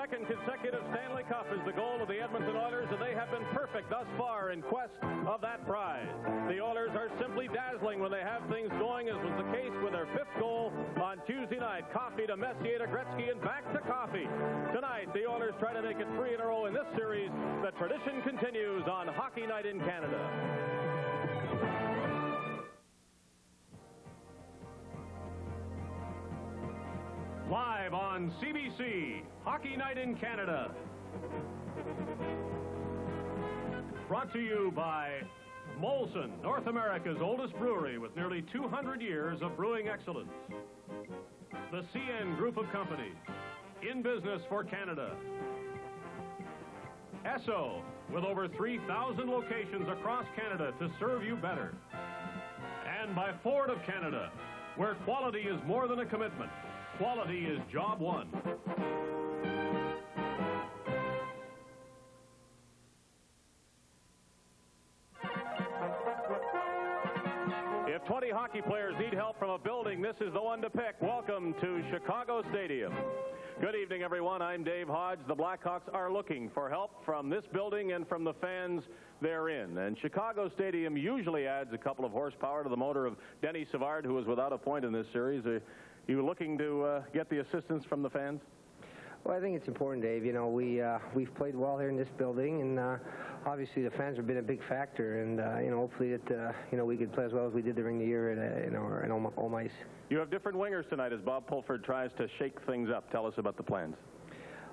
second consecutive Stanley Cup is the goal of the Edmonton Oilers, and they have been perfect thus far in quest of that prize. The Oilers are simply dazzling when they have things going, as was the case with their fifth goal on Tuesday night. Coffee to Messier to Gretzky and back to Coffee. Tonight, the Oilers try to make it 3 in a row in this series. The tradition continues on Hockey Night in Canada. Live on CBC, Hockey Night in Canada. Brought to you by Molson, North America's oldest brewery with nearly 200 years of brewing excellence. The CN Group of Companies, in business for Canada. Esso, with over 3,000 locations across Canada to serve you better. And by Ford of Canada, where quality is more than a commitment. Quality is job one. If 20 hockey players need help from a building, this is the one to pick. Welcome to Chicago Stadium. Good evening, everyone. I'm Dave Hodge. The Blackhawks are looking for help from this building and from the fans therein. And Chicago Stadium usually adds a couple of horsepower to the motor of Denny Savard, who is without a point in this series. You looking to get the assistance from the fans? Well, I think it's important, Dave. You know, we've played well here in this building, and obviously the fans have been a big factor. And you know, hopefully that we could play as well as we did during the year in home ice. You have different wingers tonight as Bob Pulford tries to shake things up. Tell us about the plans.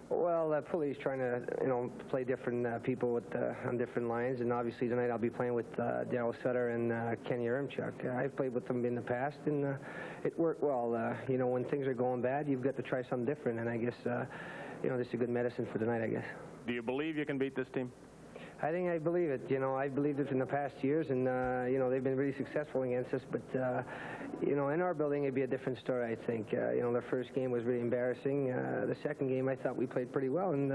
Well, Pulley's trying to, play different people on different lines, and obviously tonight I'll be playing with Daryl Sutter and Kenny Yaremchuk. I've played with them in the past, and it worked well. When things are going bad, you've got to try something different, and I guess, this is a good medicine for tonight, I guess. Do you believe you can beat this team? I believe it. I believed it in the past years, and they've been really successful against us. But in our building, it'd be a different story, I think. Their first game was really embarrassing. The second game, I thought we played pretty well, and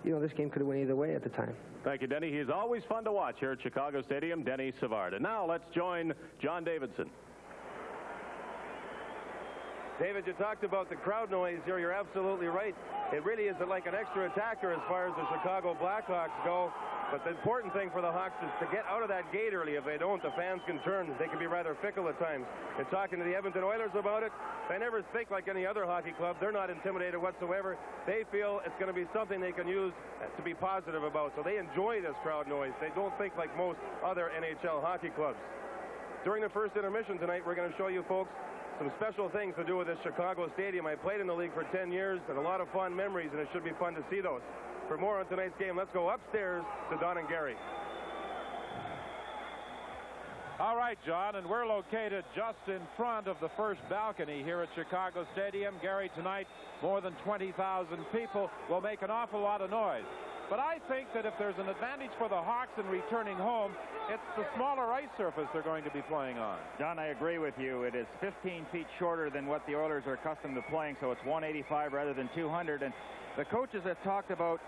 this game could have went either way at the time. Thank you, Denny. He's always fun to watch here at Chicago Stadium. Denny Savard. And now let's join John Davidson. David, you talked about the crowd noise here. You're absolutely right. It really is like an extra attacker as far as the Chicago Blackhawks go. But the important thing for the Hawks is to get out of that gate early. If they don't, the fans can turn. They can be rather fickle at times. And talking to the Edmonton Oilers about it, they never think like any other hockey club. They're not intimidated whatsoever. They feel it's going to be something they can use to be positive about. So they enjoy this crowd noise. They don't think like most other NHL hockey clubs. During the first intermission tonight, we're going to show you folks some special things to do with this Chicago Stadium. I played in the league for 10 years and a lot of fond memories, and it should be fun to see those. For more on tonight's game, let's go upstairs to Don and Gary. All right, John, and we're located just in front of the first balcony here at Chicago Stadium. Gary, tonight, more than 20,000 people will make an awful lot of noise. But I think that if there's an advantage for the Hawks in returning home, it's the smaller ice surface they're going to be playing on. John, I agree with you. It is 15 feet shorter than what the Oilers are accustomed to playing, so it's 185 rather than 200. And the coaches have talked about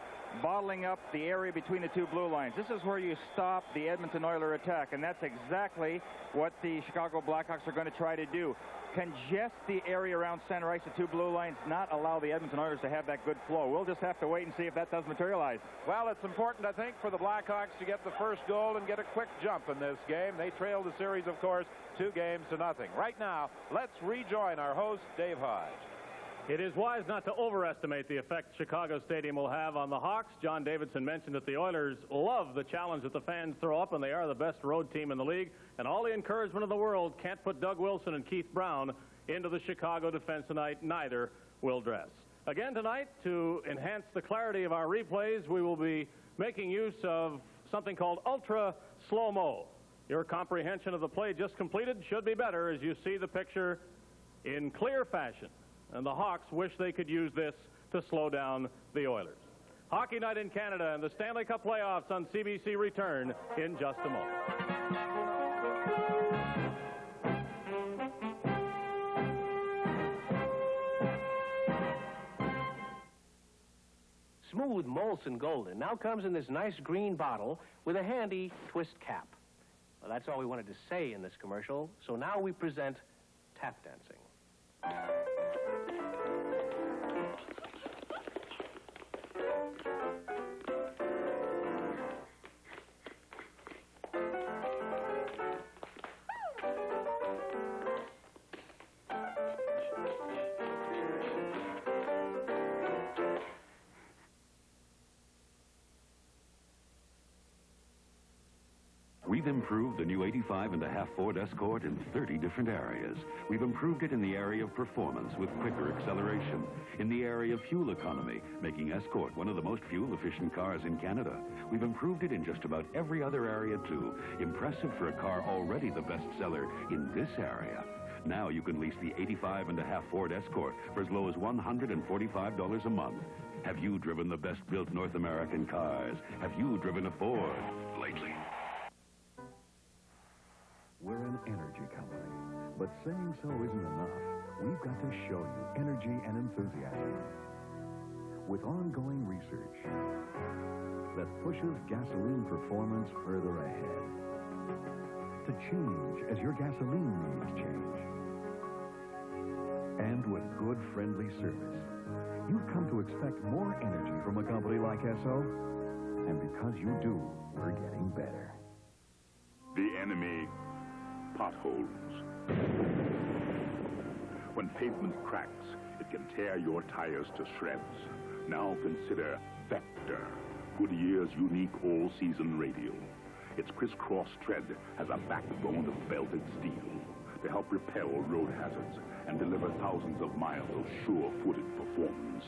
bottling up the area between the two blue lines. This is where you stop the Edmonton Oiler attack, and that's exactly what the Chicago Blackhawks are going to try to do. Congest the area around center ice, the two blue lines, not allow the Edmonton Oilers to have that good flow. We'll just have to wait and see if that does materialize. Well, it's important, I think, for the Blackhawks to get the first goal and get a quick jump in this game. They trailed the series, of course, 2-0. Right now, let's rejoin our host, Dave Hodge. It is wise not to overestimate the effect Chicago Stadium will have on the Hawks. John Davidson mentioned that the Oilers love the challenge that the fans throw up, and they are the best road team in the league. And all the encouragement in the world can't put Doug Wilson and Keith Brown into the Chicago defense tonight. Neither will dress. Again tonight, to enhance the clarity of our replays, we will be making use of something called ultra slow-mo. Your comprehension of the play just completed should be better as you see the picture in clear fashion. And the Hawks wish they could use this to slow down the Oilers. Hockey Night in Canada and the Stanley Cup playoffs on CBC return in just a moment. Smooth Molson Golden now comes in this nice green bottle with a handy twist cap. Well, that's all we wanted to say in this commercial, so now we present tap dancing. We've improved the new 85.5 Ford Escort in 30 different areas. We've improved it in the area of performance with quicker acceleration, in the area of fuel economy, making Escort one of the most fuel-efficient cars in Canada. We've improved it in just about every other area, too. Impressive for a car already the bestseller in this area. Now you can lease the 85.5 Ford Escort for as low as $145 a month. Have you driven the best-built North American cars? Have you driven a Ford lately? We're an energy company, but saying so isn't enough. We've got to show you energy and enthusiasm with ongoing research that pushes gasoline performance further ahead, to change as your gasoline needs change, and with good, friendly service. You've come to expect more energy from a company like Esso, and because you do, we're getting better. The enemy, potholes. When pavement cracks, it can tear your tires to shreds. Now consider Vector, Goodyear's unique all-season radial. Its crisscross tread has a backbone of belted steel to help repel road hazards and deliver thousands of miles of sure-footed performance.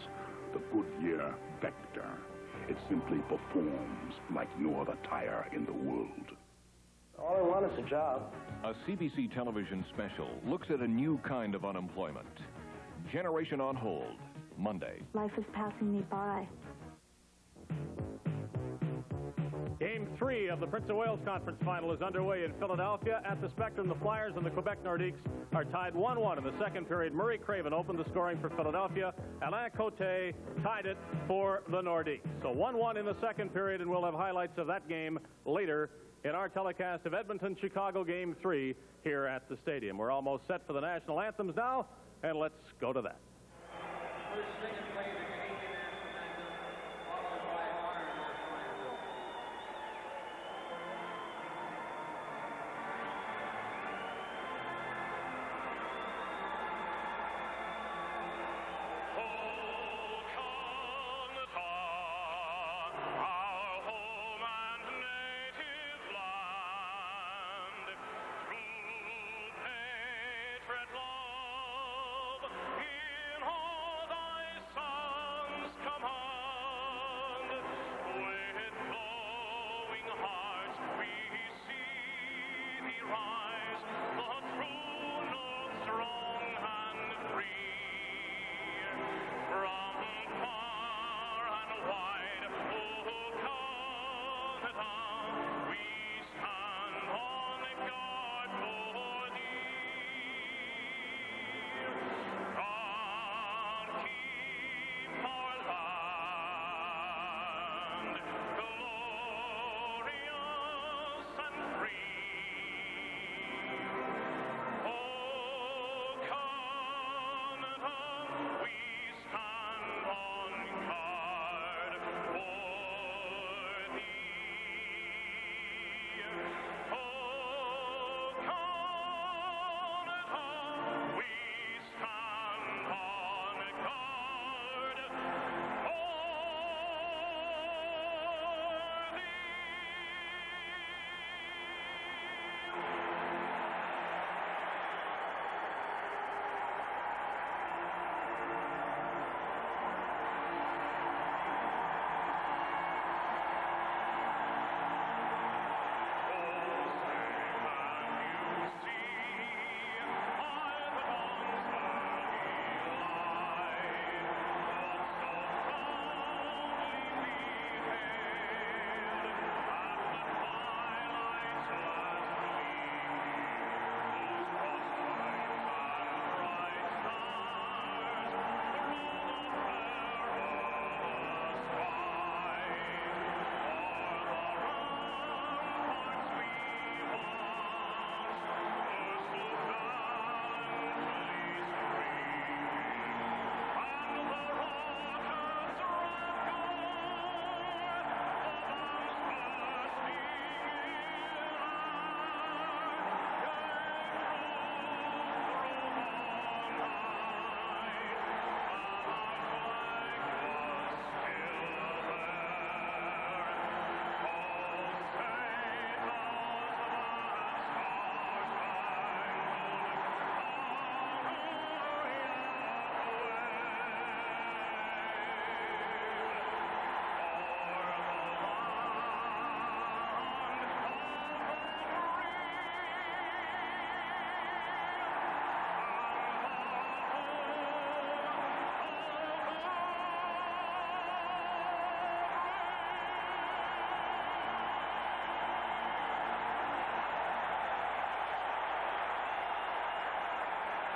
The Goodyear Vector. It simply performs like no other tire in the world. All I want is a job. A CBC television special looks at a new kind of unemployment. Generation on Hold, Monday. Life is passing me by. Game 3 of the Prince of Wales Conference Final is underway in Philadelphia. At the Spectrum, the Flyers and the Quebec Nordiques are tied 1-1 in the second period. Murray Craven opened the scoring for Philadelphia. Alain Côté tied it for the Nordiques. So 1-1 in the second period, and we'll have highlights of that game later in our telecast of Edmonton-Chicago Game 3 here at the stadium. We're almost set for the national anthems now, and let's go to that. In all thy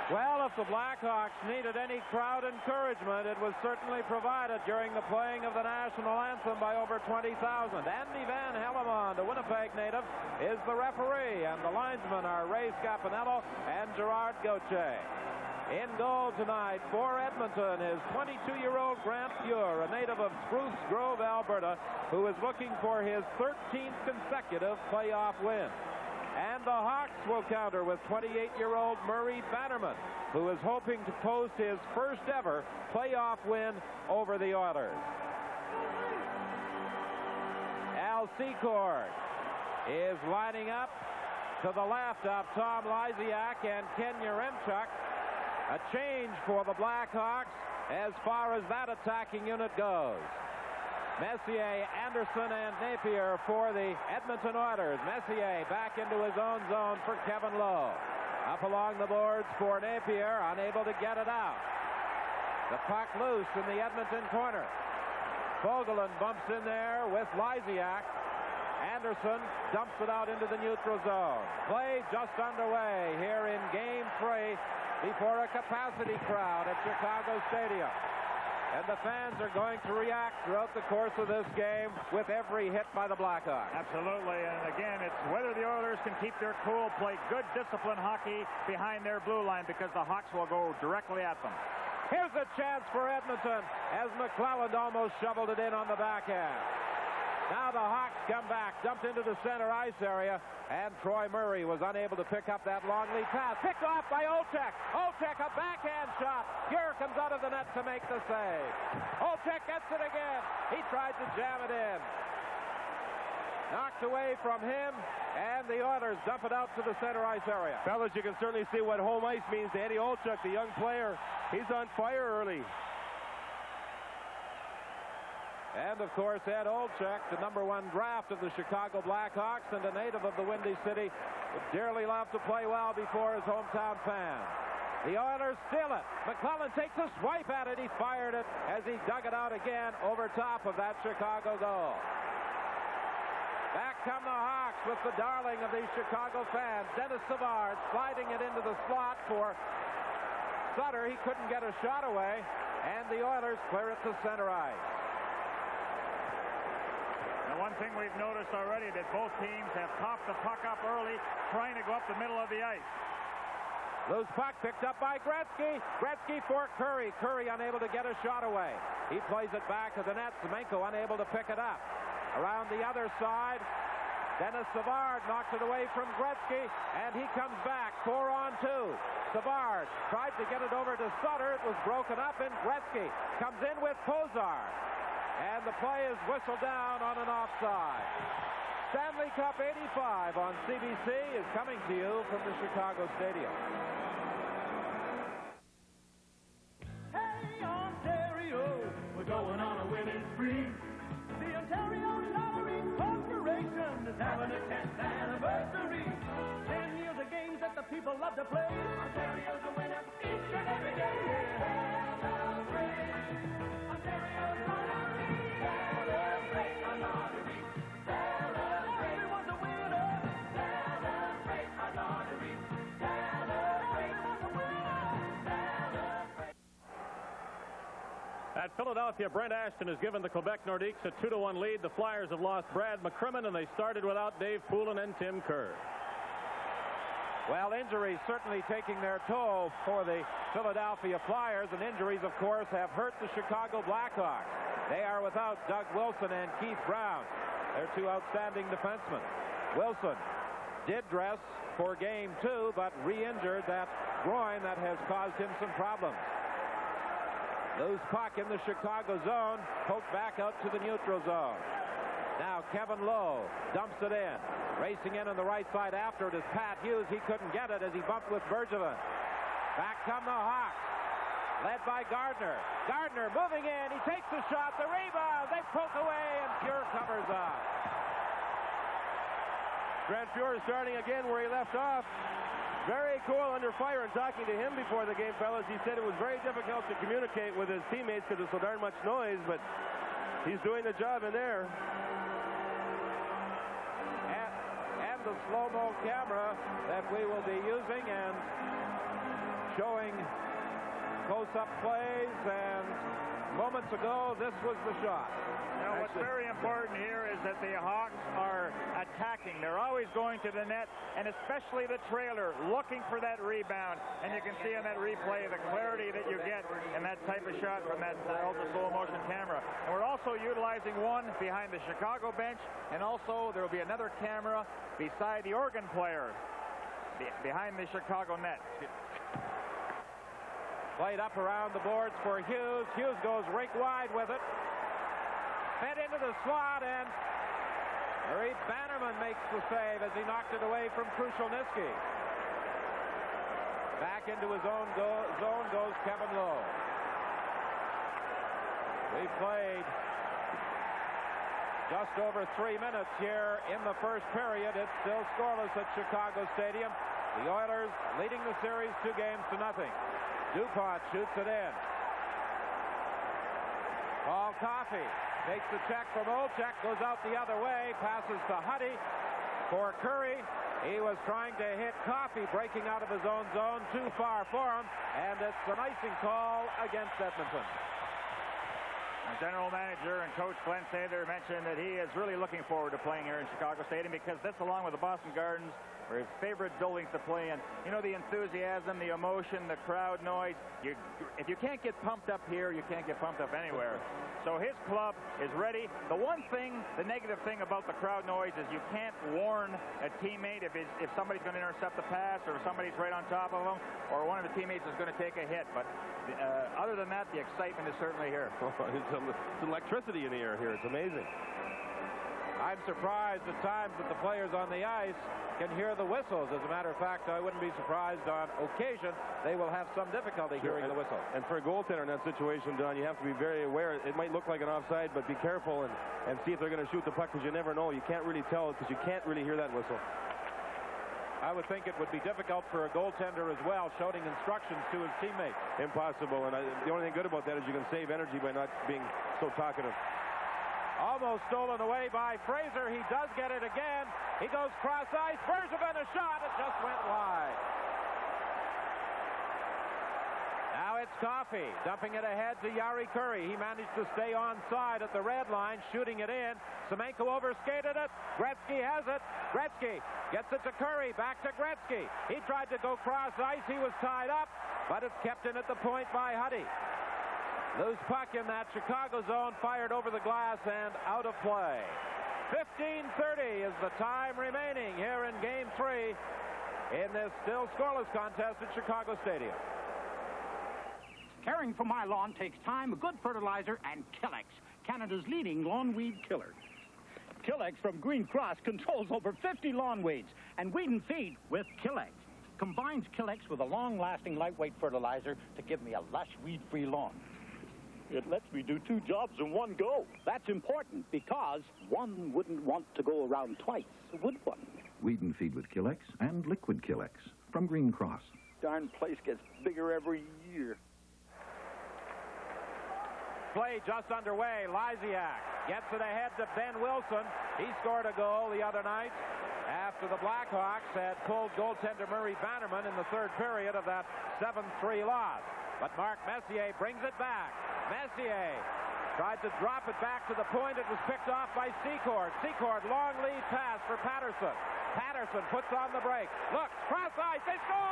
Well, if the Blackhawks needed any crowd encouragement, it was certainly provided during the playing of the national anthem by over 20,000. Andy Van Hellemond, a Winnipeg native, is the referee, and the linesmen are Ray Scapanello and Gerard Gauthier. In goal tonight for Edmonton is 22-year-old Grant Fuhr, a native of Spruce Grove, Alberta, who is looking for his 13th consecutive playoff win. And the Hawks will counter with 28-year-old Murray Bannerman, who is hoping to post his first ever playoff win over the Oilers. Al Secord is lining up to the left of Tom Lysiak and Ken Yaremchuk. A change for the Blackhawks as far as that attacking unit goes. Messier, Anderson, and Napier for the Edmonton Oilers. Messier back into his own zone for Kevin Lowe. Up along the boards for Napier, unable to get it out. The puck loose in the Edmonton corner. Fogelin bumps in there with Lysiak. Anderson dumps it out into the neutral zone. Play just underway here in Game 3 before a capacity crowd at Chicago Stadium. And the fans are going to react throughout the course of this game with every hit by the Blackhawks. Absolutely, and again, it's whether the Oilers can keep their cool, play good disciplined hockey behind their blue line, because the Hawks will go directly at them. Here's a chance for Edmonton as McClelland almost shoveled it in on the backhand. Now the Hawks come back, dumped into the center ice area, and Troy Murray was unable to pick up that long lead pass. Picked off by Olczyk. Olczyk, a backhand shot. Fuhr comes out of the net to make the save. Olczyk gets it again. He tried to jam it in. Knocked away from him, and the Oilers dump it out to the center ice area. Fellas, you can certainly see what home ice means to Eddie Olczyk, the young player. He's on fire early. And, of course, Ed Olczyk, the #1 draft of the Chicago Blackhawks and a native of the Windy City, would dearly love to play well before his hometown fans. The Oilers steal it. McClelland takes a swipe at it. He fired it as he dug it out again over top of that Chicago goal. Back come the Hawks with the darling of these Chicago fans, Dennis Savard, sliding it into the slot for Sutter. He couldn't get a shot away, and the Oilers clear it to center ice. One thing we've noticed already, that both teams have popped the puck up early, trying to go up the middle of the ice. Loose puck picked up by Gretzky. Gretzky for Curry. Curry unable to get a shot away. He plays it back to the net. Semenko unable to pick it up. Around the other side, Dennis Savard knocks it away from Gretzky, and he comes back 4-on-2. Savard tried to get it over to Sutter. It was broken up, and Gretzky comes in with Pozar. And the play is whistled down on an offside. Stanley Cup 85 on CBC is coming to you from the Chicago Stadium. Hey, Ontario, we're going on a winning spree. The Ontario Lottery Corporation is having a 10th anniversary. 10 years of games that the people love to play. Ontario's a winner each and every day. Celebrate Ontario's Lottery. Celebrate our lottery. Celebrate. Everyone's a winner. Celebrate our lottery. Celebrate. Everyone's a winner. Celebrate. At Philadelphia, Brent Ashton has given the Quebec Nordiques a 2-1 lead. The Flyers have lost Brad McCrimmon, and they started without Dave Poulin and Tim Kerr. Well, injuries certainly taking their toll for the Philadelphia Flyers, and injuries, of course, have hurt the Chicago Blackhawks. They are without Doug Wilson and Keith Brown. They're two outstanding defensemen. Wilson did dress for Game 2, but re-injured that groin that has caused him some problems. Loose puck in the Chicago zone, poked back out to the neutral zone. Now Kevin Lowe dumps it in. Racing in on the right side after it is Pat Hughes. He couldn't get it as he bumped with Bergevin. Back come the Hawks, led by Gardner. Gardner moving in. He takes the shot. The rebound. They poke away, and Fuhr covers up. Grant Fuhr is starting again where he left off. Very cool under fire, and talking to him before the game, fellas, he said it was very difficult to communicate with his teammates because there's so darn much noise, but he's doing the job in there. And the slow-mo camera that we will be using, and showing close-up plays, and moments ago, this was the shot. Now, what's very important here is that the Hawks are attacking. They're always going to the net, and especially the trailer, looking for that rebound. And you can see in that replay the clarity that you get in that type of shot from that ultra slow motion camera. And we're also utilizing one behind the Chicago bench, and also there will be another camera beside the Oregon player behind the Chicago net. Played up around the boards for Hughes. Hughes goes rink wide with it. Fed into the slot, and Murray Bannerman makes the save as he knocked it away from Krushelnyski. Back into his own zone goes Kevin Lowe. We played just over 3 minutes here in the first period. It's still scoreless at Chicago Stadium. The Oilers leading the series 2-0. DuPont shoots it in. Paul Coffey takes the check from Olczyk, goes out the other way, passes to Huddy for Curry. He was trying to hit Coffey, breaking out of his own zone, too far for him, and it's an icing call against Edmonton. General Manager and Coach Glenn Sather mentioned that he is really looking forward to playing here in Chicago Stadium because this, along with the Boston Gardens, are his favorite buildings to play in. You know, the enthusiasm, the emotion, the crowd noise. If you can't get pumped up here, you can't get pumped up anywhere. So his club is ready. The one thing, the negative thing about the crowd noise is you can't warn a teammate if somebody's going to intercept the pass or if somebody's right on top of them or one of the teammates is going to take a hit. But other than that, the excitement is certainly here. It's electricity in the air here. It's amazing. I'm surprised at times that the players on the ice can hear the whistles. As a matter of fact, I wouldn't be surprised on occasion they will have some difficulty hearing the whistle. And for a goaltender in that situation, Don, you have to be very aware. It might look like an offside, but be careful and see if they're going to shoot the puck because you never know. You can't really tell because you can't really hear that whistle. I would think it would be difficult for a goaltender as well, shouting instructions to his teammates. Impossible, and the only thing good about that is you can save energy by not being so talkative. Almost stolen away by Fraser. He does get it again. He goes cross ice. Bergevin a shot. It just went wide. Now it's Coffey dumping it ahead to Jari Kurri. He managed to stay onside at the red line, shooting it in. Semenko overskated it. Gretzky has it. Gretzky gets it to Kurri. Back to Gretzky. He tried to go cross ice. He was tied up, but it's kept in at the point by Huddy. Loose puck in that Chicago zone, fired over the glass and out of play. 15:30 is the time remaining here in Game 3 in this still scoreless contest at Chicago Stadium. Caring for my lawn takes time, good fertilizer, and Killex, Canada's leading lawn weed killer. Killex from Green Cross controls over 50 lawn weeds, and weed and feed with Killex. Combines Killex with a long-lasting lightweight fertilizer to give me a lush weed-free lawn. It lets me do 2 jobs in one go. That's important because one wouldn't want to go around twice, would one? Weed and feed with Killex and liquid Killex from Green Cross. Darn place gets bigger every year. Play just underway. Lysiak gets it ahead to Ben Wilson. He scored a goal the other night after the Blackhawks had pulled goaltender Murray Bannerman in the third period of that 7-3 loss. But Mark Messier brings it back. Messier tried to drop it back to the point. It was picked off by Secord. Secord, long lead pass for Patterson. Patterson puts on the break. Looks, cross ice, they score!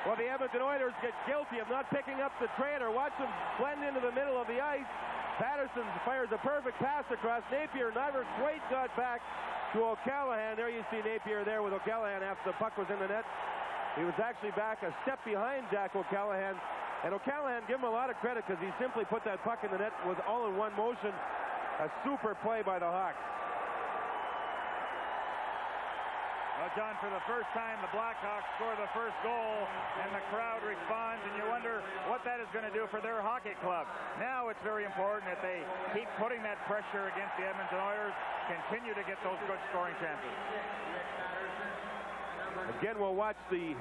Well, the Edmonton Oilers get guilty of not picking up the trailer. Watch them blend into the middle of the ice. Patterson fires a perfect pass across. Napier never quite got back to O'Callaghan. There you see Napier there with O'Callaghan after the puck was in the net. He was actually back a step behind Jack O'Callaghan. And O'Callaghan, give him a lot of credit because he simply put that puck in the net with all in one motion. A super play by the Hawks. Well, John, for the first time, the Blackhawks score the first goal, and the crowd responds, and you wonder what that is going to do for their hockey club. Now it's very important that they keep putting that pressure against the Edmonton Oilers, continue to get those good scoring chances. Again, we'll watch the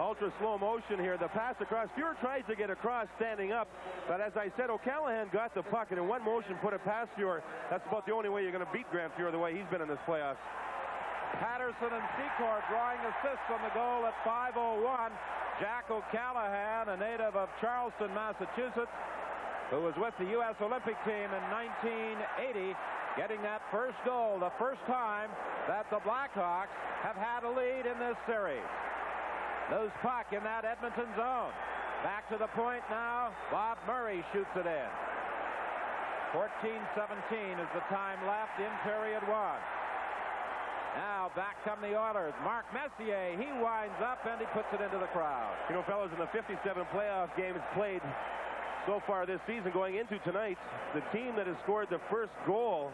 ultra slow motion here. The pass across. Fuhr tries to get across standing up, but as I said, O'Callahan got the puck and in one motion put it past Fuhr. That's about the only way you're going to beat Grant Fuhr the way he's been in this playoffs. Patterson and Secor drawing assists on the goal at 5:01. Jack O'Callahan, a native of Charleston, Massachusetts, who was with the U.S. Olympic team in 1980, getting that first goal, the first time that the Blackhawks have had a lead in this series. Loose puck in that Edmonton zone. Back to the point now. Bob Murray shoots it in. 14:17 is the time left in period one. Now back come the Oilers. Mark Messier, he winds up and he puts it into the crowd. You know, fellas, in the 57 playoff games played so far this season, going into tonight, the team that has scored the first goal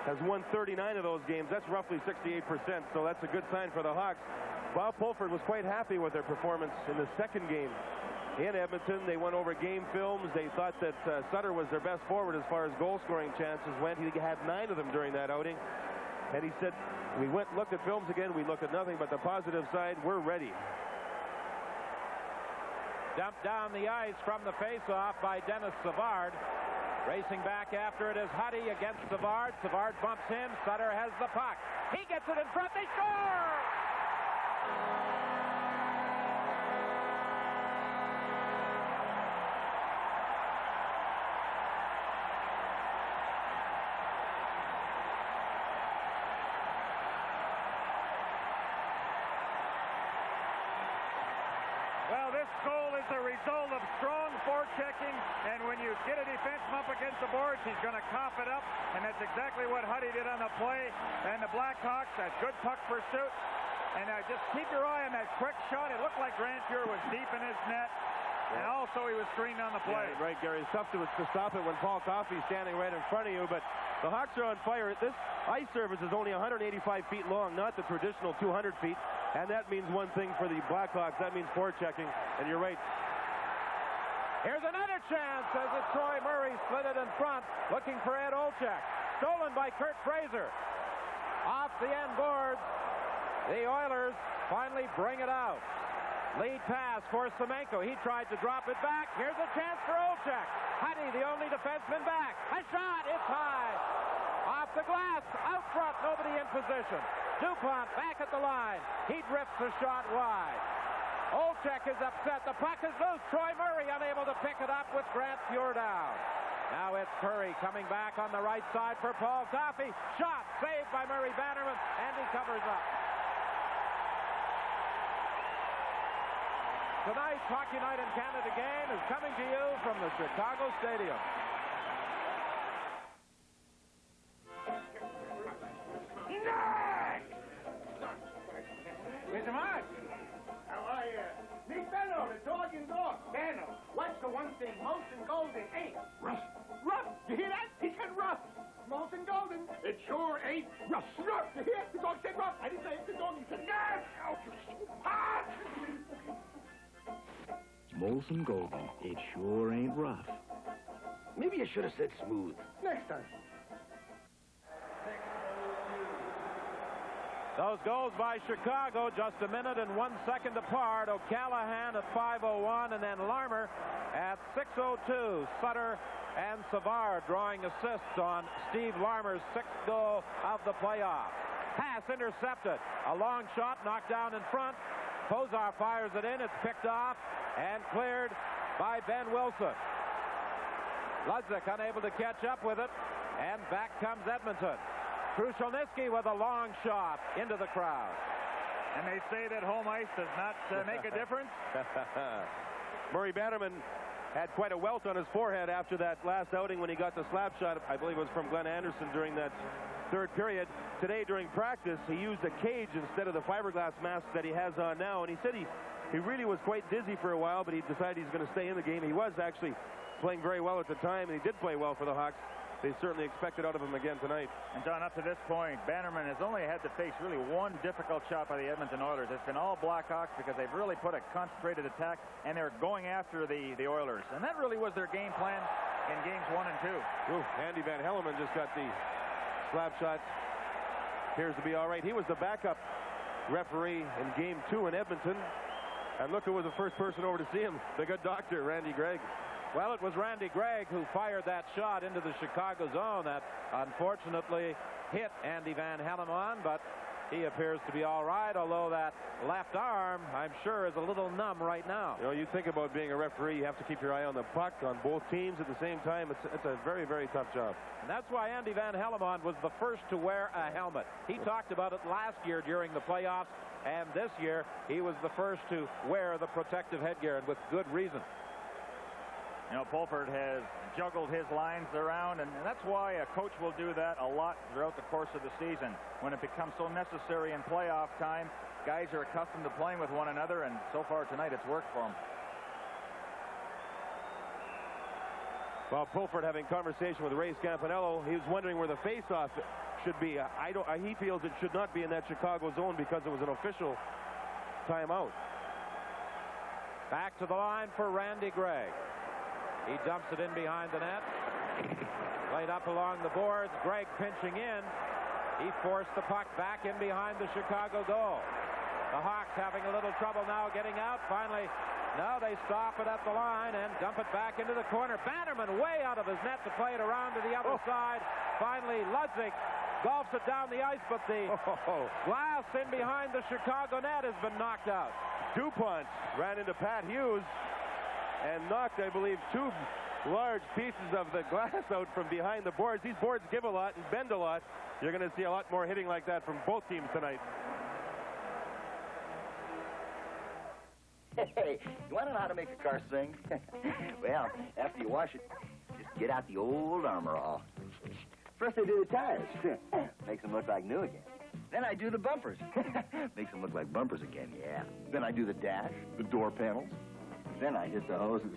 has won 39 of those games. That's roughly 68%, so that's a good sign for the Hawks. Bob Pulford was quite happy with their performance in the second game in Edmonton. They went over game films. They thought that Sutter was their best forward as far as goal-scoring chances went. He had 9 of them during that outing. And he said, we went and looked at films again. We looked at nothing but the positive side. We're ready. Dumped down the ice from the face-off by Dennis Savard. Racing back after it is Huddy against Savard. Savard bumps him. Sutter has the puck. He gets it in front. They score! Well, this goal is the result of strong forechecking, and when you get a defenseman up against the boards, he's going to cough it up, and that's exactly what Huddy did on the play. And the Blackhawks, that good puck pursuit, and just keep your eye on that quick shot. It looked like Grant Fuhr was deep in his net, and also he was screened on the play. Yeah, right, Gary. It's tough to stop it when Paul Coffey's standing right in front of you, but the Hawks are on fire. This ice surface is only 185 feet long, not the traditional 200 feet. And that means one thing for the Blackhawks. That means forechecking. And you're right. Here's another chance as Troy Murray slid it in front, looking for Ed Olczyk. Stolen by Kurt Fraser. Off the end boards. The Oilers finally bring it out. Lead pass for Semenko. He tried to drop it back. Here's a chance for Olczyk. Huddy, the only defenseman back. A shot. It's high. Off the glass. Out front. Nobody in position. DuPont back at the line. He drifts the shot wide. Olczyk is upset. The puck is loose. Troy Murray unable to pick it up with Grant Fuhr down. Now it's Curry coming back on the right side for Paul Coffey. Shot saved by Murray Bannerman, and he covers up. Tonight's Hockey Night in Canada game is coming to you from the Chicago Stadium. Mr. Mark. How are you? Meet Benno, the dog and dog. Benno, what's the one thing Molson Golden ain't? Rough. Rough. You hear that? He said rough. Molson Golden. It sure ain't rough. Rough. You hear? The dog said rough. I didn't say it. The dog, he said rough. Ah! Molson Golden. It sure ain't rough. Maybe you should have said smooth. Next time. Those goals by Chicago just a minute and 1 second apart. O'Callahan at 5:01 and then Larmer at 6:02. Sutter and Savard drawing assists on Steve Larmer's 6th goal of the playoffs. Pass intercepted. A long shot knocked down in front. Pozar fires it in. It's picked off and cleared by Ben Wilson. Ludzik unable to catch up with it, and back comes Edmonton. Krushelnyski with a long shot into the crowd. And they say that home ice does not make a difference. Murray Bannerman had quite a welt on his forehead after that last outing when he got the slap shot, I believe it was from Glenn Anderson during that third period. Today during practice, he used a cage instead of the fiberglass mask that he has on now, and he said he really was quite dizzy for a while, but he decided he's going to stay in the game. He was actually playing very well at the time, and he did play well for the Hawks. They certainly expect it out of him again tonight. And John, up to this point, Bannerman has only had to face really one difficult shot by the Edmonton Oilers. It's been all Blackhawks because they've really put a concentrated attack, and they're going after the Oilers. And that really was their game plan in games 1 and 2. Ooh, Andy Van Helleman just got the slap shot. Appears to be all right. He was the backup referee in Game 2 in Edmonton. And look who was the first person over to see him, the good doctor, Randy Gregg. Well, it was Randy Gregg who fired that shot into the Chicago zone that unfortunately hit Andy Van Hellemond, but he appears to be all right, although that left arm, I'm sure, is a little numb right now. You know, you think about being a referee, you have to keep your eye on the puck on both teams at the same time. It's a very, very tough job. And that's why Andy Van Hellemond was the first to wear a helmet. He talked about it last year during the playoffs, and this year he was the first to wear the protective headgear, and with good reason. You know, Pulford has juggled his lines around, and that's why a coach will do that a lot throughout the course of the season. When it becomes so necessary in playoff time, guys are accustomed to playing with one another, and so far tonight it's worked for them. Well, Pulford having conversation with Ray Scampanello, he was wondering where the face-off should be. He feels it should not be in that Chicago zone because it was an official timeout. Back to the line for Randy Gregg. He dumps it in behind the net. Played up along the boards. Gregg pinching in. He forced the puck back in behind the Chicago goal. The Hawks having a little trouble now getting out. Finally, now they stop it at the line and dump it back into the corner. Bannerman way out of his net to play it around to the other side. Finally, Ludwig golfs it down the ice, but the glass in behind the Chicago net has been knocked out. DuPont ran into Pat Hughes and knocked, I believe, 2 large pieces of the glass out from behind the boards. These boards give a lot and bend a lot. You're going to see a lot more hitting like that from both teams tonight. Hey, you want to know how to make a car sing? Well, after you wash it, just get out the old Armor All. First I do the tires. Makes them look like new again. Then I do the bumpers. Makes them look like bumpers again, yeah. Then I do the dash, the door panels. Then I hit the hoses.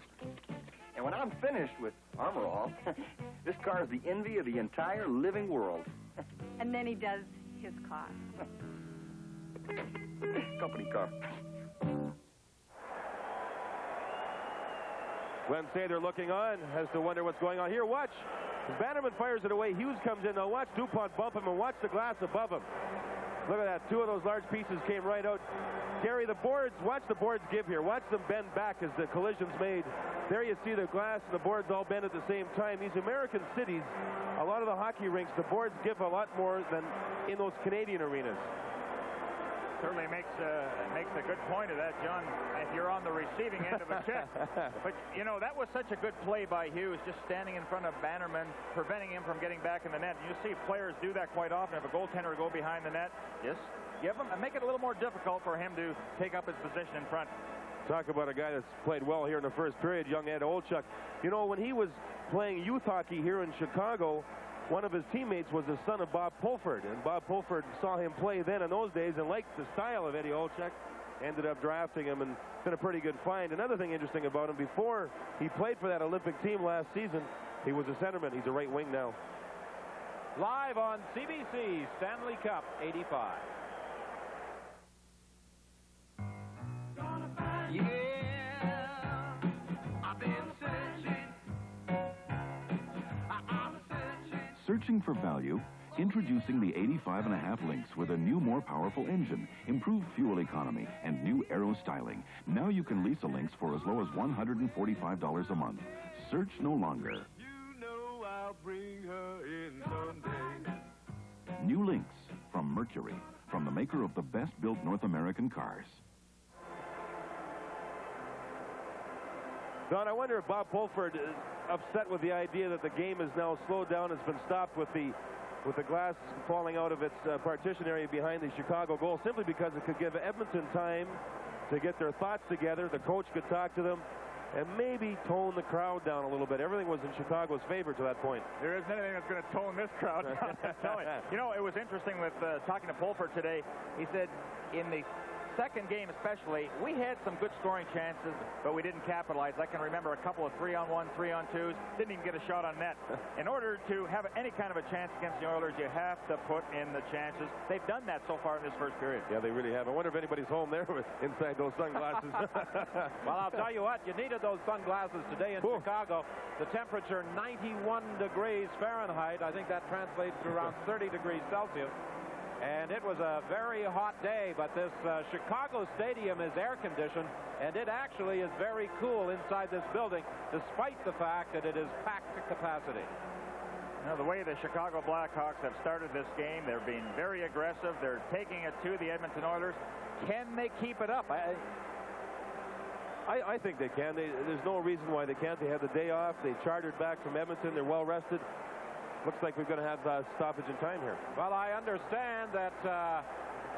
And when I'm finished with Armor All, this car is the envy of the entire living world. And then he does his car. Company car. Glenn Sather looking on, has to wonder what's going on here. Watch. As Bannerman fires it away, Hughes comes in. Now watch DuPont bump him and watch the glass above him. Look at that. 2 of those large pieces came right out. Gary, the boards, watch the boards give here. Watch them bend back as the collision's made. There you see the glass and the boards all bend at the same time. These American cities, a lot of the hockey rinks, the boards give a lot more than in those Canadian arenas. Certainly makes a good point of that, John, if you're on the receiving end of a check. But, you know, that was such a good play by Hughes, just standing in front of Bannerman, preventing him from getting back in the net. And you see players do that quite often. If a goaltender go behind the net, just give him and make it a little more difficult for him to take up his position in front. Talk about a guy that's played well here in the first period, young Ed Olchuk. You know, when he was playing youth hockey here in Chicago, one of his teammates was the son of Bob Pulford, and Bob Pulford saw him play then in those days and liked the style of Eddie Olchuk, ended up drafting him, and it's been a pretty good find. Another thing interesting about him, before he played for that Olympic team last season, he was a centerman. He's a right wing now. Live on CBC, Stanley Cup 85. Searching for value? Introducing the 85.5 Lynx with a new, more powerful engine, improved fuel economy, and new aero styling. Now you can lease a Lynx for as low as $145 a month. Search no longer. You know I'll bring her in someday. New Lynx from Mercury, from the maker of the best-built North American cars. Don, I wonder if Bob Pulford is upset with the idea that the game is now slowed down, has been stopped with the glass falling out of its partition area behind the Chicago goal, simply because it could give Edmonton time to get their thoughts together. The coach could talk to them and maybe tone the crowd down a little bit. Everything was in Chicago's favor to that point. There isn't anything that's going to tone this crowd down. You know, it was interesting with talking to Pulford today. He said in the second game especially, we had some good scoring chances, but we didn't capitalize. I can remember a couple of 3-on-1, 3-on-2s. Didn't even get a shot on net. In order to have any kind of a chance against the Oilers, you have to put in the chances. They've done that so far in this first period. Yeah, they really have. I wonder if anybody's home there inside those sunglasses. Well, I'll tell you what, you needed those sunglasses today in Chicago. The temperature 91 degrees Fahrenheit. I think that translates to around 30 degrees Celsius. And it was a very hot day, but this Chicago Stadium is air-conditioned, and it actually is very cool inside this building, despite the fact that it is packed to capacity. Now, the way the Chicago Blackhawks have started this game, they're being very aggressive. They're taking it to the Edmonton Oilers. Can they keep it up? I think they can. There's no reason why they can't. They had the day off. They chartered back from Edmonton. They're well rested. Looks like we're going to have stoppage in time here. Well, I understand that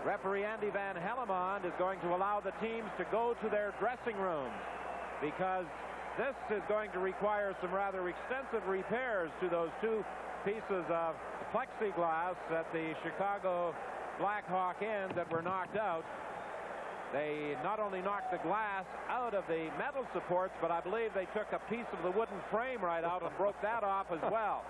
referee Andy Van Hellemond is going to allow the teams to go to their dressing rooms, because this is going to require some rather extensive repairs to those two pieces of plexiglass at the Chicago Blackhawk end that were knocked out. They not only knocked the glass out of the metal supports, but I believe they took a piece of the wooden frame right out and broke that off as well.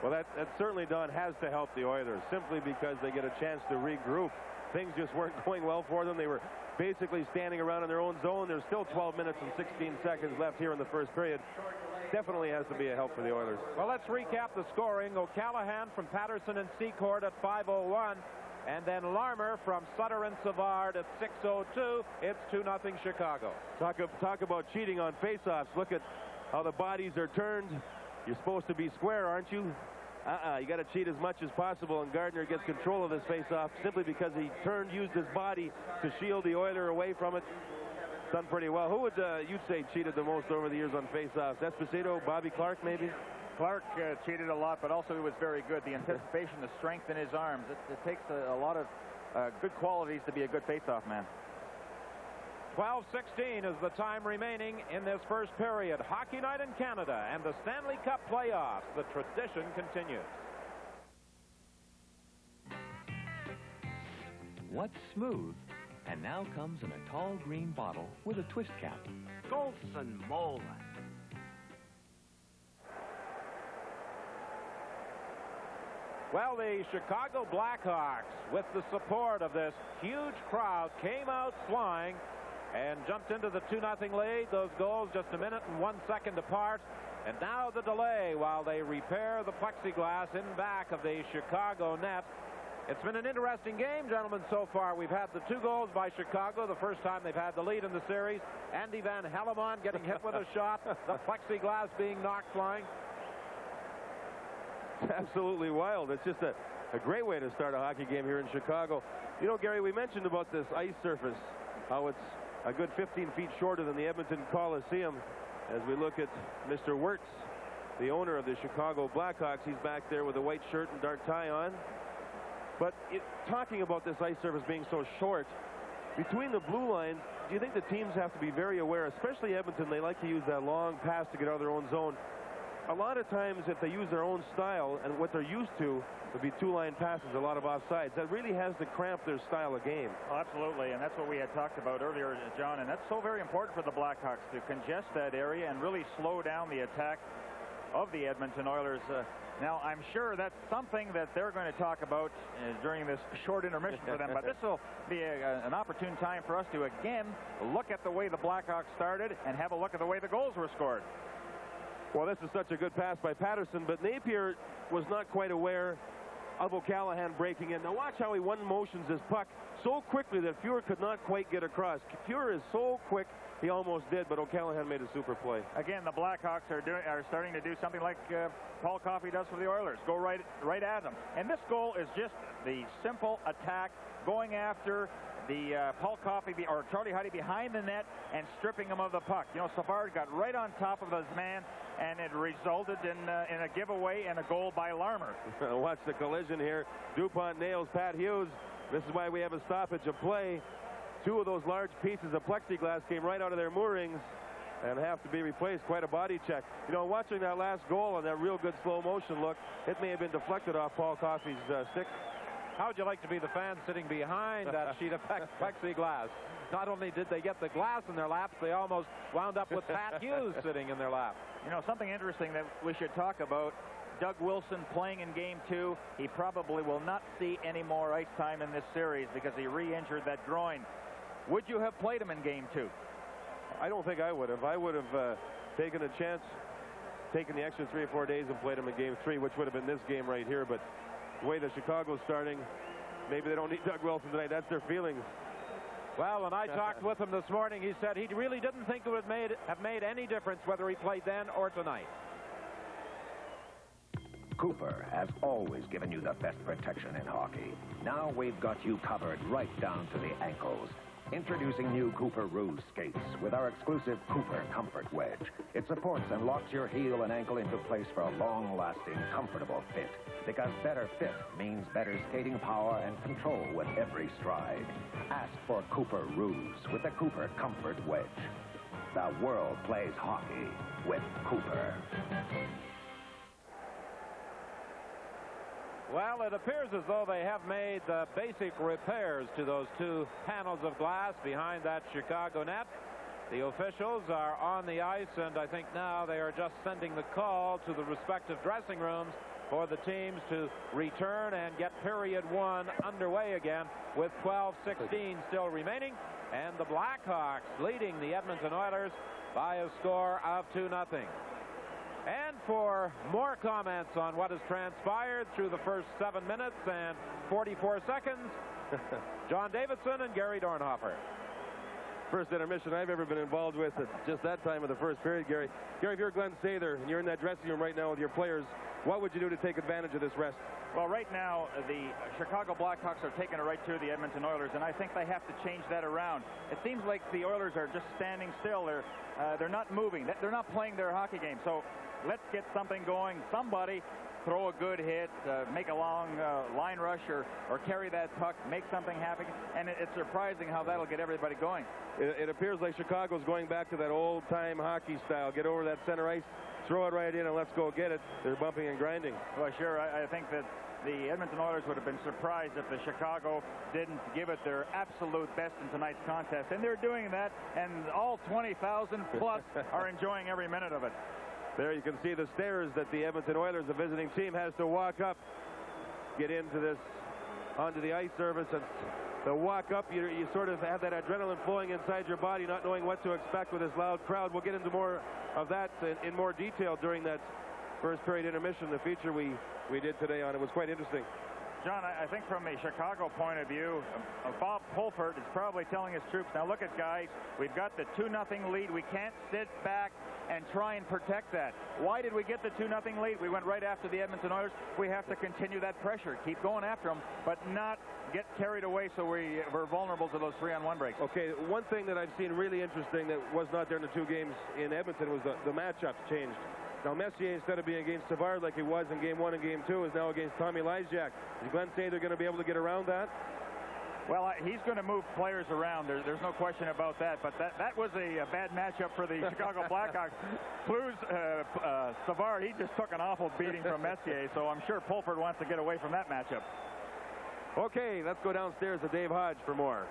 Well, that certainly, Don, has to help the Oilers, simply because they get a chance to regroup. Things just weren't going well for them. They were basically standing around in their own zone. There's still 12 minutes and 16 seconds left here in the first period. Definitely has to be a help for the Oilers. Well, let's recap the scoring. O'Callahan from Patterson and Secord at 5:01. And then Larmer from Sutter and Savard at 6:02. It's 2-0 Chicago. Talk about cheating on faceoffs. Look at how the bodies are turned. You're supposed to be square, aren't you? You got to cheat as much as possible, and Gardner gets control of this faceoff simply because he used his body to shield the Oiler away from it. Done pretty well. Who would you'd say cheated the most over the years on faceoffs? Esposito, Bobby Clark, maybe? Clark cheated a lot, but also he was very good. The anticipation, the strength in his arms. It takes a lot of good qualities to be a good faceoff man. 12:16 is the time remaining in this first period. Hockey night in Canada and the Stanley Cup playoffs. The tradition continues. What's smooth? And now comes in a tall green bottle with a twist cap. Golson Mola. Well, the Chicago Blackhawks, with the support of this huge crowd, came out flying and jumped into the 2-0 lead. Those goals just a minute and 1 second apart. And now the delay while they repair the plexiglass in back of the Chicago net. It's been an interesting game, gentlemen, so far. We've had the 2 goals by Chicago, the first time they've had the lead in the series. Andy Van Hellemond getting hit with a shot, the plexiglass being knocked flying. Absolutely wild. It's just a great way to start a hockey game here in Chicago. You know, Gary, we mentioned about this ice surface, how it's a good 15 feet shorter than the Edmonton Coliseum. As we look at Mr. Wirtz, the owner of the Chicago Blackhawks, he's back there with a white shirt and dark tie on. But talking about this ice surface being so short, between the blue lines, do you think the teams have to be very aware, especially Edmonton? They like to use that long pass to get out of their own zone. A lot of times, if they use their own style and what they're used to, would be 2-line passes, a lot of offsides. That really has to cramp their style of game. Oh, absolutely, and that's what we had talked about earlier, John, and that's so very important for the Blackhawks to congest that area and really slow down the attack of the Edmonton Oilers. Now, I'm sure that's something that they're going to talk about during this short intermission for them, but this will be an opportune time for us to, again, look at the way the Blackhawks started and have a look at the way the goals were scored. Well, this is such a good pass by Patterson, but Napier was not quite aware of O'Callahan breaking in. Now watch how he one-motions his puck so quickly that Fuhr could not quite get across. Fuhr is so quick, he almost did, but O'Callahan made a super play. Again, the Blackhawks are starting to do something like Paul Coffey does for the Oilers. Go right at them. And this goal is just the simple attack, going after the Paul Coffey or Charlie Huddy behind the net and stripping him of the puck. You know, Savard got right on top of his man, and it resulted in a giveaway and a goal by Larmer. Watch the collision here. DuPont nails Pat Hughes. This is why we have a stoppage of play. 2 of those large pieces of plexiglass came right out of their moorings and have to be replaced. Quite a body check. You know, watching that last goal on that real good slow motion look, it may have been deflected off Paul Coffey's stick. How would you like to be the fan sitting behind that sheet of plexiglass? Not only did they get the glass in their laps, they almost wound up with Pat Hughes sitting in their lap. You know, something interesting that we should talk about, Doug Wilson playing in Game 2. He probably will not see any more ice time in this series because he re-injured that groin. Would you have played him in Game 2? I don't think I would have. I would have taken a chance, taken the extra 3 or 4 days and played him in Game 3, which would have been this game right here. But the way that Chicago's starting, maybe they don't need Doug Wilson tonight. That's their feelings. Well, when I talked with him this morning, he said he really didn't think it would have made any difference whether he played then or tonight. Cooper has always given you the best protection in hockey. Now we've got you covered right down to the ankles. Introducing new Cooper Ruse skates with our exclusive Cooper Comfort Wedge. It supports and locks your heel and ankle into place for a long-lasting, comfortable fit. Because better fit means better skating power and control with every stride. Ask for Cooper Ruse with the Cooper Comfort Wedge. The world plays hockey with Cooper. Well, it appears as though they have made the basic repairs to those two panels of glass behind that Chicago net. The officials are on the ice, and I think now they are just sending the call to the respective dressing rooms for the teams to return and get period one underway again with 12:16 still remaining, and the Blackhawks leading the Edmonton Oilers by a score of 2-0. And for more comments on what has transpired through the first 7 minutes and 44 seconds, John Davidson and Gary Dornhofer. First intermission I've ever been involved with at just that time of the first period, Gary. Gary, if you're Glenn Sather and you're in that dressing room right now with your players, what would you do to take advantage of this rest? Well, right now, the Chicago Blackhawks are taking it right to the Edmonton Oilers, and I think they have to change that around. It seems like the Oilers are just standing still. They're not moving. They're not playing their hockey game. So let's get something going. Somebody throw a good hit, make a long line rush, or carry that puck, make something happen. And it's surprising how that'll get everybody going. It appears like Chicago's going back to that old-time hockey style. Get over that center ice, throw it right in, and let's go get it. They're bumping and grinding. Well, sure. I think that the Edmonton Oilers would have been surprised if the Chicago didn't give it their absolute best in tonight's contest. And they're doing that, and all 20,000 plus are enjoying every minute of it. There you can see the stairs that the Edmonton Oilers, the visiting team, has to walk up, get into this, onto the ice surface. And the walk up, you sort of have that adrenaline flowing inside your body, not knowing what to expect with this loud crowd. We'll get into more of that in more detail during that first period intermission. The feature we did today on it was quite interesting. John, I think from a Chicago point of view, Bob Pulford is probably telling his troops, now look at guys, we've got the 2-0 lead. We can't sit back and try and protect that. Why did we get the 2-0 lead? We went right after the Edmonton Oilers. We have to continue that pressure, keep going after them, but not get carried away so we're vulnerable to those 3-on-1 breaks. Okay, one thing that I've seen really interesting that was not there in the two games in Edmonton was the matchups changed. Now, Messier, instead of being against Savard like he was in Game 1 and Game 2, is now against Tommy Lysiak. Is Glenn Sather going to be able to get around that? Well, he's going to move players around. There's no question about that. But that was a bad matchup for the Chicago Blackhawks. Savard, he just took an awful beating from Messier, so I'm sure Pulford wants to get away from that matchup. Okay, let's go downstairs to Dave Hodge for more.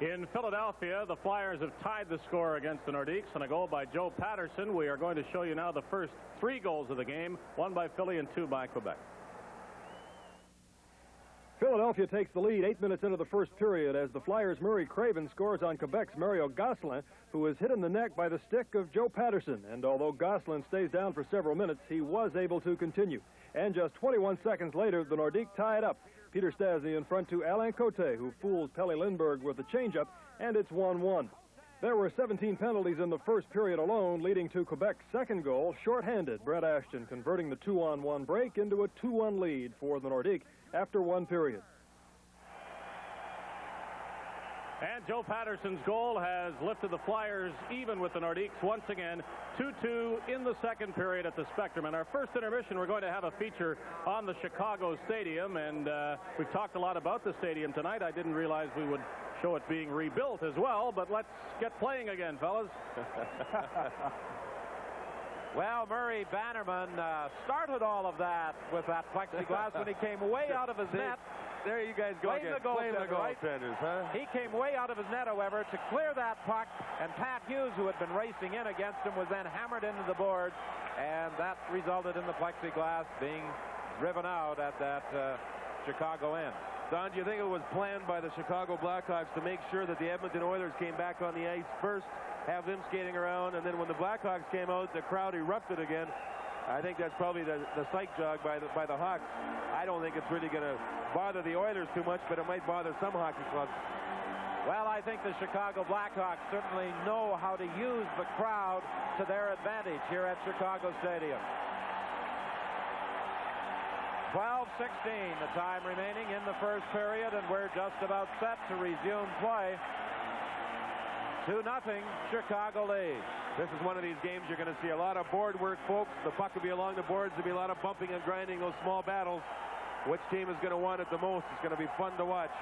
In Philadelphia, the Flyers have tied the score against the Nordiques on a goal by Joe Patterson. We are going to show you now the first 3 goals of the game, 1 by Philly and 2 by Quebec. Philadelphia takes the lead 8 minutes into the first period as the Flyers' Murray Craven scores on Quebec's Mario Gosselin, who was hit in the neck by the stick of Joe Patterson. And although Gosselin stays down for several minutes, he was able to continue. And just 21 seconds later, the Nordiques tie it up. Peter Stastny in front to Alain Cote, who fools Pelle Lindbergh with the changeup, and it's 1-1. There were 17 penalties in the first period alone, leading to Quebec's second goal, shorthanded. Brett Ashton converting the 2-on-1 break into a 2-1 lead for the Nordiques after 1 period. And Joe Patterson's goal has lifted the Flyers even with the Nordiques once again. 2-2 in the second period at the Spectrum. And our first intermission, we're going to have a feature on the Chicago Stadium. And we've talked a lot about the stadium tonight. I didn't realize we would show it being rebuilt as well. But let's get playing again, fellas. Well, Murray Bannerman started all of that with that plexiglass when he came way out of his net. There you guys go again. Blame the goaltenders, huh? He came way out of his net, however, to clear that puck, and Pat Hughes, who had been racing in against him, was then hammered into the boards, and that resulted in the plexiglass being driven out at that Chicago end. Don, do you think it was planned by the Chicago Blackhawks to make sure that the Edmonton Oilers came back on the ice first, have them skating around, and then when the Blackhawks came out, the crowd erupted again? I think that's probably the psych jog by the Hawks. I don't think it's really going to bother the Oilers too much, but it might bother some hockey clubs. Well, I think the Chicago Blackhawks certainly know how to use the crowd to their advantage here at Chicago Stadium. 12:16, the time remaining in the first period, and we're just about set to resume play. 2-0, Chicago leads. This is one of these games you're going to see a lot of board work, folks. The puck will be along the boards. There'll be a lot of bumping and grinding, those small battles. Which team is going to want it the most? It's going to be fun to watch.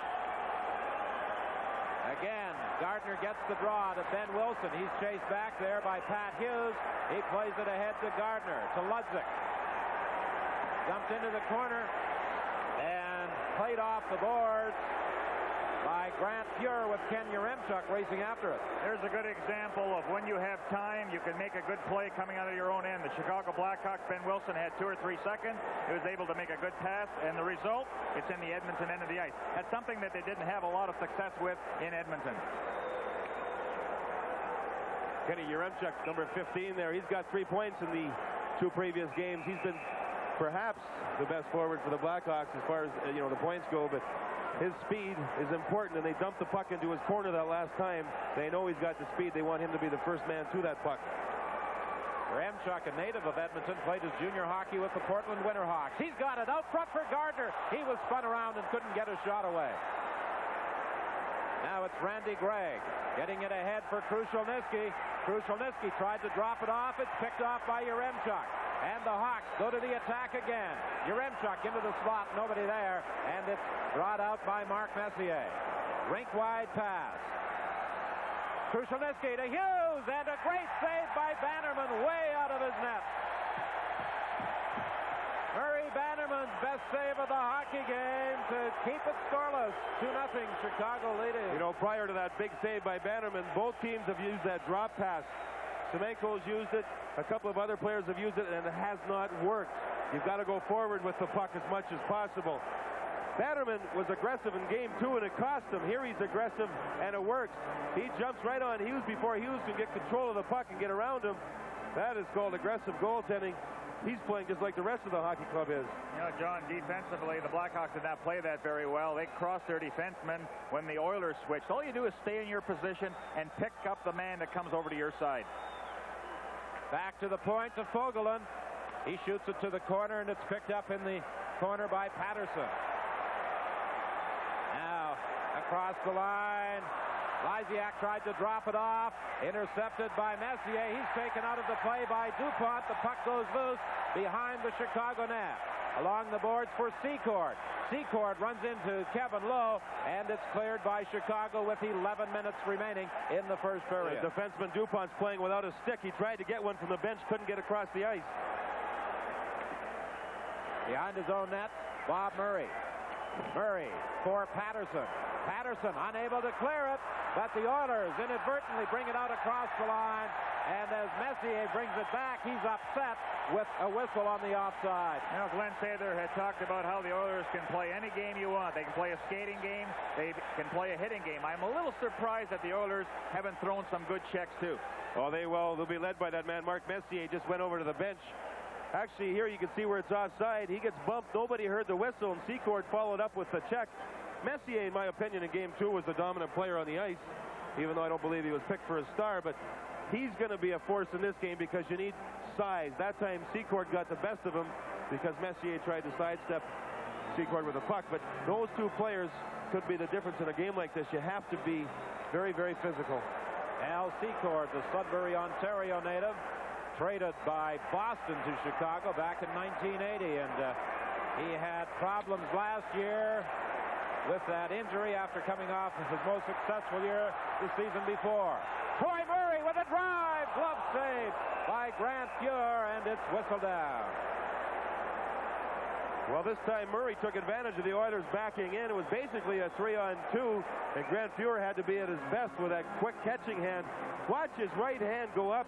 Again, Gardner gets the draw to Ben Wilson. He's chased back there by Pat Hughes. He plays it ahead to Gardner, to Ludzik. Dumped into the corner and played off the boards by Grant Fuhr with Ken Yaremchuk racing after it. There's a good example of when you have time, you can make a good play coming out of your own end. The Chicago Blackhawks, Ben Wilson had 2 or 3 seconds. He was able to make a good pass, and the result, it's in the Edmonton end of the ice. That's something that they didn't have a lot of success with in Edmonton. Kenny Yaremchuk, number 15 there. He's got 3 points in the 2 previous games. He's been perhaps the best forward for the Blackhawks as far as the points go, but his speed is important, and they dumped the puck into his corner that last time. They know he's got the speed. They want him to be the first man to that puck. Yaremchuk, a native of Edmonton, played his junior hockey with the Portland Winterhawks. He's got it out front for Gardner. He was spun around and couldn't get a shot away. Now it's Randy Gregg getting it ahead for Krushelnyski. Krushelnyski tried to drop it off. It's picked off by Yaremchuk. And the Hawks go to the attack again. Yaremchuk into the slot, nobody there, and it's brought out by Mark Messier. Rink-wide pass. Krushelnyski to Hughes, and a great save by Bannerman way out of his net. Murray Bannerman's best save of the hockey game to keep it scoreless. 2-0, Chicago leading. Prior to that big save by Bannerman, both teams have used that drop pass. Semenko's used it. A couple of other players have used it, and it has not worked. You've got to go forward with the puck as much as possible. Bannerman was aggressive in game 2, and it cost him. Here he's aggressive, and it works. He jumps right on Hughes before Hughes can get control of the puck and get around him. That is called aggressive goaltending. He's playing just like the rest of the hockey club is. John, defensively, the Blackhawks did not play that very well. They crossed their defensemen when the Oilers switched. All you do is stay in your position and pick up the man that comes over to your side. Back to the point to Fogelin. He shoots it to the corner, and it's picked up in the corner by Patterson. Now, across the line. Lysiak tried to drop it off. Intercepted by Messier. He's taken out of the play by DuPont. The puck goes loose behind the Chicago net. Along the boards for Secord. Secord runs into Kevin Lowe, and it's cleared by Chicago with 11 minutes remaining in the first period. Defenseman DuPont's playing without a stick. He tried to get one from the bench, couldn't get across the ice. Behind his own net, Bob Murray. Murray for Patterson. Patterson unable to clear it, but the Oilers inadvertently bring it out across the line, and as Messier brings it back, he's upset with a whistle on the offside. Glenn Sather had talked about how the Oilers can play any game you want. They can play a skating game. They can play a hitting game. I'm a little surprised that the Oilers haven't thrown some good checks, too. Oh, they'll be led by that man, Mark Messier. Just went over to the bench. Actually, here you can see where it's offside. He gets bumped. Nobody heard the whistle, and Secord followed up with the check. Messier, in my opinion, in game 2 was the dominant player on the ice, even though I don't believe he was picked for a star. But he's going to be a force in this game because you need size. That time, Secord got the best of him because Messier tried to sidestep Secord with a puck. But those 2 players could be the difference in a game like this. You have to be very, very physical. Al Secord, the Sudbury, Ontario native, traded by Boston to Chicago back in 1980, and he had problems last year with that injury after coming off of his most successful year the season before. Troy Murray with a drive, glove save by Grant Fuhr, and it's whistled down. Well, this time Murray took advantage of the Oilers backing in. It was basically a 3-on-2, and Grant Fuhr had to be at his best with that quick catching hand. Watch his right hand go up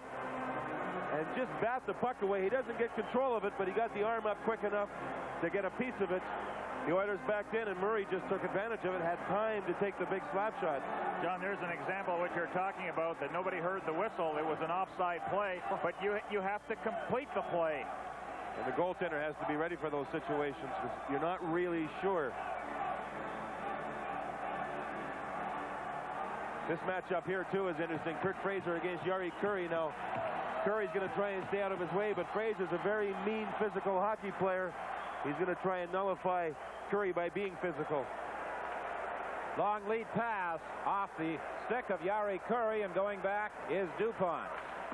and just bat the puck away. He doesn't get control of it, but he got the arm up quick enough to get a piece of it. The Oilers backed in, and Murray just took advantage of it, had time to take the big slap shot. John, there's an example of what you're talking about, that nobody heard the whistle. It was an offside play, but you have to complete the play. And the goaltender has to be ready for those situations because you're not really sure. This matchup here, too, is interesting. Kurt Fraser against Jari Kurri. Now, Curry's going to try and stay out of his way, but Fraser's a very mean, physical hockey player. He's going to try and nullify Kurri by being physical. Long lead pass off the stick of Jari Kurri, and going back is DuPont.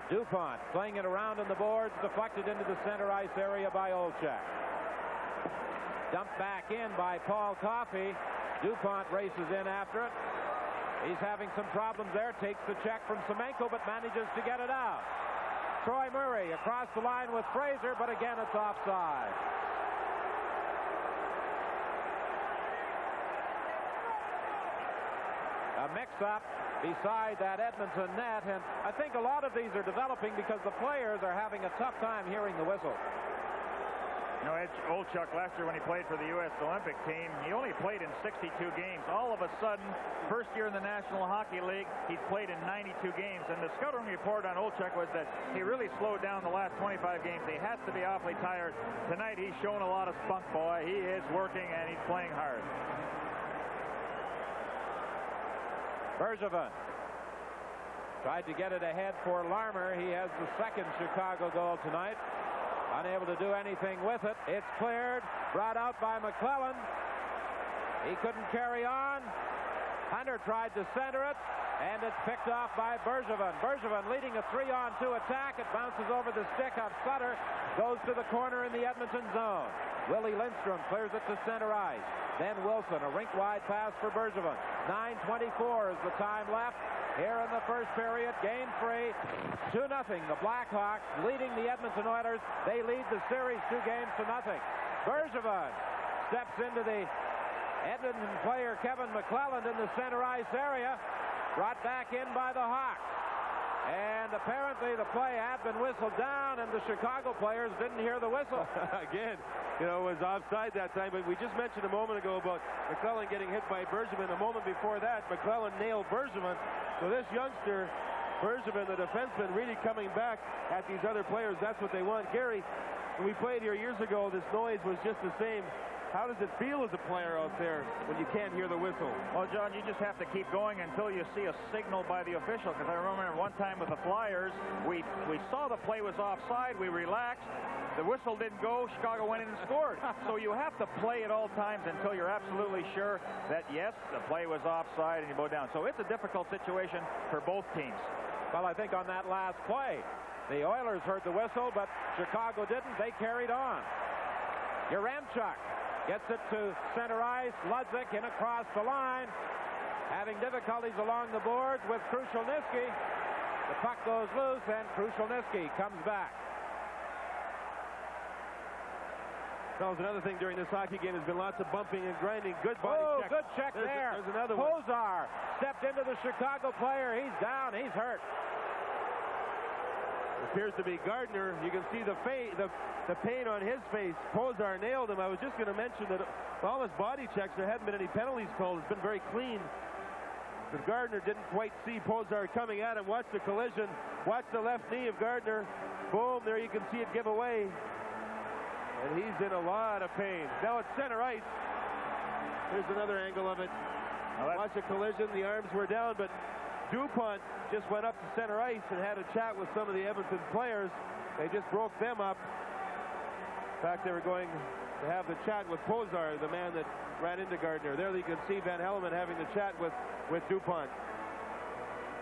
DuPont playing it around on the boards, deflected into the center ice area by Olchek. Dumped back in by Paul Coffey. DuPont races in after it. He's having some problems there, takes the check from Semenko, but manages to get it out. Troy Murray across the line with Fraser, but again it's offside. A mix-up beside that Edmonton net, and I think a lot of these are developing because the players are having a tough time hearing the whistle. You know, Olchuk last year when he played for the U.S. Olympic team, he only played in 62 games. All of a sudden, first year in the National Hockey League, he's played in 92 games. And the scouting report on Olchuk was that he really slowed down the last 25 games. He has to be awfully tired. Tonight, he's shown a lot of spunk, boy. He is working, and he's playing hard. Bergevin tried to get it ahead for Larmer. He has the second Chicago goal tonight. Unable to do anything with it. It's cleared, brought out by McClellan. He couldn't carry on. Hunter tried to center it, and it's picked off by Bergevin. Bergevin leading a 3-on-2 attack. It bounces over the stick of Sutter, goes to the corner in the Edmonton zone. Willie Lindstrom clears it to center ice. Then Wilson, a rink-wide pass for Bergevin. 9:24 is the time left here in the first period. Game 3, 2-0. The Blackhawks leading the Edmonton Oilers. They lead the series 2-0. Bergevin steps into the Edmonton player Kevin McClelland in the center ice area. Brought back in by the Hawks. And apparently the play had been whistled down, and the Chicago players didn't hear the whistle. Again, you know, it was offside that time, but we just mentioned a moment ago about McClellan getting hit by Bergevin. A moment before that, McClellan nailed Bergevin. So this youngster, Bergevin, the defenseman, really coming back at these other players. That's what they want. Gary, when we played here years ago, this noise was just the same. How does it feel as a player out there when you can't hear the whistle? Well, John, you just have to keep going until you see a signal by the official. Because I remember one time with the Flyers, we saw the play was offside. We relaxed. The whistle didn't go. Chicago went in and scored. So you have to play at all times until you're absolutely sure that, yes, the play was offside and you go down. So it's a difficult situation for both teams. Well, I think on that last play, the Oilers heard the whistle, but Chicago didn't. They carried on. Yaremchuk gets it to center ice. Ludzik in across the line. Having difficulties along the boards with Krushelnyski. The puck goes loose, and Krushelnyski comes back. That was another thing during this hockey game. There's been lots of bumping and grinding. Good body check. Good check there. There's another one. Pozar stepped into the Chicago player. He's down. He's hurt. Appears to be Gardner. You can see the pain on his face. Pozar nailed him. I was just going to mention that all his body checks, there hadn't been any penalties called. It's been very clean. But Gardner didn't quite see Pozar coming at him. Watch the collision. Watch the left knee of Gardner. Boom, there you can see it give away. And he's in a lot of pain. Now it's center ice. Here's another angle of it. Watch the collision. The arms were down, but DuPont just went up to center ice and had a chat with some of the Edmonton players. They just broke them up. In fact, they were going to have the chat with Pozar, the man that ran into Gardner. There you can see Van Hellemond having the chat with DuPont.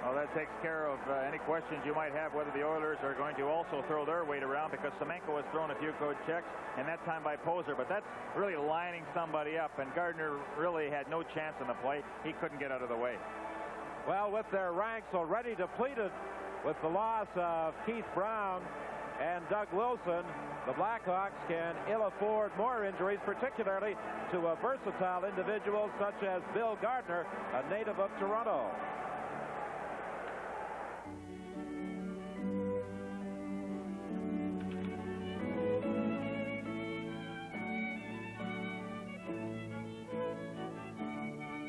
Well, that takes care of any questions you might have whether the Oilers are going to also throw their weight around, because Semenko has thrown a few good checks, and that time by Pozar. But that's really lining somebody up, and Gardner really had no chance in the play. He couldn't get out of the way. Well, with their ranks already depleted with the loss of Keith Brown and Doug Wilson, the Blackhawks can ill afford more injuries, particularly to a versatile individual such as Bill Gardner, a native of Toronto.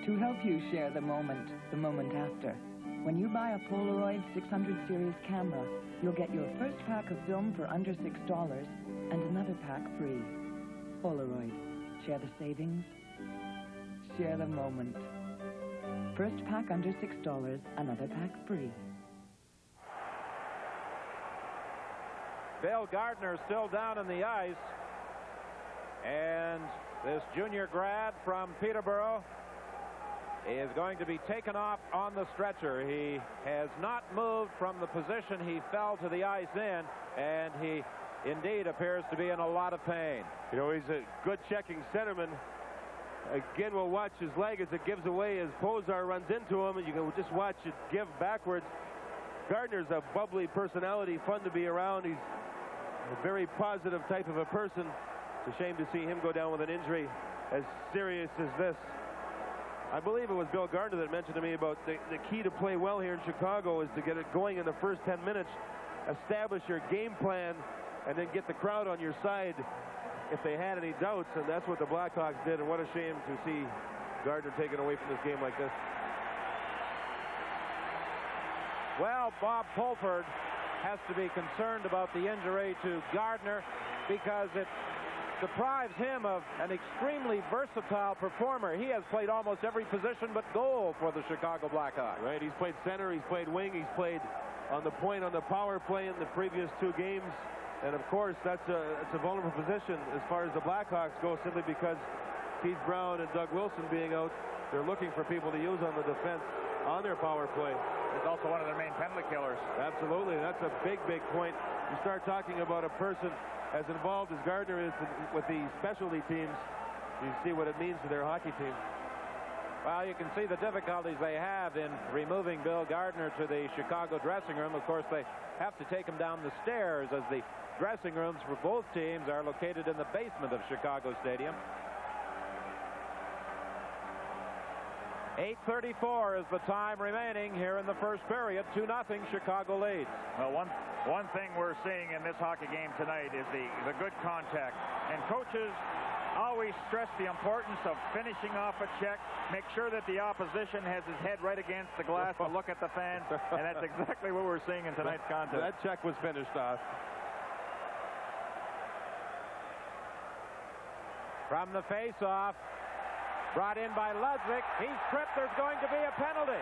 To help you share the moment after, When you buy a Polaroid 600 series camera, you'll get your first pack of film for under $6 and another pack free. Polaroid. Share the savings. Share the moment. First pack under $6, another pack free. Bill Gardner still down in the ice. And this junior grad from Peterborough is going to be taken off on the stretcher. He has not moved from the position he fell to the ice in, and he indeed appears to be in a lot of pain. You know, he's a good checking centerman. Again, we'll watch his leg as it gives away as Pozar runs into him, and you can just watch it give backwards. Gardner's a bubbly personality, fun to be around. He's a very positive type of a person. It's a shame to see him go down with an injury as serious as this. I believe it was Bill Gardner that mentioned to me about the key to play well here in Chicago is to get it going in the first 10 minutes, establish your game plan, and then get the crowd on your side if they had any doubts, and that's what the Blackhawks did, and what a shame to see Gardner taken away from this game like this. Well, Bob Pulford has to be concerned about the injury to Gardner because it deprives him of an extremely versatile performer. He has played almost every position but goal for the Chicago Blackhawks. Right, he's played center, he's played wing, he's played on the point on the power play in the previous 2 games. And of course, it's a vulnerable position as far as the Blackhawks go, simply because Keith Brown and Doug Wilson being out, they're looking for people to use on the defense on their power play. It's also one of their main penalty killers. Absolutely, that's a big, big point. You start talking about a person as involved as Gardner is with the specialty teams, you see what it means to their hockey team. Well, you can see the difficulties they have in removing Bill Gardner to the Chicago dressing room. Of course, they have to take him down the stairs as the dressing rooms for both teams are located in the basement of Chicago Stadium. 8:34 is the time remaining here in the first period. 2-0 Chicago leads. Well, one thing we're seeing in this hockey game tonight is the good contact. And coaches always stress the importance of finishing off a check. Make sure that the opposition has his head right against the glass to look at the fans. And that's exactly what we're seeing in tonight's contest. That check was finished off. From the face-off, brought in by Ludwig. He's tripped. There's going to be a penalty.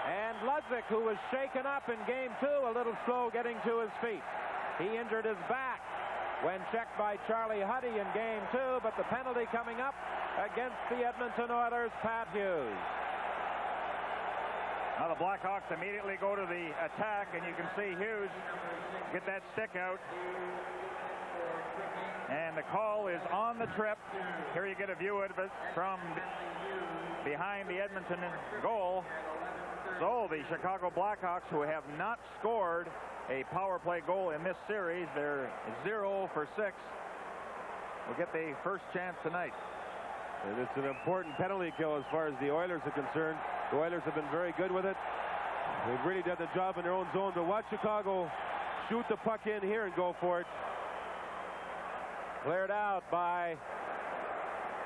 And Ludwig, who was shaken up in Game 2, a little slow getting to his feet. He injured his back when checked by Charlie Huddy in Game 2, but the penalty coming up against the Edmonton Oilers, Pat Hughes. Now the Blackhawks immediately go to the attack, and you can see Hughes get that stick out. And the call is on the trip. Here you get a view of it from behind the Edmonton goal. So the Chicago Blackhawks, who have not scored a power play goal in this series, they're 0 for 6, will get the first chance tonight. And it's an important penalty kill as far as the Oilers are concerned. The Oilers have been very good with it. They've really done the job in their own zone. But watch Chicago shoot the puck in here and go for it. Cleared out by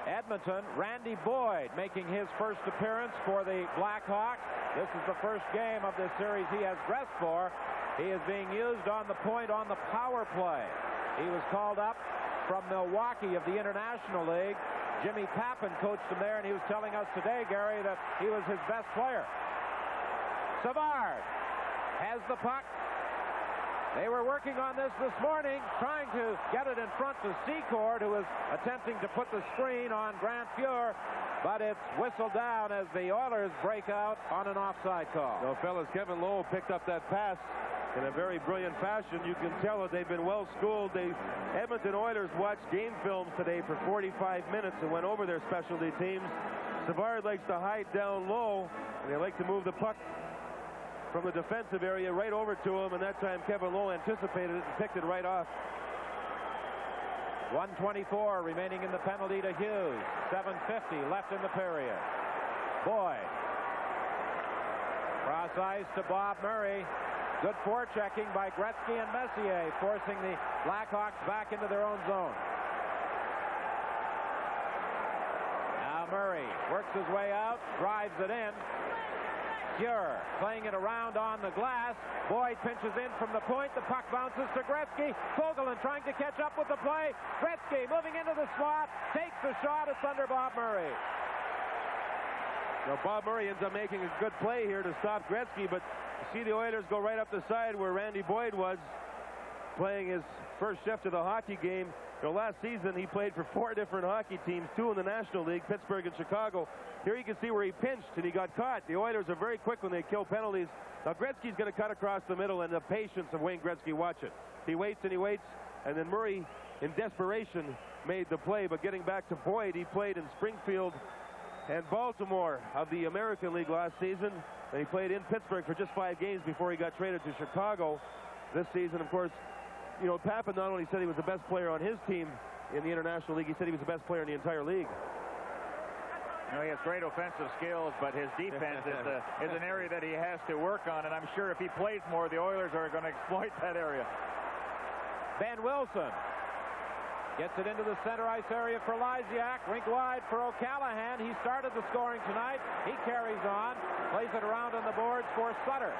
Edmonton. Randy Boyd making his first appearance for the Blackhawks. This is the first game of this series he has dressed for. He is being used on the point on the power play. He was called up from Milwaukee of the International League. Jimmy Pappin coached him there, and he was telling us today, Gary, that he was his best player. Savard has the puck. They were working on this morning, trying to get it in front to Secord, who is attempting to put the screen on Grant Fuhr, but it's whistled down as the Oilers break out on an offside call. No, fellas, Kevin Lowe picked up that pass in a very brilliant fashion. You can tell that they've been well schooled. The Edmonton Oilers watched game films today for 45 minutes and went over their specialty teams. Savard likes to hide down low, and they like to move the puck from the defensive area right over to him, and that time Kevin Lowe anticipated it and picked it right off. 1:24 remaining in the penalty to Hughes. 7:50 left in the period. Boyd. Cross ice to Bob Murray. Good forechecking by Gretzky and Messier, forcing the Blackhawks back into their own zone. Now Murray works his way out, drives it in. Gure playing it around on the glass. Boyd pinches in from the point. The puck bounces to Gretzky. Fogelin trying to catch up with the play. Gretzky moving into the slot. Takes the shot. It's under Bob Murray. Now, Bob Murray ends up making a good play here to stop Gretzky, but you see the Oilers go right up the side where Randy Boyd was playing his first shift of the hockey game. Last season, he played for 4 different hockey teams, 2 in the National League, Pittsburgh and Chicago. Here you can see where he pinched, and he got caught. The Oilers are very quick when they kill penalties. Now, Gretzky's going to cut across the middle, and the patience of Wayne Gretzky, watch it. He waits and he waits, and then Murray, in desperation, made the play. But getting back to Boyd, he played in Springfield and Baltimore of the American League last season, and he played in Pittsburgh for just 5 games before he got traded to Chicago this season. Of course, Papin not only said he was the best player on his team in the International League, he said he was the best player in the entire league. He has great offensive skills, but his defense is an area that he has to work on, and I'm sure if he plays more, the Oilers are going to exploit that area. Ben Wilson gets it into the center ice area for Lysiak. Rink wide for O'Callaghan. He started the scoring tonight. He carries on, plays it around on the boards for Sutter.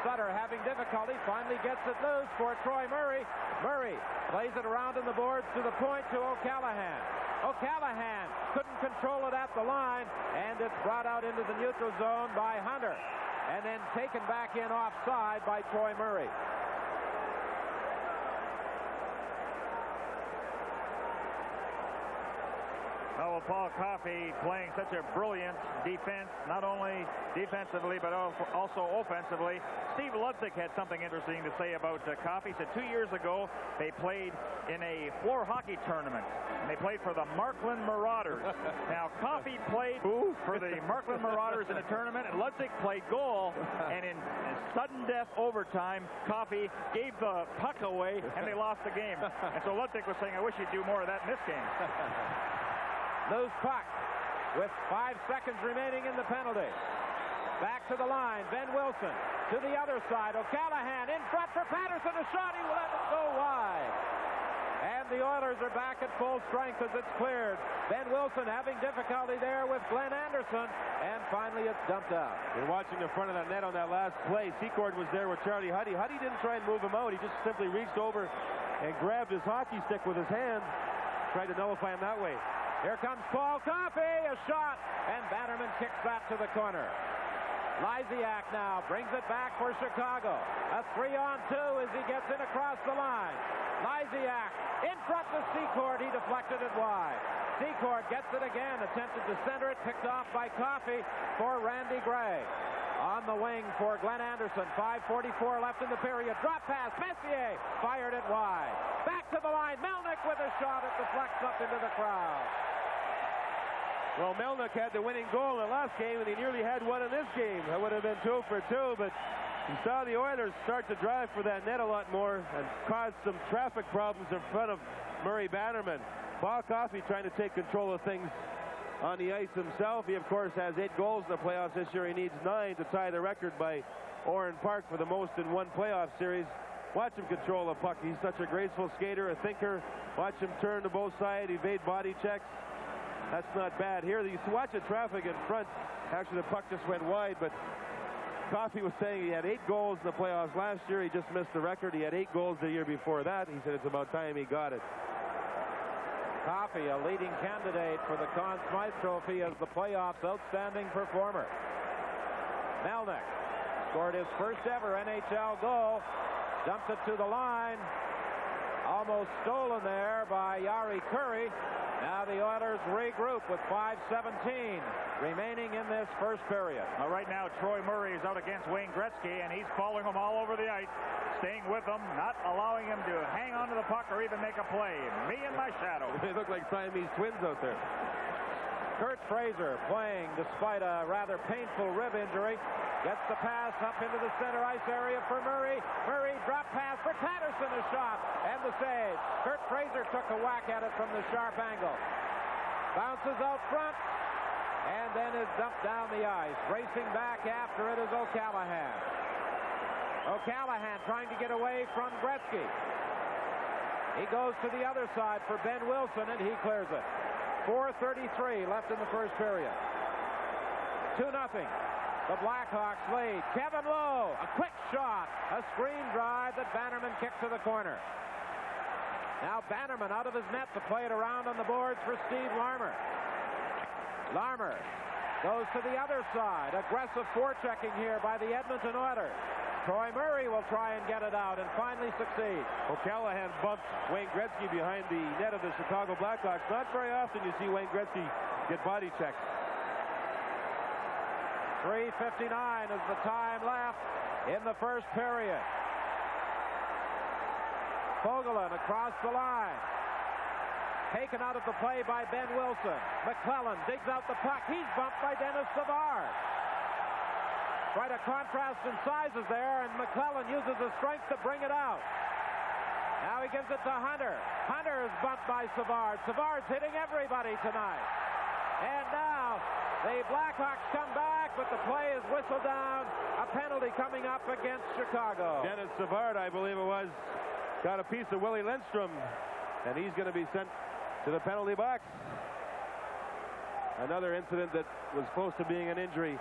Sutter having difficulty, finally gets it loose for Troy Murray. Murray plays it around on the boards to the point to O'Callaghan. O'Callaghan couldn't control it at the line, and it's brought out into the neutral zone by Hunter, and then taken back in offside by Troy Murray. Well, Paul Coffey playing such a brilliant defense, not only defensively, but also offensively. Steve Ludzik had something interesting to say about Coffey. He said 2 years ago they played in a floor hockey tournament, and they played for the Markland Marauders. Now, Coffey played for the Markland Marauders in a tournament, and Ludzik played goal, and in sudden death overtime, Coffey gave the puck away, and they lost the game. And so Ludzik was saying, I wish you'd do more of that in this game. Loose puck with 5 seconds remaining in the penalty. Back to the line. Ben Wilson to the other side. O'Callaghan in front for Patterson. A shot. He will let it go wide. And the Oilers are back at full strength as it's cleared. Ben Wilson having difficulty there with Glenn Anderson. And finally it's dumped out. You're watching the front of the net on that last play. Secord was there with Charlie Huddy. Huddy didn't try and move him out. He just simply reached over and grabbed his hockey stick with his hand. Tried to nullify him that way. Here comes Paul Coffey, a shot, and Bannerman kicks that to the corner. Lysiak now brings it back for Chicago. A 3-on-2 as he gets in across the line. Lysiak in front to Secord. He deflected it wide. Secord gets it again, attempted to center it, picked off by Coffey for Randy Gray. On the wing for Glenn Anderson. 5:44 left in the period. Drop pass. Messier fired it wide. Back to the line. Melnick with a shot. It deflects up into the crowd. Well, Melnick had the winning goal in the last game, and he nearly had one in this game. That would have been 2 for 2, but you saw the Oilers start to drive for that net a lot more and caused some traffic problems in front of Murray Bannerman. Paul Coffey trying to take control of things on the ice himself. He, of course, has 8 goals in the playoffs this year. He needs 9 to tie the record by Oren Park for the most in one playoff series. Watch him control the puck. He's such a graceful skater, a thinker. Watch him turn to both sides, evade body checks. That's not bad. Here, you watch the traffic in front. Actually, the puck just went wide, but Coffey was saying he had 8 goals in the playoffs last year. He just missed the record. He had 8 goals the year before that. He said it's about time he got it. Coffey, a leading candidate for the Conn Smythe Trophy as the playoffs outstanding performer. Melnick scored his first ever NHL goal. Dumped it to the line. Almost stolen there by Yari Curry. Now the Oilers regroup with 5:17 remaining in this first period. Well, right now, Troy Murray is out against Wayne Gretzky, and he's following him all over the ice, staying with him, not allowing him to hang on to the puck or even make a play. Me and my shadow. They look like Siamese twins out there. Kurt Fraser playing despite a rather painful rib injury. Gets the pass up into the center ice area for Murray. Murray drop pass for Patterson, a shot, and the save. Kurt Fraser took a whack at it from the sharp angle. Bounces out front, and then is dumped down the ice. Racing back after it is O'Callaghan. O'Callaghan trying to get away from Gretzky. He goes to the other side for Ben Wilson, and he clears it. 4:33 left in the first period. 2-0. The Blackhawks lead. Kevin Lowe, a quick shot, a screen drive that Bannerman kicked to the corner. Now Bannerman out of his net to play it around on the boards for Steve Larmer. Larmer goes to the other side. Aggressive forechecking here by the Edmonton Oilers. Troy Murray will try and get it out and finally succeed. O'Callaghan bumped Wayne Gretzky behind the net of the Chicago Blackhawks. Not very often you see Wayne Gretzky get body checked. 3:59 is the time left in the first period. Fogelin across the line. Taken out of the play by Ben Wilson. McClellan digs out the puck. He's bumped by Dennis Savard. Quite a contrast in sizes there, and McClellan uses his strength to bring it out. Now he gives it to Hunter. Hunter is bumped by Savard. Savard's hitting everybody tonight. And now the Blackhawks come back, but the play is whistled down. A penalty coming up against Chicago. Dennis Savard, I believe it was, got a piece of Willie Lindstrom, and he's going to be sent to the penalty box. Another incident that was close to being an injury,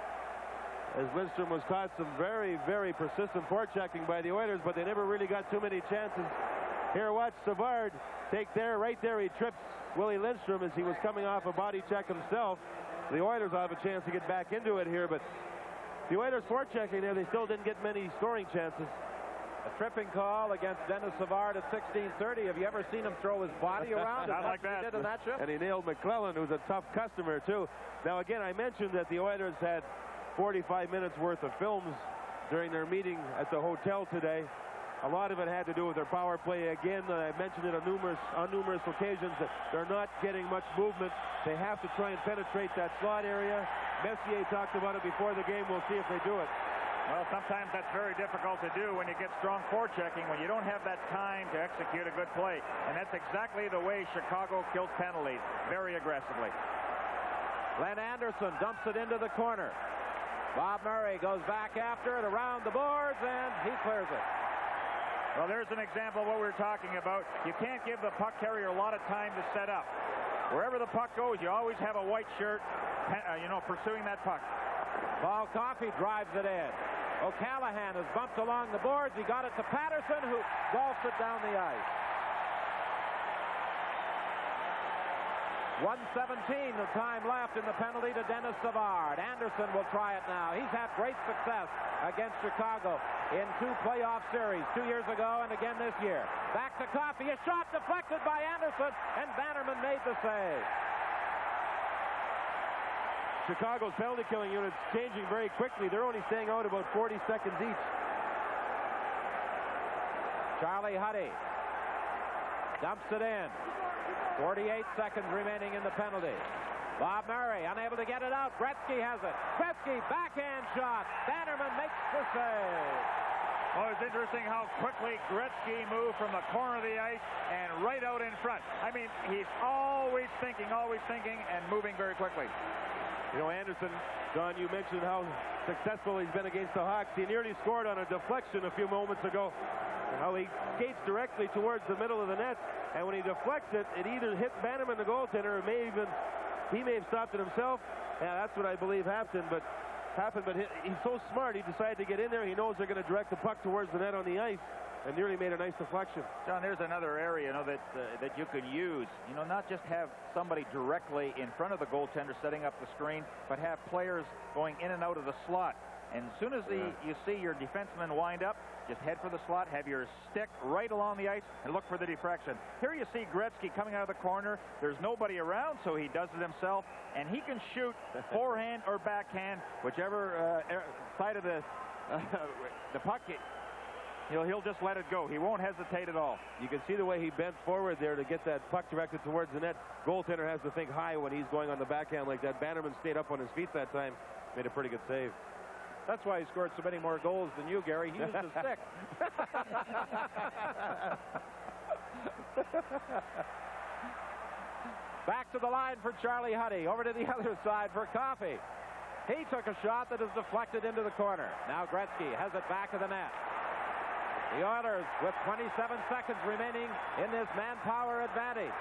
as Lindstrom was caught some very, very persistent forechecking by the Oilers, but they never really got too many chances. Here, watch Savard take there, right there, he trips Willie Lindstrom as he was coming off a body check himself. The Oilers will have a chance to get back into it here, but the Oilers forechecking there, they still didn't get many scoring chances. A tripping call against Dennis Savard at 16:30. Have you ever seen him throw his body around? Not like that. He did in that shift? And he nailed McClellan, who's a tough customer, too. Now, again, I mentioned that the Oilers had 45 minutes worth of films during their meeting at the hotel today. A lot of it had to do with their power play. Again, I mentioned it on numerous occasions that they're not getting much movement. They have to try and penetrate that slot area. Messier talked about it before the game. We'll see if they do it. Well, sometimes that's very difficult to do when you get strong forechecking, when you don't have that time to execute a good play. And that's exactly the way Chicago kills penalties, very aggressively. Glenn Anderson dumps it into the corner. Bob Murray goes back after it around the boards, and he clears it. Well, there's an example of what we're talking about. You can't give the puck carrier a lot of time to set up. Wherever the puck goes, you always have a white shirt, pursuing that puck. Paul Coffey drives it in. O'Callaghan is bumped along the boards. He got it to Patterson, who golfs it down the ice. 1:17 the time left in the penalty to Dennis Savard. Anderson will try it now. He's had great success against Chicago in 2 playoff series, 2 years ago and again this year. Back to Coffey. A shot deflected by Anderson, and Bannerman made the save. Chicago's penalty killing unit's changing very quickly. They're only staying out about 40 seconds each. Charlie Huddy dumps it in. 48 seconds remaining in the penalty. Bob Murray unable to get it out. Gretzky has it. Gretzky backhand shot. Bannerman makes the save. Oh, it's interesting how quickly Gretzky moved from the corner of the ice and right out in front. I mean, he's always thinking, and moving very quickly. You know, Anderson, John, you mentioned how successful he's been against the Hawks. He nearly scored on a deflection a few moments ago. How he skates directly towards the middle of the net, and when he deflects it, it either hit Bannerman, the goaltender, or he may have stopped it himself. Yeah, that's what I believe happened, but he's so smart, he decided to get in there. He knows they're going to direct the puck towards the net on the ice, and nearly made a nice deflection. John, there's another area, that you could use. Not just have somebody directly in front of the goaltender setting up the screen, but have players going in and out of the slot. And as soon as you see your defenseman wind up, just head for the slot, have your stick right along the ice, and look for the deflection. Here you see Gretzky coming out of the corner. There's nobody around, so he does it himself, and he can shoot forehand or backhand, whichever side of the puck. He'll just let it go. He won't hesitate at all. You can see the way he bent forward there to get that puck directed towards the net. Goaltender has to think high when he's going on the backhand like that. Bannerman stayed up on his feet that time. Made a pretty good save. That's why he scored so many more goals than you, Gary. He used his stick. Back to the line for Charlie Huddy. Over to the other side for Coffey. He took a shot that is deflected into the corner. Now Gretzky has it back of the net. The Oilers with 27 seconds remaining in this manpower advantage.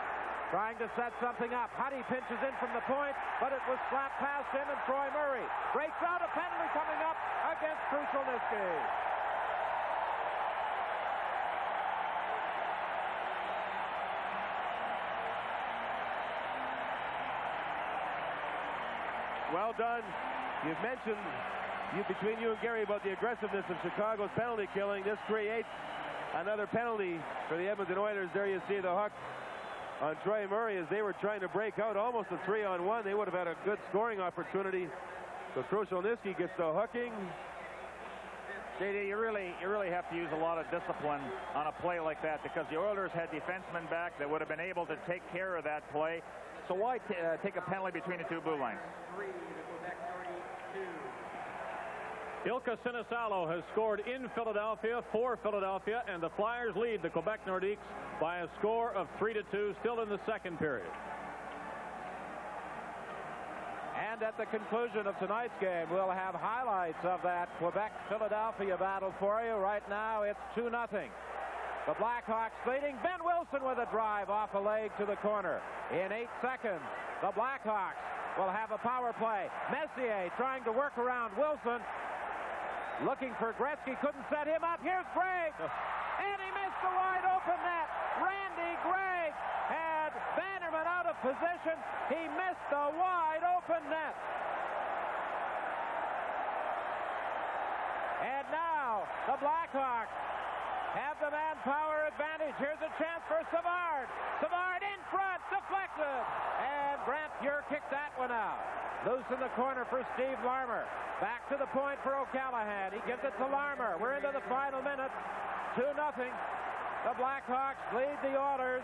trying to set something up. Huddy pinches in from the point, but it was slapped past him, and Troy Murray breaks out. A penalty coming up against Krushelnyski. Well done. You've mentioned between you and Gary about the aggressiveness of Chicago's penalty killing. This creates another penalty for the Edmonton Oilers. There you see the hook on Troy Murray as they were trying to break out almost a 3-on-1. They would have had a good scoring opportunity. So Krushelnyski gets the hooking. JD, you really have to use a lot of discipline on a play like that, because the Oilers had defensemen back that would have been able to take care of that play. So why take a penalty between the two blue lines? Ilka Sinisalo has scored in Philadelphia for Philadelphia, and the Flyers lead the Quebec Nordiques by a score of 3-2, still in the second period. And at the conclusion of tonight's game, we'll have highlights of that Quebec-Philadelphia battle for you. Right now, it's 2-0. The Blackhawks leading. Ben Wilson with a drive off a leg to the corner. In 8 seconds, the Blackhawks will have a power play. Messier trying to work around Wilson. Looking for Gretzky, couldn't set him up. Here's Gregg, and he missed the wide open net. Randy Gregg had Vanderman out of position. He missed the wide open net. And now the Blackhawks have the manpower advantage. Here's a chance for Savard. Savard in front, deflected, and Grant Fuhr kicked that one out. Loose in the corner for Steve Larmer. Back to the point for O'Callaghan. He gives it to Larmer. We're into the final minute. 2-0. The Blackhawks lead the Oilers.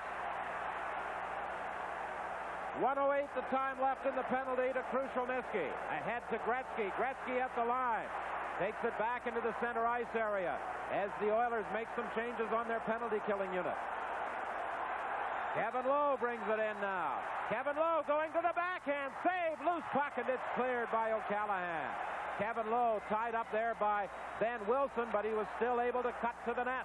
1:08 the time left in the penalty to Krushelnyski. Ahead to Gretzky. Gretzky at the line. Takes it back into the center ice area as the Oilers make some changes on their penalty killing unit. Kevin Lowe brings it in now. Kevin Lowe going to the backhand. Save, loose puck, and it's cleared by O'Callaghan. Kevin Lowe tied up there by Ben Wilson, but he was still able to cut to the net.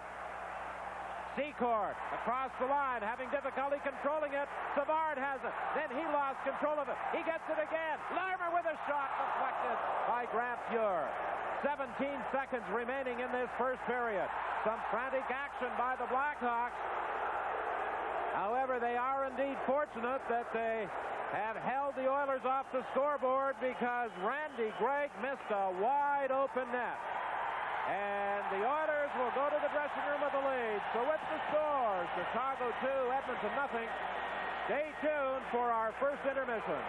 Secord across the line, having difficulty controlling it. Savard has it. Then he lost control of it. He gets it again. Larmer with a shot deflected by Grant Fuhr. 17 seconds remaining in this first period. Some frantic action by the Blackhawks. However, they are indeed fortunate that they have held the Oilers off the scoreboard, because Randy Gregg missed a wide open net. And the Oilers will go to the dressing room with the lead. So with the score, Chicago 2, Edmonton 0. Stay tuned for our first intermission.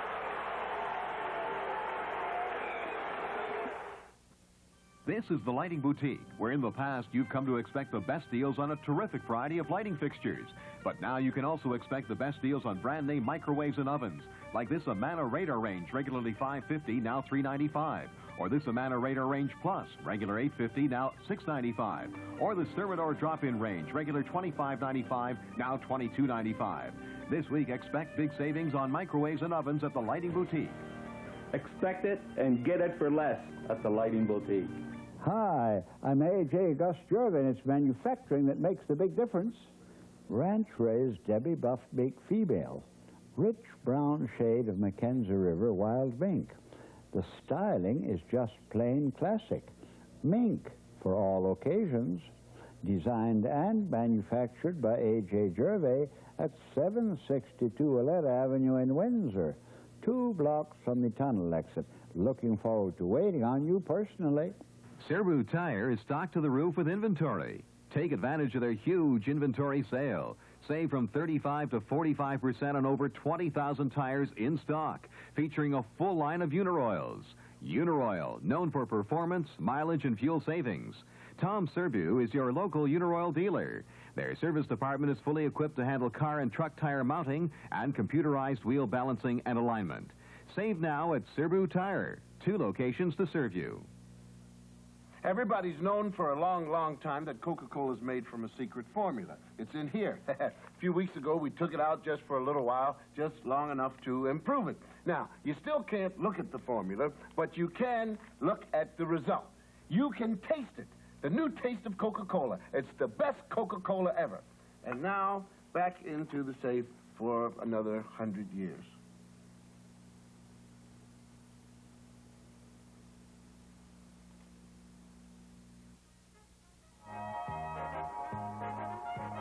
This is the Lighting Boutique, where in the past you've come to expect the best deals on a terrific variety of lighting fixtures. But now you can also expect the best deals on brand name microwaves and ovens, like this Amana Radar Range, regularly $5.50, now $3.95. Or this Amana Radar Range Plus, regular $8.50, now $6.95. Or the Steridor Drop-In Range, regular $25.95, now $22.95. This week, expect big savings on microwaves and ovens at the Lighting Boutique. Expect it and get it for less at the Lighting Boutique. Hi, I'm A.J. Gus Jervin. It's manufacturing that makes the big difference. Ranch-raised Debbie Buff Beak female. Rich brown shade of Mackenzie River wild mink. The styling is just plain classic. Mink for all occasions. Designed and manufactured by A.J. Gervais at 762 Aletta Avenue in Windsor. 2 blocks from the tunnel exit. Looking forward to waiting on you personally. Serbu Tire is stocked to the roof with inventory. Take advantage of their huge inventory sale. Save from 35 to 45% on over 20,000 tires in stock, featuring a full line of Unaroyals. Unaroyal, known for performance, mileage, and fuel savings. Tom Serbu is your local Unaroyal dealer. Their service department is fully equipped to handle car and truck tire mounting and computerized wheel balancing and alignment. Save now at Serbu Tire. 2 locations to serve you. Everybody's known for a long, long time that Coca-Cola is made from a secret formula. It's in here. A few weeks ago, we took it out just for a little while, just long enough to improve it. Now, you still can't look at the formula, but you can look at the result. You can taste it. The new taste of Coca-Cola. It's the best Coca-Cola ever. And now, back into the safe for another 100 years.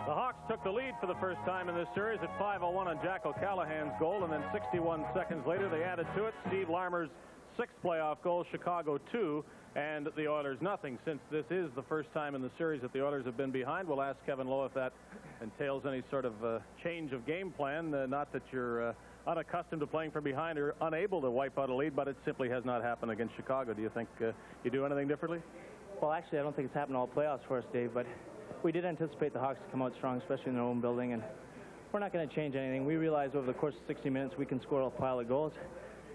The Hawks took the lead for the first time in this series at 5:01 on Jack O'Callahan's goal, and then 61 seconds later they added to it. Steve Larmer's sixth playoff goal, Chicago 2, and the Oilers nothing. Since this is the first time in the series that the Oilers have been behind, we'll ask Kevin Lowe if that entails any sort of change of game plan. Not that you're unaccustomed to playing from behind or unable to wipe out a lead, but it simply has not happened against Chicago. Do you think you do anything differently? Well, actually, I don't think it's happened all playoffs for us, Dave, but we did anticipate the Hawks to come out strong, especially in their own building, and we're not going to change anything. We realize over the course of 60 minutes we can score a pile of goals.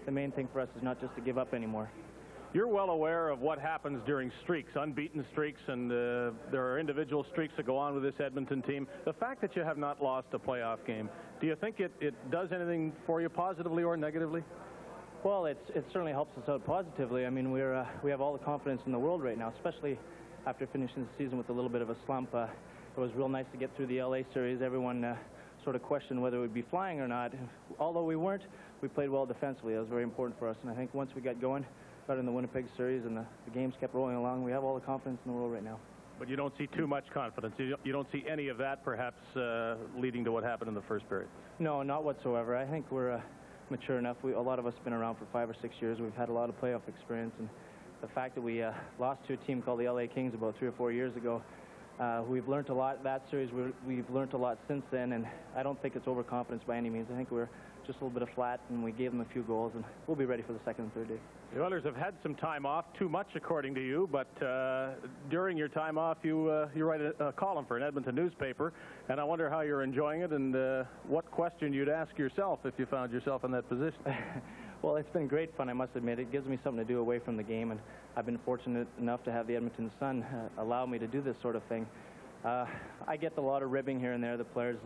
The main thing for us is not just to give up anymore. You're well aware of what happens during streaks, unbeaten streaks, and there are individual streaks that go on with this Edmonton team. The fact that you have not lost a playoff game, do you think it does anything for you positively or negatively? Well, it certainly helps us out positively. I mean, we have all the confidence in the world right now, especially after finishing the season with a little bit of a slump. It was real nice to get through the LA series. Everyone sort of questioned whether we'd be flying or not. Although we weren't, we played well defensively. That was very important for us. And I think once we got going, got in the Winnipeg series and the games kept rolling along, we have all the confidence in the world right now. But you don't see too much confidence. You don't see any of that, perhaps, leading to what happened in the first period? No, not whatsoever. I think we're mature enough. A lot of us have been around for 5 or 6 years. We've had a lot of playoff experience. And the fact that we lost to a team called the LA Kings about 3 or 4 years ago, we've learned a lot that series. We've learned a lot since then, and I don't think it's overconfidence by any means. I think we're just a little bit of flat, and we gave them a few goals, and we'll be ready for the second and third day. The Oilers have had some time off, too much according to you, but during your time off, you write a column for an Edmonton newspaper, and I wonder how you're enjoying it and what question you'd ask yourself if you found yourself in that position. Well, it's been great fun, I must admit. It gives me something to do away from the game, and I've been fortunate enough to have the Edmonton Sun allow me to do this sort of thing. I get a lot of ribbing here and there. The players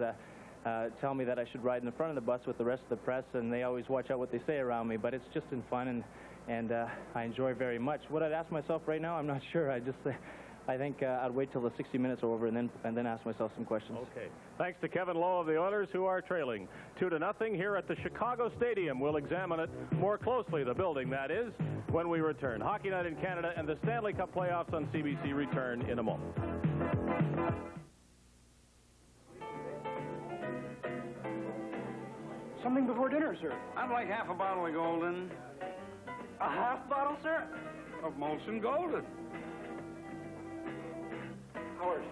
tell me that I should ride in the front of the bus with the rest of the press, and they always watch out what they say around me, but it's just in fun, and I enjoy very much. What I'd ask myself right now, I'm not sure. I think I'd wait till the 60 minutes are over and then ask myself some questions. Okay. Thanks to Kevin Lowe of the Oilers, who are trailing 2-0 here at the Chicago Stadium. We'll examine it more closely, the building that is, when we return. Hockey Night in Canada and the Stanley Cup playoffs on CBC return in a moment. Something before dinner, sir. I'd like half a bottle of Golden. A half bottle, sir? Of Molson Golden. Howard,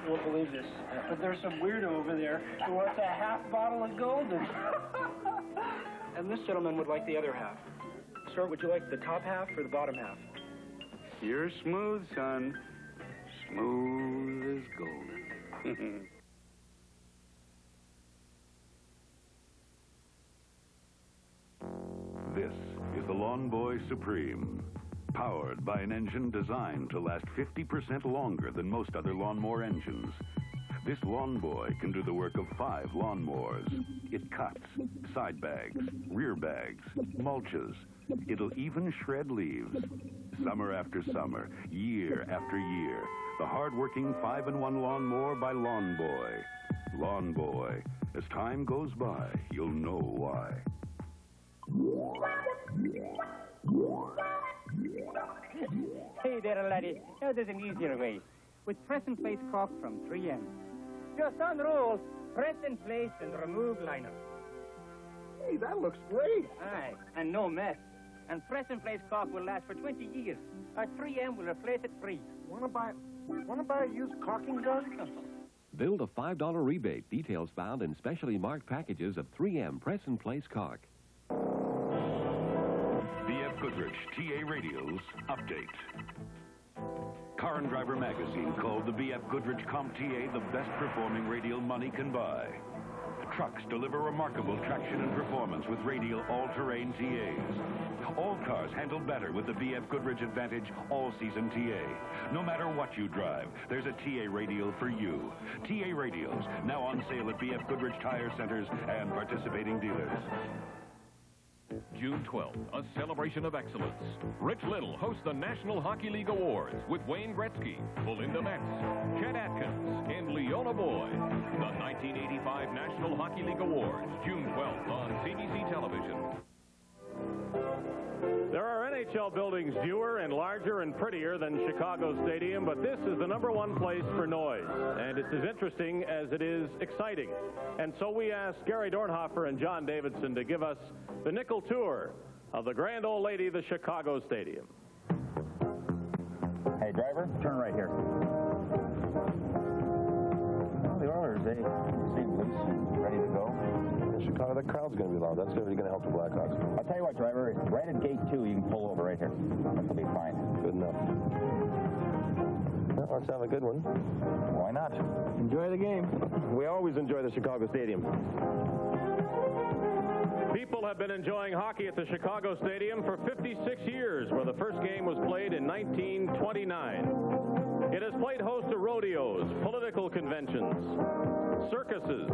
you won't believe this, but there's some weirdo over there who wants a half bottle of Golden. And this gentleman would like the other half. Sir, would you like the top half or the bottom half? You're smooth, son. Smooth as golden. This is the Lawn Boy Supreme, powered by an engine designed to last 50% longer than most other lawnmower engines. This Lawn Boy can do the work of 5 lawnmowers. It cuts, side bags, rear bags, mulches. It'll even shred leaves. Summer after summer, year after year, the hard-working 5-in-1 lawnmower by Lawn Boy. Lawn Boy. As time goes by, you'll know why. Hey there, laddie. Now there's an easier way. With press and place caulk from 3M. Just unroll, press in place, and remove liner. Hey, that looks great. Aye, and no mess. And press and place caulk will last for 20 years. Our 3M will replace it free. Wanna buy a used caulking gun? Build a $5 rebate. Details found in specially marked packages of 3M press and place caulk. B.F. Goodrich TA Radios Update. Car and Driver magazine called the B.F. Goodrich CompTA the best performing radial money can buy. Trucks deliver remarkable traction and performance with radial all-terrain TAs. All cars handle better with the B.F. Goodrich Advantage all-season TA. No matter what you drive, there's a TA radial for you. TA radials now on sale at B.F. Goodrich Tire Centers and participating dealers. June 12th, a celebration of excellence. Rich Little hosts the National Hockey League Awards with Wayne Gretzky, Belinda Metz, Chet Atkins, and Leona Boyd. The 1985 National Hockey Hockey League Awards, June 12th on CBC television. There are NHL buildings newer and larger and prettier than Chicago Stadium, but this is the #1 place for noise, and it's as interesting as it is exciting. And so we asked Gary Dornhofer and John Davidson to give us the nickel tour of the grand old lady, the Chicago Stadium. Hey, driver, turn right here. Well, the Oilers, they seem loose and ready to go. In Chicago, the crowd's going to be loud. That's really going to help the Blackhawks. I'll tell you what, driver, right at gate 2, you can pull over right here. That'll be fine. Good enough. Well, let's have a good one. Why not? Enjoy the game. We always enjoy the Chicago Stadium. People have been enjoying hockey at the Chicago Stadium for 56 years, where the first game was played in 1929. It has played host to rodeos, political conventions, circuses,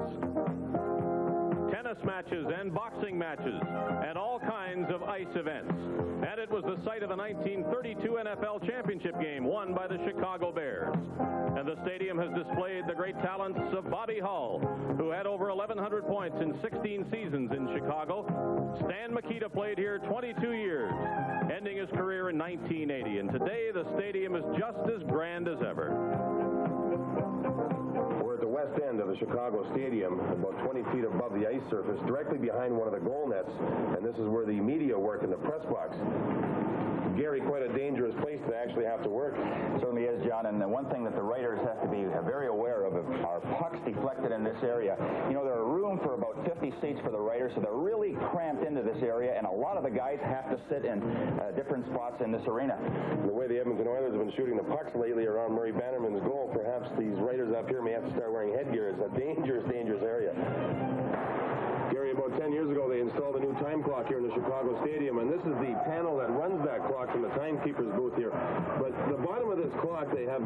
tennis matches and boxing matches, and all kinds of ice events. And it was the site of the 1932 NFL championship game won by the Chicago Bears. And the stadium has displayed the great talents of Bobby Hull, who had over 1,100 points in 16 seasons in Chicago. Stan Mikita played here 22 years, ending his career in 1980. And today, the stadium is just as grand as ever. We're at the west end of the Chicago Stadium, about 20 feet above the ice surface, directly behind one of the goal nets, and this is where the media work in the press box. Gary, quite a dangerous place to actually have to work. Certainly is, John, and the one thing that the writers have to be very aware of are pucks deflected in this area. You know, there are room for about 50 seats for the writers, so they're really cramped into this area, and a lot of the guys have to sit in different spots in this arena. The way the Edmonton Oilers have been shooting the pucks lately around Murray Bannerman's goal, perhaps these writers up here may have to start wearing headgear. It's a dangerous, dangerous area. Gary, about 10 years ago, they installed a new time clock here in the Chicago Stadium, and this is the panel that runs that clock from the timekeeper's booth here. But the bottom of this clock, they have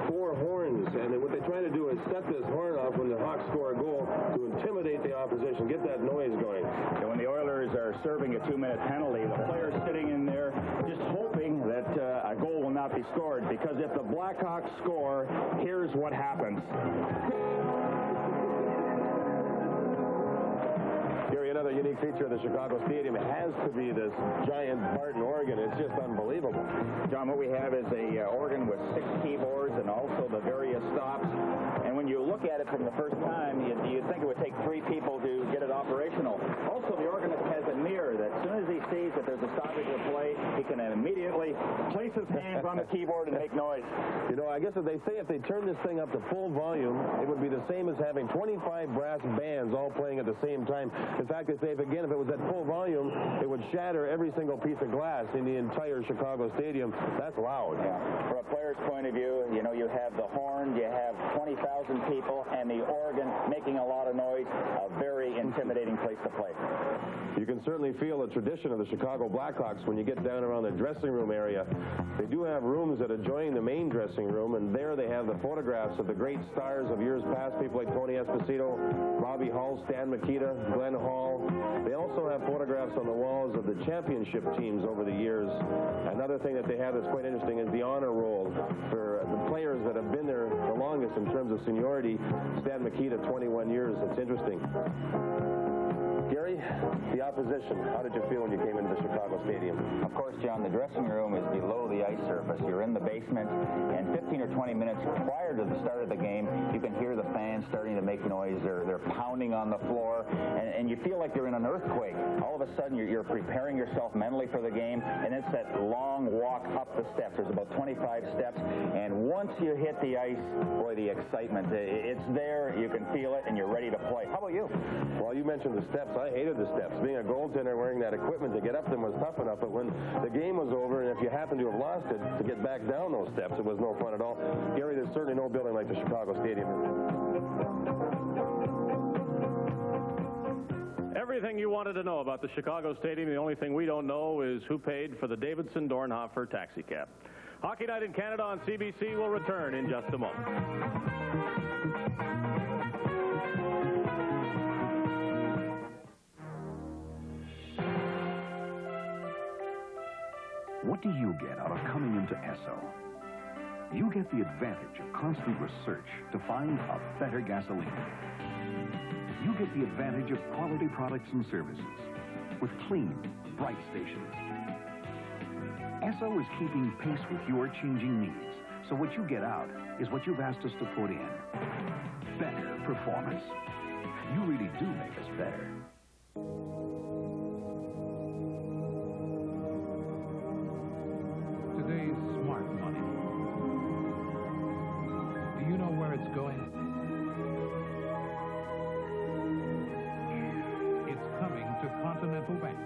4 horns, and what they try to do is set this horn off when the Hawks score a goal to intimidate the opposition, get that noise going. And when the Oilers are serving a 2-minute penalty, the players sitting in there just hoping that a goal will not be scored, because if the Blackhawks score, here's what happens. Gary, another unique feature of the Chicago Stadium has to be this giant Barton organ. It's just unbelievable. John, what we have is a organ with 6 keyboards and also the various stops. And when you look at it from the first time, you'd think it would take 3 people to get it operational. Also, the organist has a mirror that as soon as he sees that there's a stoppage of play, he can immediately place his hands on the keyboard and make noise. You know, I guess if they turn this thing up to full volume, it would be the same as having 25 brass bands all playing at the same time. In fact, they say, if it was at full volume, it would shatter every single piece of glass in the entire Chicago Stadium. That's loud. Yeah. From a player's point of view, you know, you have the horn, you have 20,000 people, and the organ making a lot of noise. A very intimidating place to play. You can certainly feel the tradition of the Chicago Blackhawks when you get down around the dressing room area. They do have rooms that adjoin the main dressing room, and there they have the photographs of the great stars of years past, people like Tony Esposito, Bobby Hull, Stan Mikita, Glenn Hall. They also have photographs on the walls of the championship teams over the years. Another thing that they have that's quite interesting is the honor roll for the players that have been there the longest in terms of seniority. Stan Mikita, 21 years. It's interesting. Gary, the opposition, how did you feel when you came into the Chicago Stadium? Of course, John, the dressing room is below the ice surface. You're in the basement, and 15 or 20 minutes prior to the start of the game, you can hear the fans starting to make noise. They're pounding on the floor, and you feel like you're in an earthquake. All of a sudden, you're preparing yourself mentally for the game, and it's that long walk up the steps. There's about 25 steps, and once you hit the ice, boy, the excitement, it's there. You can feel it, and you're ready to play. How about you? Well, you mentioned the steps. I hated the steps. Being a goaltender wearing that equipment to get up them was tough enough, but when the game was over, and if you happened to have lost it, to get back down those steps, it was no fun at all. Gary, there's certainly no building like the Chicago Stadium. Everything you wanted to know about the Chicago Stadium, the only thing we don't know is who paid for the Davidson Dornhofer taxi cab. Hockey Night in Canada on CBC will return in just a moment. What do you get out of coming into Esso? You get the advantage of constant research to find a better gasoline. You get the advantage of quality products and services with clean, bright stations. Esso is keeping pace with your changing needs, so what you get out is what you've asked us to put in. Better performance. You really do make us better. Today's smart money. Do you know where it's going? It's coming to Continental Bank,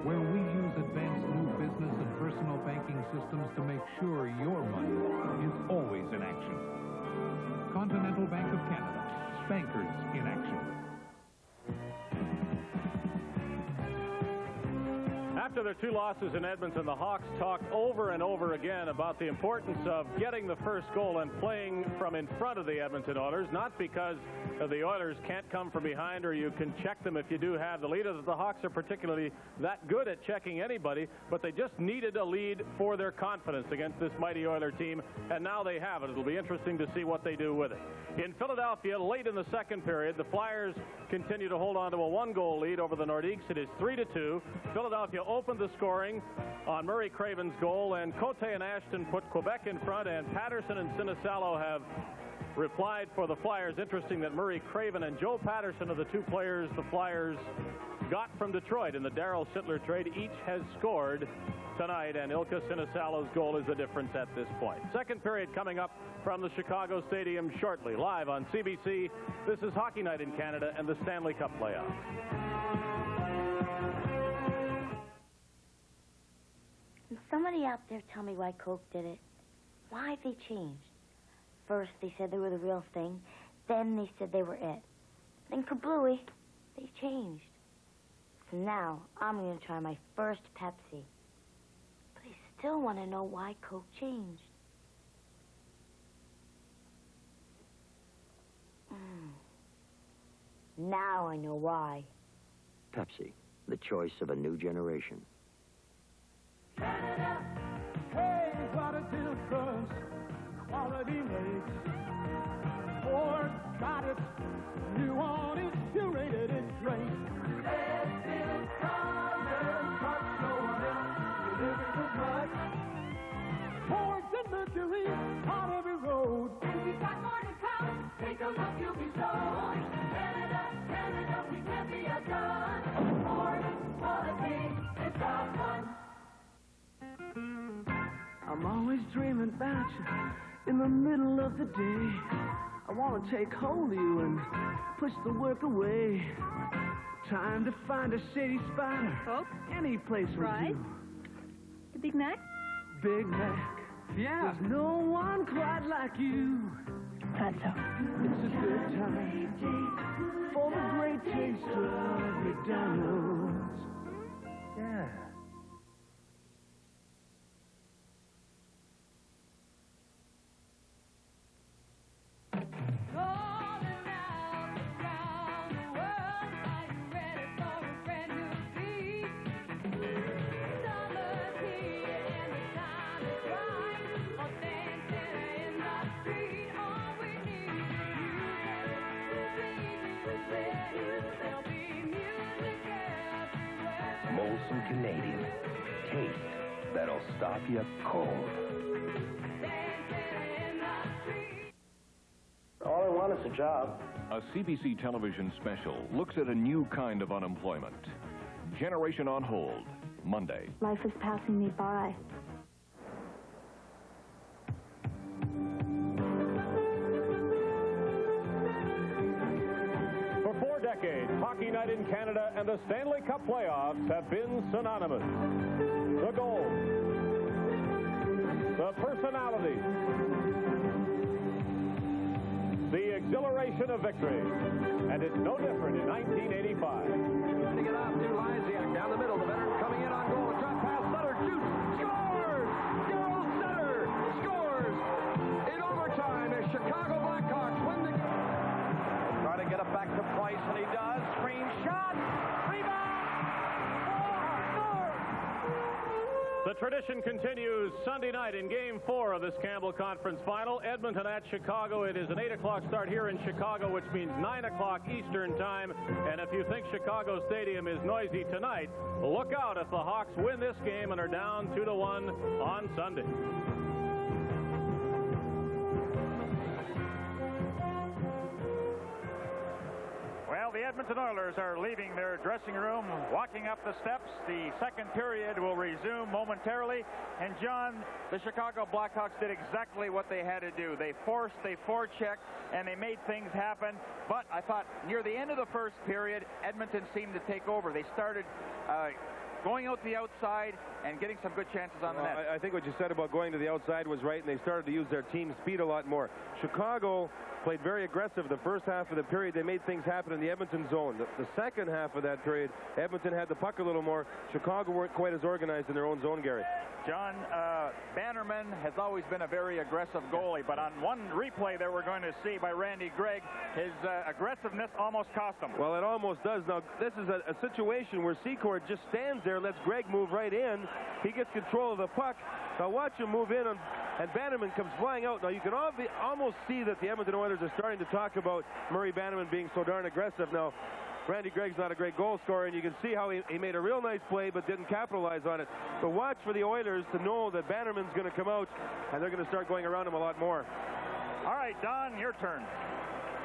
where we use advanced new business and personal banking systems to make sure your money is always in action. Continental Bank of Canada. Bankers in action. After their 2 losses in Edmonton, the Hawks talked over and over again about the importance of getting the first goal and playing from in front of the Edmonton Oilers, not because the Oilers can't come from behind or you can check them if you do have the lead, or that the Hawks are particularly that good at checking anybody, but they just needed a lead for their confidence against this mighty Oiler team, and now they have it. It'll be interesting to see what they do with it. In Philadelphia, late in the second period, the Flyers continue to hold on to a 1-goal lead over the Nordiques. It is 3-2. Philadelphia opened the scoring on Murray Craven's goal, and Cote and Ashton put Quebec in front, and Patterson and Sinisalo have replied for the Flyers. Interesting that Murray Craven and Joe Patterson are the 2 players the Flyers got from Detroit in the Darryl Sittler trade. Each has scored tonight, and Ilka Sinisalo's goal is the difference at this point. Second period coming up from the Chicago Stadium shortly. Live on CBC, this is Hockey Night in Canada and the Stanley Cup playoffs. Can somebody out there tell me why Coke did it? Why they changed? First, they said they were the real thing. Then they said they were it. Then kablooey, they changed. So now, I'm going to try my first Pepsi. But I still want to know why Coke changed. Now I know why. Pepsi, the choice of a new generation. Canada, hey, what a difference quality makes. Ford got it, new on it, curated it great. Best in color, touch no one else, delivers as much. Ford's and Mercury on every road. And we've got more to come, take a look, you'll be sold. Canada, Canada, we can't be outdone. Ford, quality, it's our fun. I'm always dreaming about you in the middle of the day. I want to take hold of you and push the work away. Time to find a shady spot or any place with you. The Big Mac? Big Mac. Yeah. There's no one quite like you. Thought so. It's a good time for the great taste of McDonald's. Yeah. Molson Canadian. Taste that'll stop you cold. All I want is a job. A CBC television special looks at a new kind of unemployment. Generation on Hold, Monday. Life is passing me by. For 4 decades, Hockey Night in Canada and the Stanley Cup playoffs have been synonymous. The goal, the personality, the exhilaration of victory. And it's no different in 1985. Getting it off to Lysiak down the middle. The veteran coming in on goal. A drop pass. Sutter shoots. Scores! Daryl Sutter scores! In overtime as Chicago Blackhawks win the game. Try to get it back to Price, and he does. Screen shot. Rebound. The tradition continues Sunday night in Game 4 of this Campbell Conference Final. Edmonton at Chicago. It is an 8 o'clock start here in Chicago, which means 9 o'clock Eastern time. And if you think Chicago Stadium is noisy tonight, look out if the Hawks win this game and are down 2-1 on Sunday. Well, the Edmonton Oilers are leaving their dressing room, walking up the steps. The second period will resume momentarily. And, John, the Chicago Blackhawks did exactly what they had to do. They forechecked, and they made things happen. But I thought near the end of the first period, Edmonton seemed to take over. They started going out the outside and getting some good chances on the net. I think what you said about going to the outside was right, and they started to use their team speed a lot more. Chicago played very aggressive the first half of the period. They made things happen in the Edmonton zone. The second half of that period, Edmonton had the puck a little more. Chicago weren't quite as organized in their own zone, Gary. John, Bannerman has always been a very aggressive goalie, but on one replay that we're going to see by Randy Gregg, his aggressiveness almost cost him. Well, it almost does. Now, this is a situation where Secord just stands there, lets Gregg move right in. He gets control of the puck. Now watch him move in, and Bannerman comes flying out. Now, you can almost see that the Edmonton Oilers are starting to talk about Murray Bannerman being so darn aggressive. Now, Randy Gregg's not a great goal scorer, and you can see how he made a real nice play but didn't capitalize on it. But watch for the Oilers to know that Bannerman's going to come out, and they're going to start going around him a lot more. All right, Don, your turn.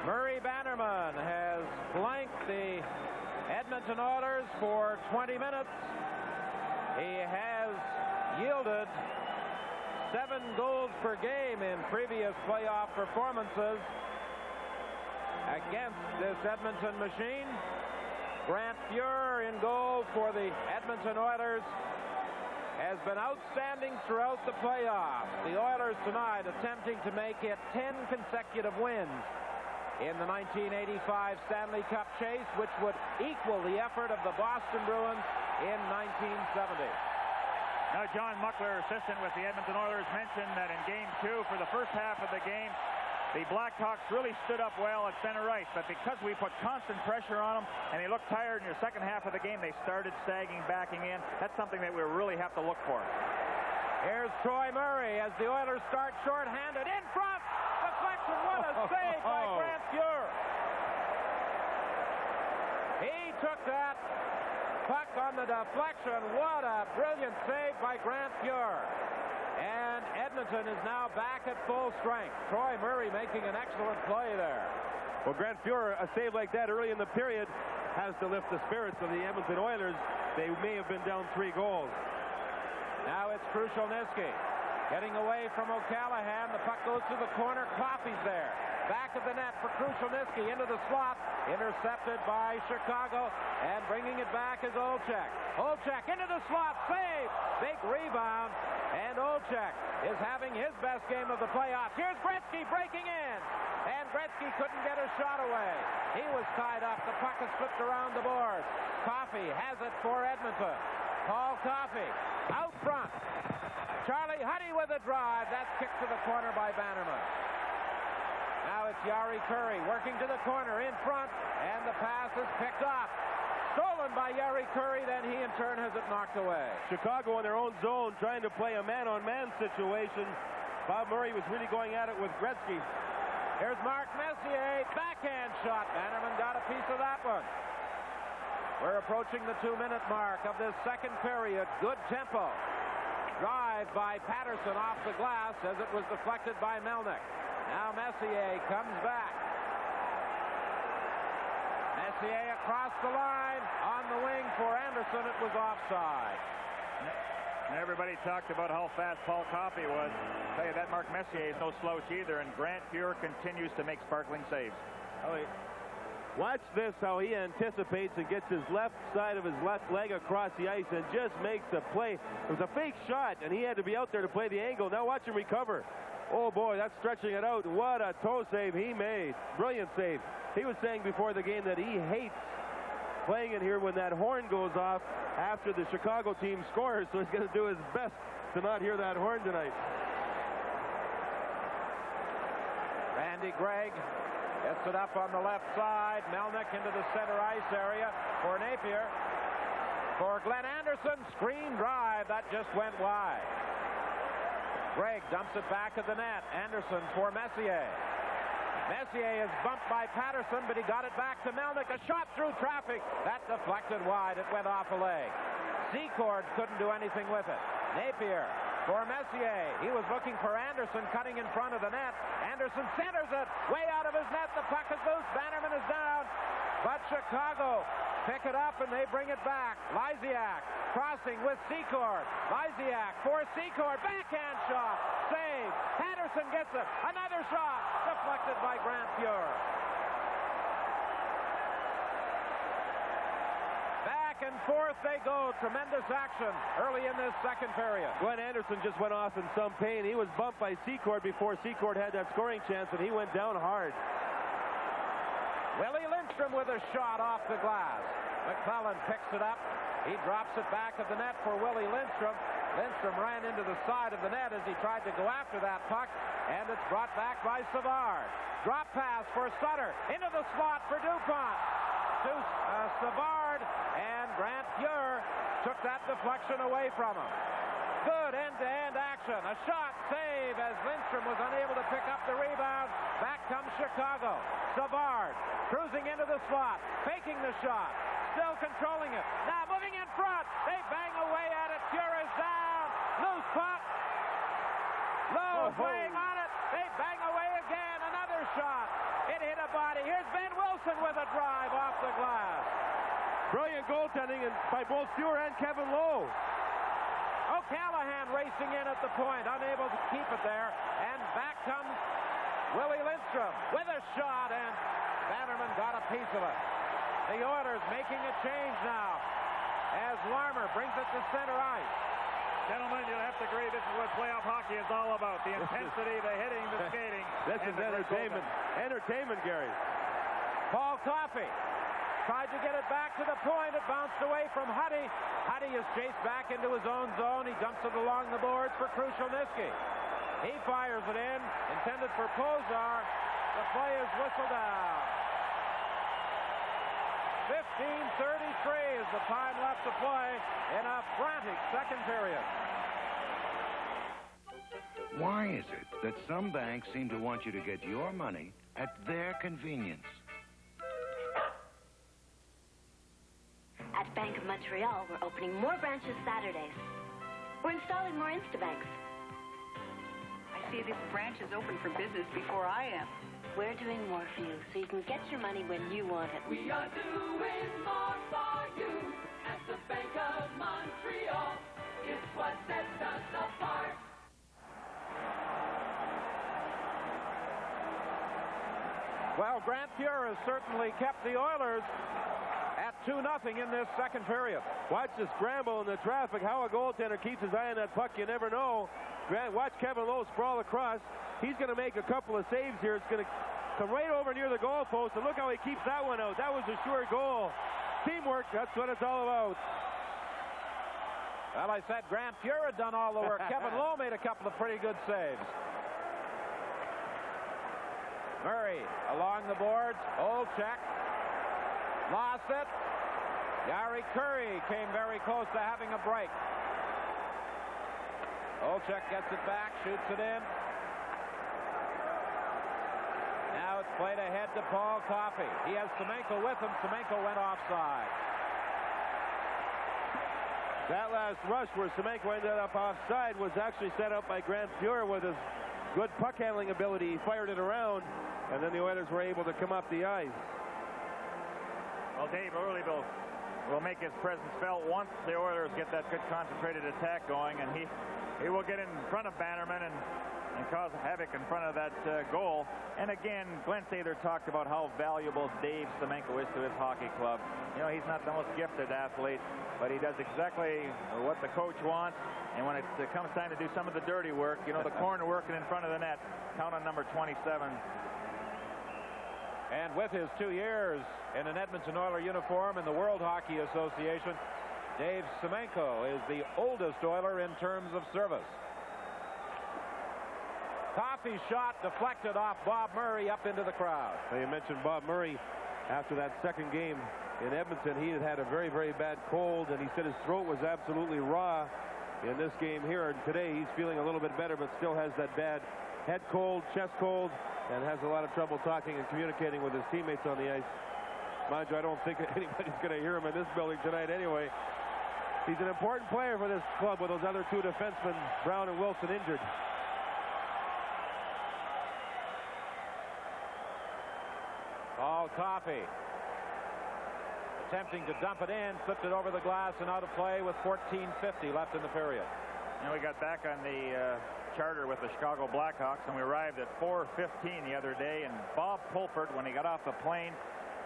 Murray Bannerman has blanked the Edmonton Oilers for 20 minutes. He has yielded 7 goals per game in previous playoff performances against this Edmonton machine. Grant Fuhr in goal for the Edmonton Oilers has been outstanding throughout the playoffs. The Oilers tonight attempting to make it 10 consecutive wins in the 1985 Stanley Cup chase, which would equal the effort of the Boston Bruins in 1970. Now, John Muckler, assistant with the Edmonton Oilers, mentioned that in Game 2, for the first half of the game, the Blackhawks really stood up well at center ice, but because we put constant pressure on them and they looked tired in the second half of the game, they started sagging, backing in. That's something that we really have to look for. Here's Troy Murray as the Oilers start shorthanded in front. Deflection, what a save by Grant Fuhr. He took that puck on the deflection. What a brilliant save by Grant Fuhr. And Edmonton is now back at full strength. Troy Murray making an excellent play there. Well, Grant Fuhr, a save like that early in the period has to lift the spirits of the Edmonton Oilers. They may have been down 3 goals. Now it's Krushelnyski getting away from O'Callaghan. The puck goes to the corner. Coffey's there. Back of the net for Krushelnyski into the slot. Intercepted by Chicago. And bringing it back is Olczyk. Olczyk into the slot. Save. Big rebound. And Olczyk is having his best game of the playoffs. Here's Gretzky breaking in. And Gretzky couldn't get his shot away. He was tied up. The puck is flipped around the boards. Coffey has it for Edmonton. Paul Coffey out front. Charlie Huddy with a drive. That's kicked to the corner by Bannerman. Now it's Yari Curry working to the corner in front. And the pass is picked up. Stolen by Yari Curry, then he in turn has it knocked away. Chicago in their own zone trying to play a man-on-man situation. Bob Murray was really going at it with Gretzky. Here's Mark Messier, backhand shot. Bannerman got a piece of that one. We're approaching the 2-minute mark of this second period. Good tempo. Drive by Patterson off the glass as it was deflected by Melnick. Now Messier comes back. Messier across the line on the wing for Anderson. It was offside. And everybody talked about how fast Paul Coffey was. I'll tell you that Mark Messier is no slouch either, and Grant Fuhr continues to make sparkling saves. Watch this, how he anticipates and gets his left side of his left leg across the ice and just makes a play. It was a fake shot, and he had to be out there to play the angle. Now watch him recover. Oh, boy, that's stretching it out. What a toe save he made. Brilliant save. He was saying before the game that he hates playing in here when that horn goes off after the Chicago team scores, so he's going to do his best to not hear that horn tonight. Randy Gregg gets it up on the left side. Melnick into the center ice area for Napier. for Glenn Anderson. Screen drive. That just went wide. Gregg dumps it back at the net. Anderson for Messier. Messier is bumped by Patterson, but he got it back to Melnick. A shot through traffic. That deflected wide. It went off a leg. Secord couldn't do anything with it. Napier for Messier. He was looking for Anderson, cutting in front of the net. Anderson centers it way out of his net. The puck is loose. Bannerman is down. But Chicago pick it up and they bring it back. Lysiak crossing with Secord. Lysiak for Secord. Backhand shot. Save. Patterson gets it. Another shot. Deflected by Grant Fuhr. Back and forth they go. Tremendous action early in this second period. Glenn Anderson just went off in some pain. He was bumped by Secord before Secord had that scoring chance, and he went down hard. Willie Lindstrom with a shot off the glass. McClellan picks it up. He drops it back at the net for Willie Lindstrom. Lindstrom ran into the side of the net as he tried to go after that puck, and it's brought back by Savard. Drop pass for Sutter. Into the slot for DuPont. To Savard, and Grant Fuhr took that deflection away from him. Good end-to-end action. A shot save as Lindstrom was unable to pick up the rebound. Back comes Chicago. Savard cruising into the slot, faking the shot, still controlling it. Now moving in front. They bang away at it. Fuhr is down. Loose puck. Lowe playing on it. They bang away again. Another shot. It hit a body. Here's Ben Wilson with a drive off the glass. Brilliant goaltending by both Fuhr and Kevin Lowe. O'Callahan racing in at the point, unable to keep it there. And back comes Willie Lindstrom with a shot, and Bannerman got a piece of it. The Oilers making a change now as Larmer brings it to center ice. Gentlemen, you'll have to agree this is what playoff hockey is all about. The intensity, the hitting, the skating. This is entertainment. Entertainment, Gary. Paul Coffey tried to get it back to the point. It bounced away from Huddy. Huddy is chased back into his own zone. He dumps it along the boards for Krushelnyski. He fires it in, intended for Pozar. The play is whistled down. 15:33 is the time left to play in a frantic second period. Why is it that some banks seem to want you to get your money at their convenience? At Bank of Montreal, we're opening more branches Saturdays. We're installing more Instabanks. I see this branch is open for business before I am. We're doing more for you, so you can get your money when you want it. We are doing more for you at the Bank of Montreal. It's what sets us apart. Well, Grant Fuhr has certainly kept the Oilers at 2-0 in this second period. Watch the scramble in the traffic. How a goaltender keeps his eye on that puck, you never know. Watch Kevin Lowe sprawl across. He's going to make a couple of saves here. It's going to come right over near the goal post, and look how he keeps that one out. That was a sure goal. Teamwork, that's what it's all about. Well, I said Grant Fuhr had done all the work. Kevin Lowe made a couple of pretty good saves. Murray along the boards. Olczyk lost it. Gary Curry came very close to having a break. Olczyk gets it back, shoots it in. Now it's played ahead to Paul Coffey. He has Semenko with him. Semenko went offside. That last rush where Semenko ended up offside was actually set up by Grant Fuhr with his good puck handling ability. He fired it around, and then the Oilers were able to come up the ice. Well, Dave Earlyville will make his presence felt once the Oilers get that good concentrated attack going, and he will get in front of Bannerman and cause havoc in front of that goal. And again, Glenn Sather talked about how valuable Dave Semenko is to his hockey club. You know, he's not the most gifted athlete, but he does exactly what the coach wants. And when it comes time to do some of the dirty work, you know, the corner working in front of the net, count on number 27. And with his 2 years in an Edmonton Oiler uniform in the World Hockey Association, Dave Semenko is the oldest Oiler in terms of service. Coffey's shot deflected off Bob Murray up into the crowd. Well, you mentioned Bob Murray. after that second game in Edmonton. He had a very, very bad cold, and he said his throat was absolutely raw in this game here. And today he's feeling a little bit better, but still has that bad head cold, chest cold, and has a lot of trouble talking and communicating with his teammates on the ice. Mind you, I don't think anybody's going to hear him in this building tonight anyway. He's an important player for this club with those other two defensemen, Brown and Wilson, injured. Paul Coffey attempting to dump it in, flipped it over the glass and out of play with 14:50 left in the period. And we got back on the charter with the Chicago Blackhawks, and we arrived at 4:15 the other day, and Bob Pulford, when he got off the plane,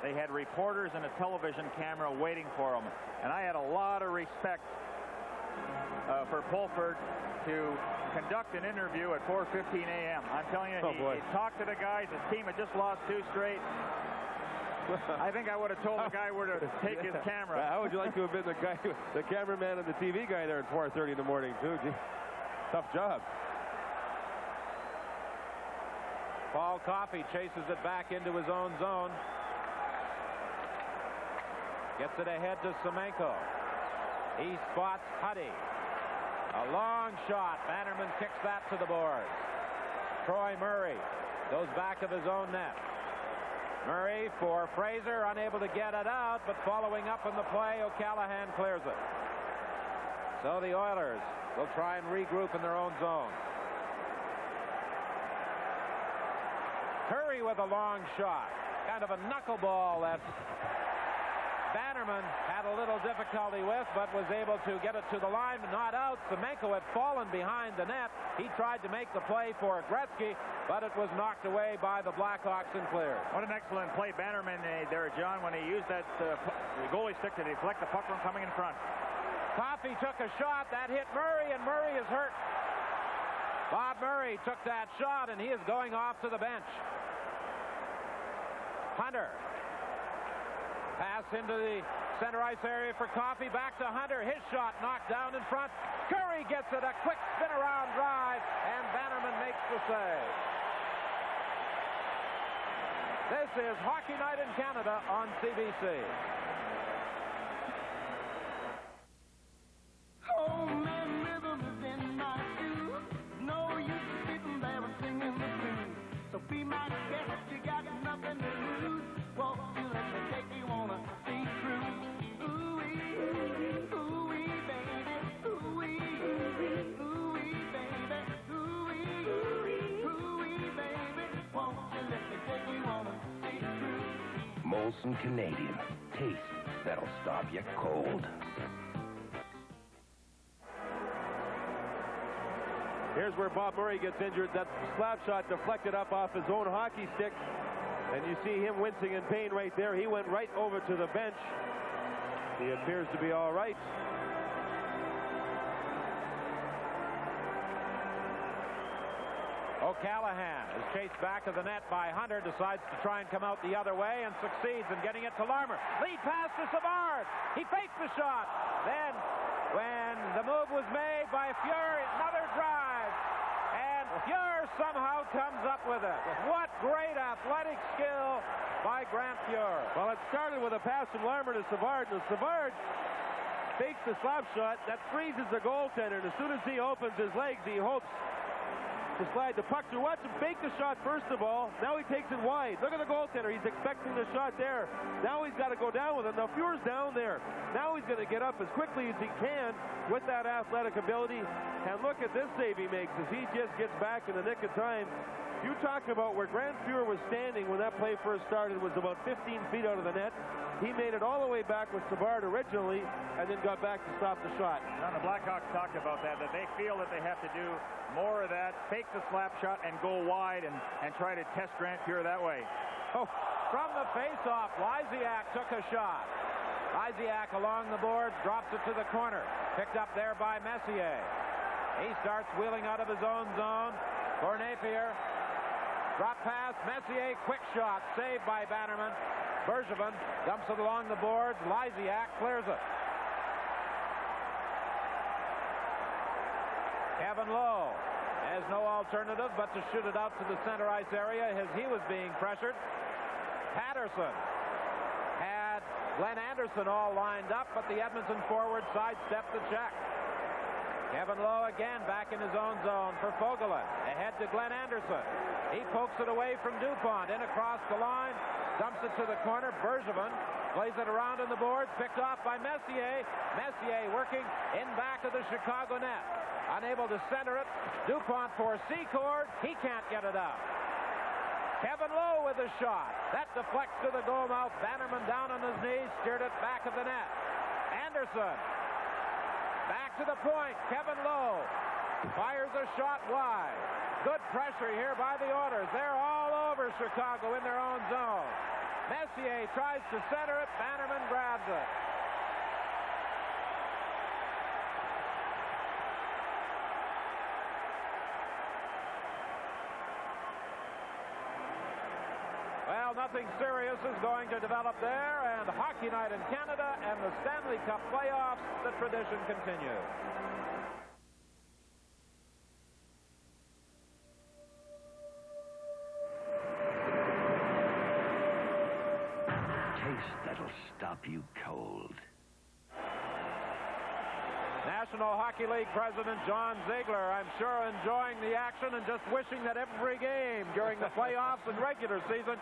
they had reporters and a television camera waiting for him. And I had a lot of respect for Pulford to conduct an interview at 4:15 a.m. I'm telling you, he talked to the guys. His team had just lost 2 straight. I think I would have told the guy where to take his camera. How would you like to have been the cameraman and the TV guy there at 4:30 in the morning, too? Gee, tough job. Paul Coffey chases it back into his own zone. Gets it ahead to Semenko. He spots Huddy. A long shot. Bannerman kicks that to the boards. Troy Murray goes back of his own net. Murray for Fraser, unable to get it out, but following up on the play, O'Callahan clears it. So the Oilers will try and regroup in their own zone. Curry with a long shot. Kind of a knuckleball that Bannerman had a little difficulty with, but was able to get it to the line, but not out. Semenko had fallen behind the net. He tried to make the play for Gretzky, but it was knocked away by the Blackhawks and cleared. What an excellent play Bannerman made there, John, when he used that the goalie stick to deflect the puck from coming in front. Coffey took a shot. That hit Murray, and Murray is hurt. Bob Murray took that shot, and he is going off to the bench. Hunter. Pass into the center ice area for Coffey. Back to Hunter. His shot knocked down in front. Curry gets it. A quick spin around drive, and Bannerman makes the save. This is Hockey Night in Canada on CBC. Oh, man, rhythm is in my shoes. No use sitting there and singing the blues. So be my guest, you got nothing to lose. Won't you let me take you on a sea cruise? Ooh-wee, ooh-wee, baby. Ooh-wee, ooh-wee, baby. Ooh-wee, ooh-wee, baby. Won't you let me take you on a sea cruise? Molson Canadian. Taste that'll stop you cold. Here's where Bob Murray gets injured. That slap shot deflected up off his own hockey stick. And you see him wincing in pain right there. He went right over to the bench. He appears to be all right. O'Callahan is chased back of the net by Hunter, decides to try and come out the other way and succeeds in getting it to Larmer. Lead pass to Savard. He faked the shot. Then, when the move was made by Fuhr, another drive. And Fuhr somehow comes up with it. What great athletic skill by Grant Fuhr. Well, it started with a pass from Larmer to Savard. And Savard fakes the slap shot. That freezes the goaltender. And as soon as he opens his legs, he hopes to slide the puck through. Watch him fake the shot first of all. Now he takes it wide. Look at the goaltender. He's expecting the shot there. Now he's got to go down with it. Now Fuhr's down there. Now he's going to get up as quickly as he can with that athletic ability. And look at this save he makes as he just gets back in the nick of time. You talk about where Grant Fuhr was standing when that play first started was about 15 feet out of the net. He made it all the way back with Savard originally and then got back to stop the shot. Now, the Blackhawks talked about that they feel that they have to do more of that, fake the slap shot and go wide and try to test Grant Fuhr that way. Oh, from the face-off, Lysiak took a shot. Lysiak along the boards, drops it to the corner. Picked up there by Messier. He starts wheeling out of his own zone for Napier. Drop pass, Messier, quick shot, saved by Bannerman. Bergevin dumps it along the boards. Lysiak clears it. Kevin Lowe has no alternative but to shoot it out to the center ice area as he was being pressured. Patterson Glenn Anderson all lined up, but the Edmonton forward sidestepped the check. Kevin Lowe again back in his own zone for Fogelin. Ahead to Glenn Anderson. He pokes it away from DuPont. In across the line. Dumps it to the corner. Bergevin plays it around on the boards. Picked off by Messier. Messier working in back of the Chicago net. Unable to center it. DuPont for Secord. He can't get it out. Kevin Lowe with a shot. That deflects to the goal mouth. Bannerman down on his knees. Steered it back of the net. Anderson. Back to the point. Kevin Lowe fires a shot wide. Good pressure here by the Oilers. They're all over Chicago in their own zone. Messier tries to center it. Bannerman grabs it. Well, nothing serious is going to develop there, and Hockey Night in Canada and the Stanley Cup playoffs, the tradition continues. Taste that'll stop you cold. National Hockey League President John Ziegler, I'm sure, enjoying the action and just wishing that every game during the playoffs and regular season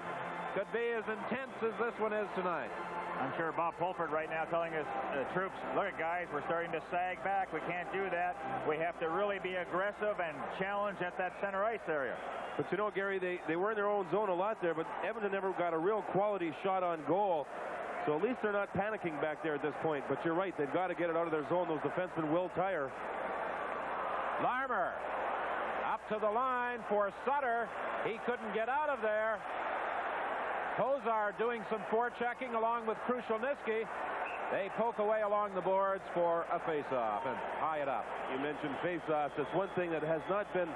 could be as intense as this one is tonight. I'm sure Bob Pulford right now telling his troops, look, guys, we're starting to sag back. We can't do that. We have to really be aggressive and challenge at that center ice area. But you know, Gary, they were in their own zone a lot there, but Edmonton never got a real quality shot on goal. So at least they're not panicking back there at this point. But you're right, they've got to get it out of their zone. Those defensemen will tire. Larmer up to the line for Sutter. He couldn't get out of there. Kozar doing some forechecking along with Krushelnyski. They poke away along the boards for a face-off and tie it up. You mentioned face-offs. It's one thing that has not been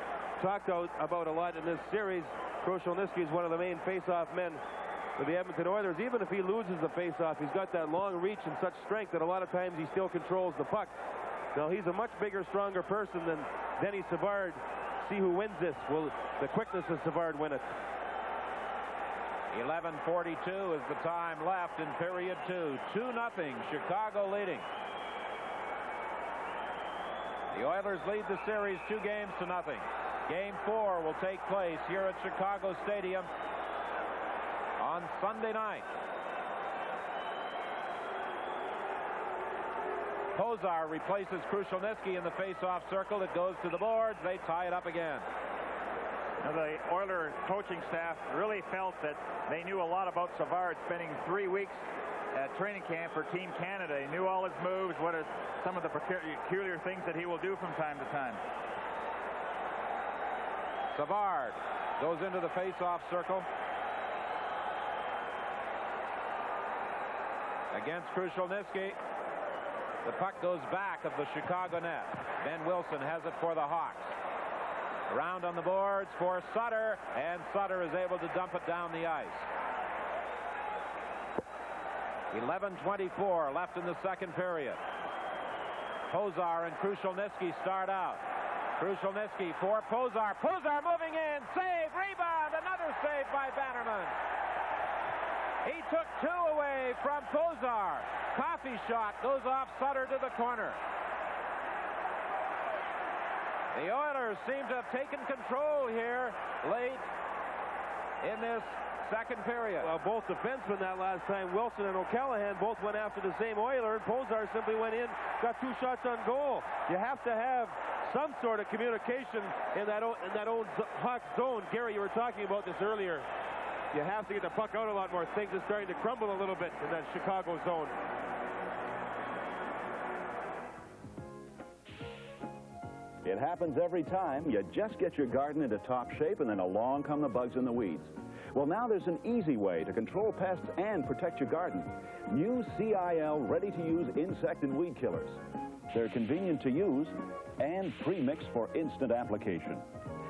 talked about a lot in this series. Krushelnyski is one of the main face-off men for the Edmonton Oilers. Even if he loses the face-off, he's got that long reach and such strength that a lot of times he still controls the puck. Now, he's a much bigger, stronger person than Denny Savard. See who wins this. Will the quickness of Savard win it? 11:42 is the time left in period 2. 2-0, Chicago leading. The Oilers lead the series 2-0. Game 4 will take place here at Chicago Stadium on Sunday night. Kozar replaces Krushelnyski in the face-off circle. It goes to the boards. They tie it up again. Now, the Oiler coaching staff really felt that they knew a lot about Savard, spending 3 weeks at training camp for Team Canada. They knew all his moves, what are some of the peculiar things that he will do from time to time. Savard goes into the face-off circle against Krushelnyski. The puck goes back of the Chicago net. Ben Wilson has it for the Hawks. Around on the boards for Sutter, and Sutter is able to dump it down the ice. 11:24 left in the second period. Kozar and Krushelnyski start out. Krushelnyski for Kozar. Kozar moving in. Save, rebound, another save by Bannerman. He took 2 away from Kozar. Coffee shot goes off Sutter to the corner. The Oilers seem to have taken control here late in this second period. Well, both defensemen that last time, Wilson and O'Callaghan, both went after the same Oiler. Kozar simply went in, got 2 shots on goal. You have to have some sort of communication in that own Hawks zone. Gary, you were talking about this earlier. You have to get the puck out a lot more. Things are starting to crumble a little bit in that Chicago zone. It happens every time. You just get your garden into top shape, and then along come the bugs and the weeds. Well, now there's an easy way to control pests and protect your garden. New CIL ready-to-use insect and weed killers. They're convenient to use and pre-mixed for instant application,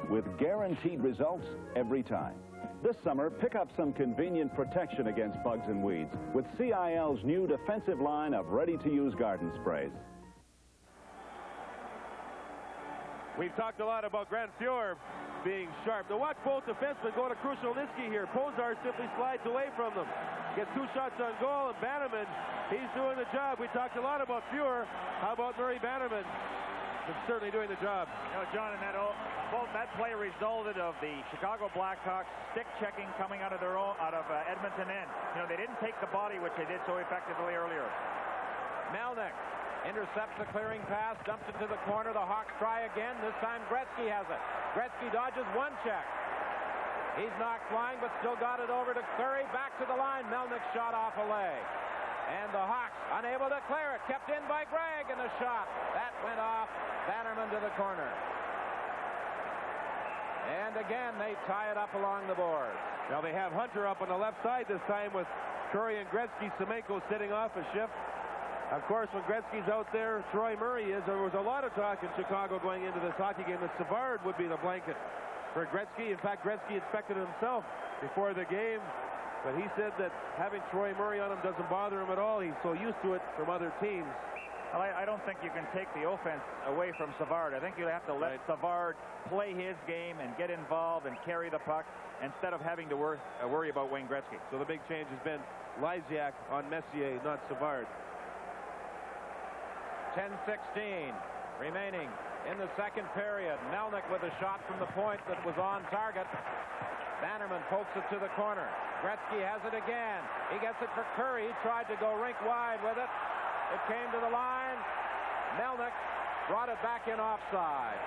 with guaranteed results every time. This summer, pick up some convenient protection against bugs and weeds with CIL's new defensive line of ready-to-use garden sprays. We've talked a lot about Grant Fuhr being sharp. Now watch both defensemen go to Krushelnyski here. Pozar simply slides away from them. Gets 2 shots on goal, and Bannerman, he's doing the job. We talked a lot about Fuhr. How about Murray Bannerman? He's certainly doing the job. You know, John, and that play resulted of the Chicago Blackhawks stick checking coming out of Edmonton end. You know, they didn't take the body, which they did so effectively earlier. Melnick intercepts the clearing pass, dumps it to the corner. The Hawks try again. This time Gretzky has it. Gretzky dodges 1 check. He's knocked flying, but still got it over to Curry. Back to the line. Melnick shot off a leg. And the Hawks unable to clear it. Kept in by Gregg, and a shot. That went off. Bannerman to the corner. And again, they tie it up along the board. Now they have Hunter up on the left side this time with Curry and Gretzky. Semenko sitting off a shift. Of course, when Gretzky's out there, Troy Murray is. There was a lot of talk in Chicago going into this hockey game that Savard would be the blanket for Gretzky. In fact, Gretzky inspected himself before the game, but he said that having Troy Murray on him doesn't bother him at all. He's so used to it from other teams. Well, I don't think you can take the offense away from Savard. I think you have to let Savard play his game and get involved and carry the puck instead of having to worry about Wayne Gretzky. So the big change has been Lysiak on Messier, not Savard. 10:16 remaining in the second period. Melnick with a shot from the point that was on target. Bannerman pokes it to the corner. Gretzky has it again. He gets it for Curry. He tried to go rink wide with it. It came to the line. Melnick brought it back in offside.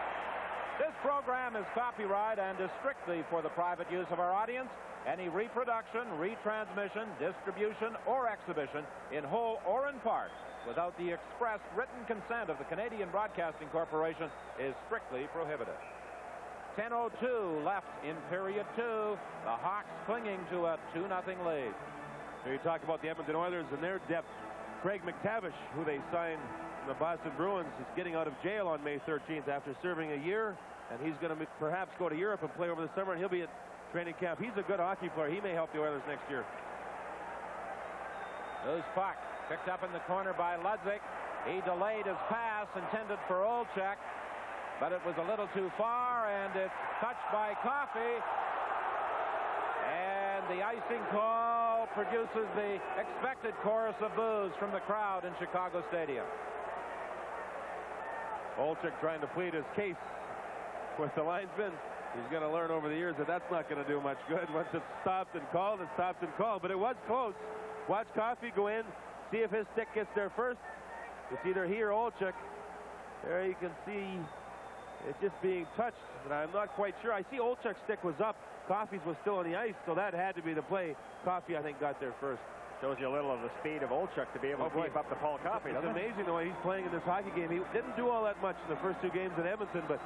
This program is copyright and is strictly for the private use of our audience. Any reproduction, retransmission, distribution, or exhibition in whole or in part without the express written consent of the Canadian Broadcasting Corporation is strictly prohibited. 10:02 left in period 2. The Hawks clinging to a 2-0 lead. Here you talk about the Edmonton Oilers and their depth. Craig McTavish, who they signed from the Boston Bruins, is getting out of jail on May 13th after serving a year, and he's going to perhaps go to Europe and play over the summer, and he'll be at training camp. He's a good hockey player. He may help the Oilers next year. Loose puck picked up in the corner by Ludwig. He delayed his pass intended for Olczyk, but it was a little too far, and it's touched by Coffey. And the icing call produces the expected chorus of boos from the crowd in Chicago Stadium. Olczyk trying to plead his case with the linesman. He's going to learn over the years that that's not going to do much good. Once it's stopped and called, it's stopped and called. But it was close. Watch Coffey go in, see if his stick gets there first. It's either he or Olczyk. There you can see it just being touched, but I'm not quite sure. I see Olczyk's stick was up. Coffey's was still on the ice, so that had to be the play. Coffey, I think, got there first. Shows you a little of the speed of Olczyk to be able to keep up to Paul Coffey, doesn't it? It's amazing the way he's playing in this hockey game. He didn't do all that much in the first 2 games in Edmonton, but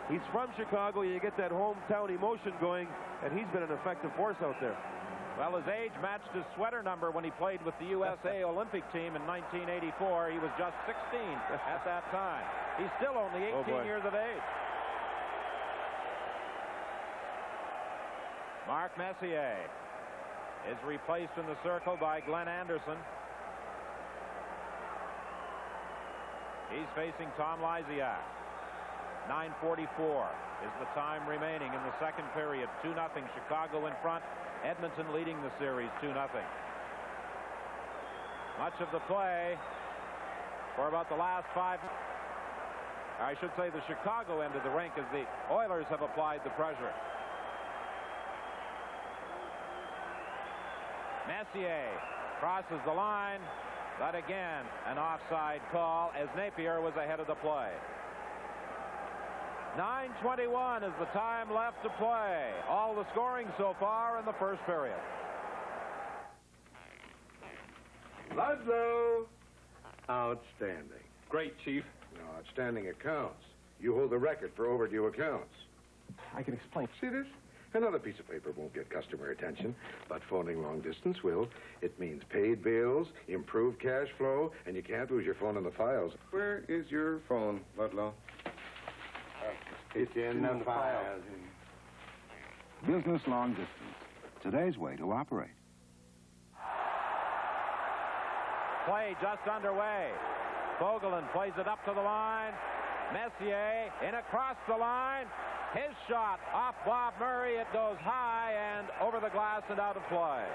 he's from Chicago. You get that hometown emotion going, and he's been an effective force out there. Well, his age matched his sweater number when he played with the USA Olympic team in 1984. He was just 16 at that time. He's still only 18 years of age. Mark Messier is replaced in the circle by Glenn Anderson. He's facing Tom Lysiak. 9:44 is the time remaining in the second period. 2-0 Chicago in front. Edmonton leading the series 2-0. Much of the play for about the last 5. I should say the Chicago end of the rink as the Oilers have applied the pressure. Messier crosses the line, but again an offside call as Napier was ahead of the play. 9:21 is the time left to play. All the scoring so far in the first period. Ludlow. Outstanding. Great, Chief. No, outstanding accounts. You hold the record for overdue accounts. I can explain. See this? Another piece of paper won't get customer attention, but phoning long distance will. It means paid bills, improved cash flow, and you can't lose your phone in the files. Where is your phone, Ludlow? It's in the files. Business long distance. Today's way to operate. Play just underway. Vogelin plays it up to the line. Messier in across the line. His shot off Bob Murray. It goes high and over the glass and out of play.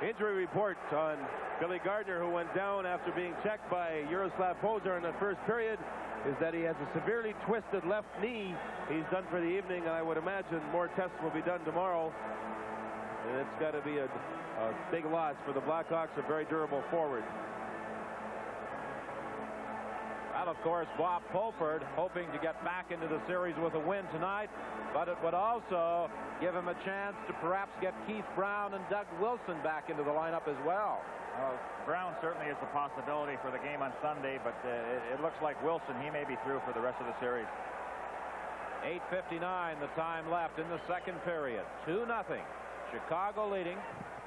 Injury report on Billy Gardner, who went down after being checked by Jaroslav Pozar in the first period, is that he has a severely twisted left knee. He's done for the evening, and I would imagine more tests will be done tomorrow. And it's got to be a big loss for the Blackhawks, a very durable forward. Well, of course, Bob Pulford hoping to get back into the series with a win tonight, but it would also give him a chance to perhaps get Keith Brown and Doug Wilson back into the lineup as well. Brown certainly is a possibility for the game on Sunday, but it looks like Wilson, he may be through for the rest of the series. 8:59 the time left in the second period. 2-0. Chicago leading.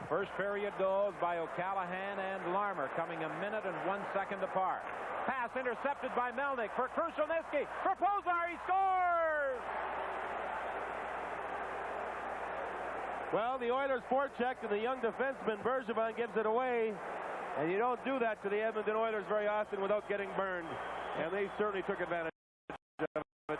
First period goes by O'Callahan and Larmer, coming a minute and 1 second apart. Pass intercepted by Melnick for Krushelnyski. For Pozar, he scores! Well, the Oilers forechecked, and the young defenseman Bergevin gives it away. And you don't do that to the Edmonton Oilers very often without getting burned. And they certainly took advantage of it.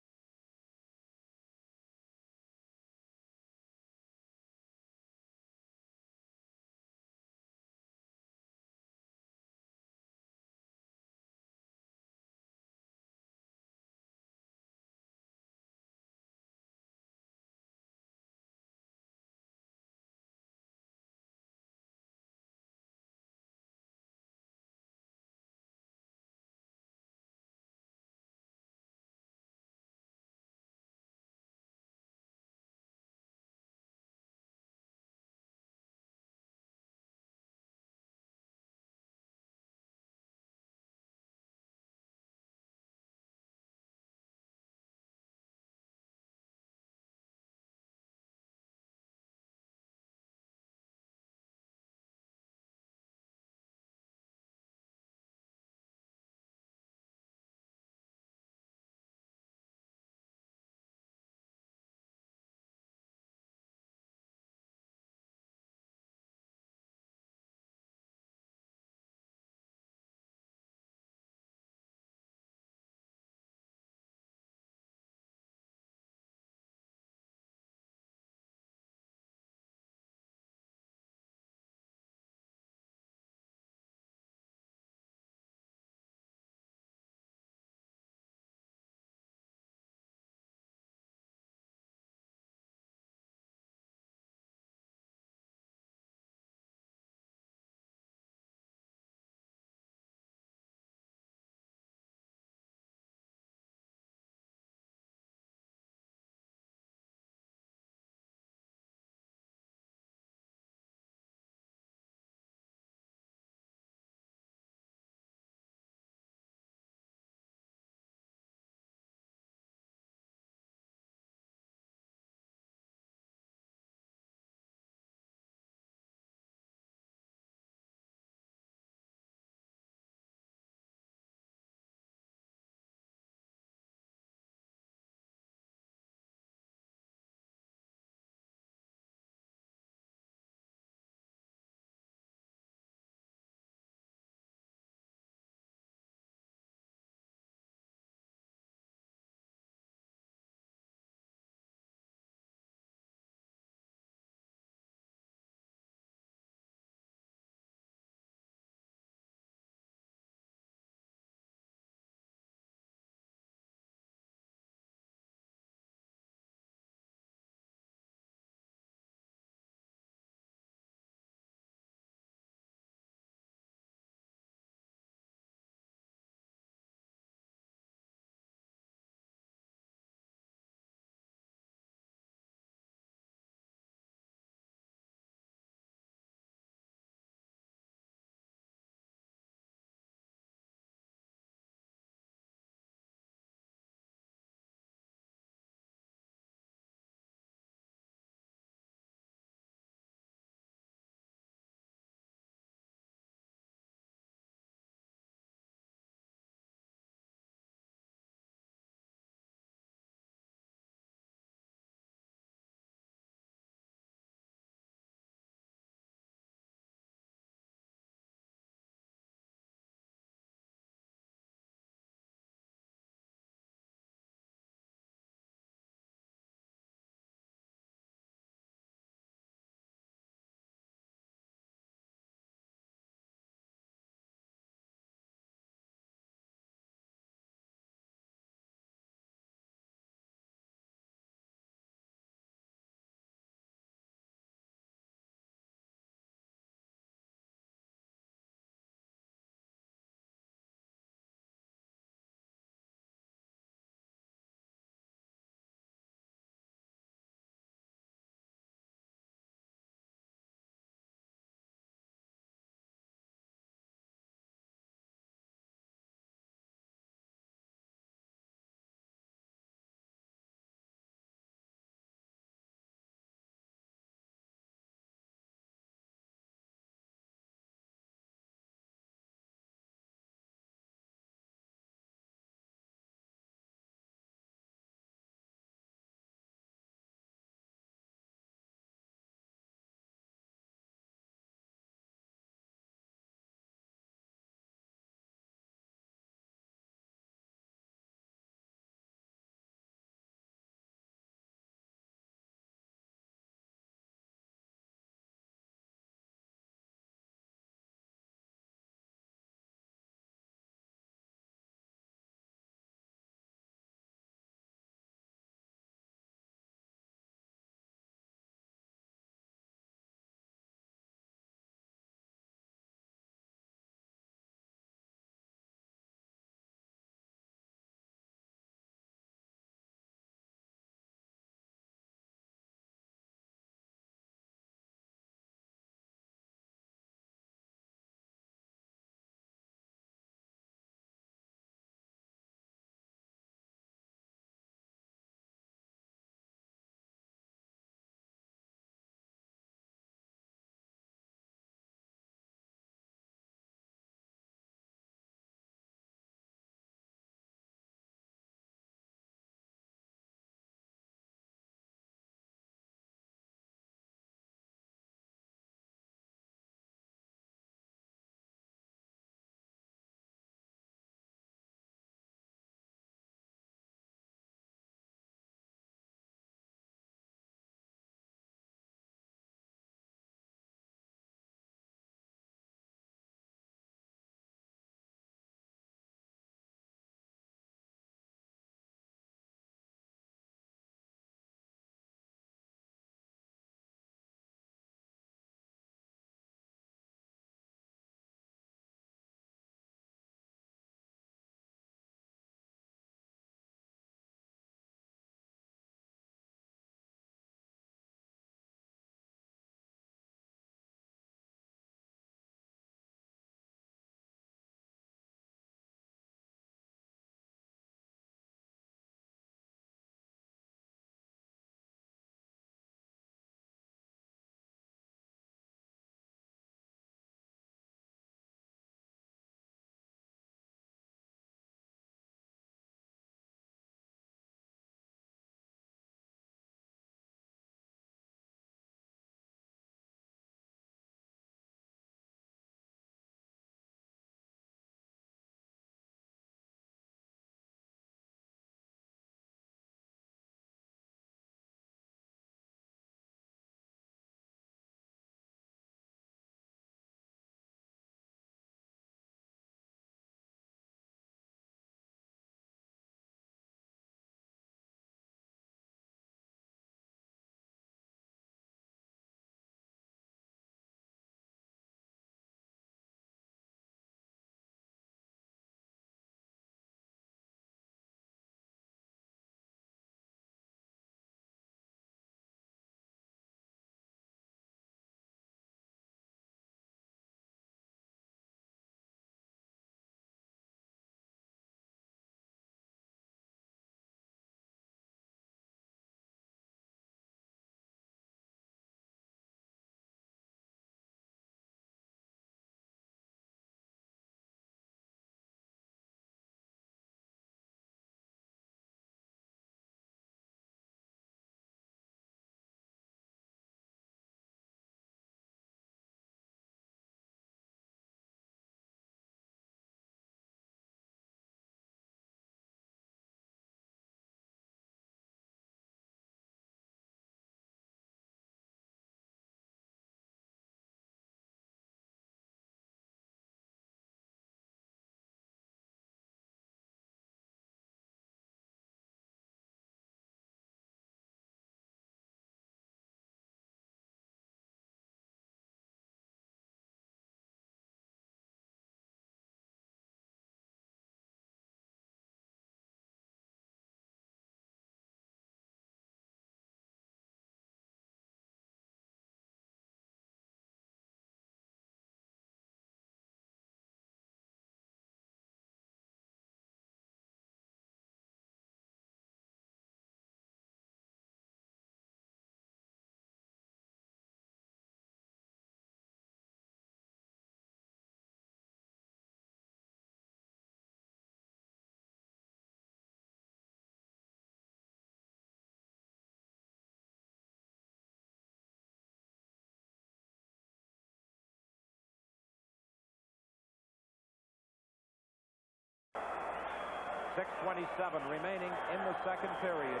6:27 remaining in the second period.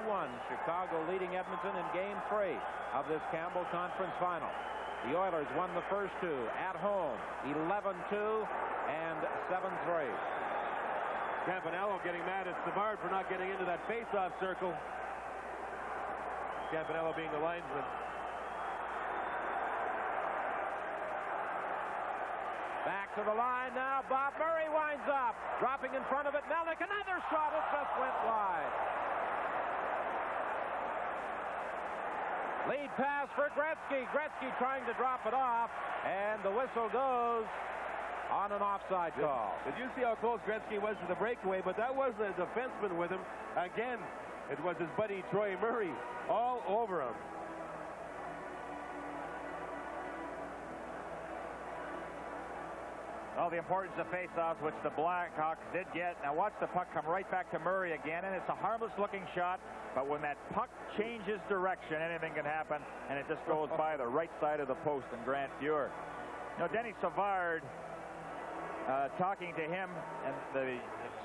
2-1, Chicago leading Edmonton in Game 3 of this Campbell Conference Final. The Oilers won the first two at home, 11-2 and 7-3. Campanello getting mad at Savard for not getting into that face-off circle. Campanello being the linesman. Back to the line now. Bob Murray winds up. Dropping in front of it. Melnick, another shot. It just went wide. Lead pass for Gretzky. Gretzky trying to drop it off. And the whistle goes on an offside call. Did you see how close Gretzky was to the breakaway? But that wasn't a defenseman with him. Again, it was his buddy Troy Murray all over him. Well, the importance of faceoffs, which the Blackhawks did get. Now watch the puck come right back to Murray again, and it's a harmless-looking shot. But when that puck changes direction, anything can happen, and it just goes by the right side of the post and Grant Fuhr. You know, Denny Savard, talking to him, and the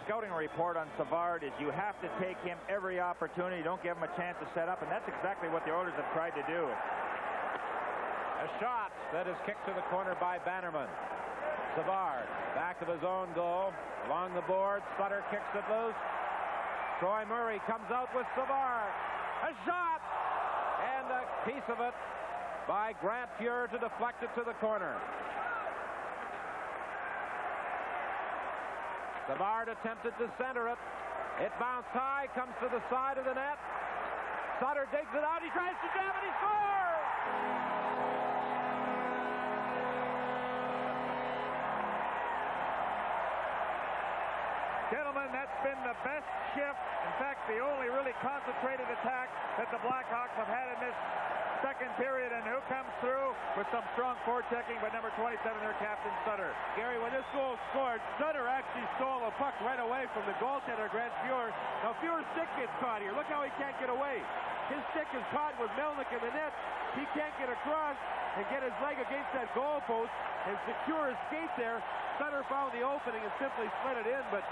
scouting report on Savard is you have to take him every opportunity. Don't give him a chance to set up, and that's exactly what the Oilers have tried to do. A shot that is kicked to the corner by Bannerman. Savard, back of his own goal, along the board. Sutter kicks it loose. Troy Murray comes out with Savard. A shot! And a piece of it by Grant Fuhr to deflect it to the corner. Savard attempted to center it. It bounced high, comes to the side of the net. Sutter digs it out. He tries to jam it. He scores! Gentlemen, that's been the best shift. In fact, the only really concentrated attack that the Blackhawks have had in this second period. And who comes through with some strong forechecking by number 27, their captain, Sutter. Gary, when this goal scored, Sutter actually stole a puck right away from the goaltender, Grant Fuhr. Now, Fuhr's stick gets caught here. Look how he can't get away. His stick is caught with Melnick in the net. He can't get across and get his leg against that goal post and secure his skate there. Sutter found the opening and simply slid it in, but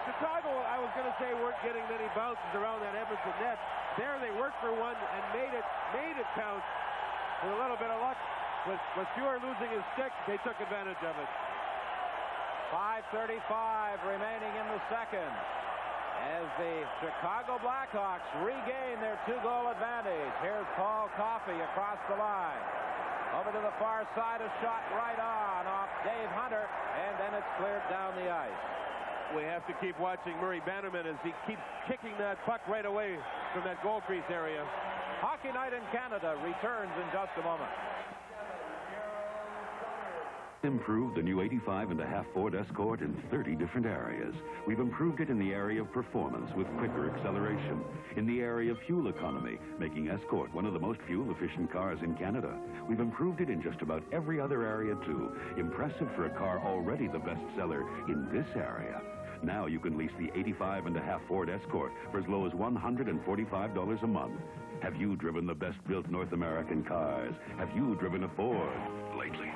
Chicago, I was going to say, weren't getting many bounces around that Edmonton net. There they worked for one and made it count. With a little bit of luck, with Fuhr losing his stick, they took advantage of it. 5:35 remaining in the second as the Chicago Blackhawks regain their two-goal advantage. Here's Paul Coffey across the line. Over to the far side, a shot right on off Dave Hunter, and then it's cleared down the ice. We have to keep watching Murray Bannerman as he keeps kicking that puck right away from that goal crease area. Hockey Night in Canada returns in just a moment. Improved the new 85.5 Ford Escort in 30 different areas. We've improved it in the area of performance with quicker acceleration, in the area of fuel economy, making Escort one of the most fuel-efficient cars in Canada. We've improved it in just about every other area, too. Impressive for a car already the bestseller in this area. Now you can lease the 85.5 Ford Escort for as low as $145 a month. Have you driven the best-built North American cars? Have you driven a Ford lately?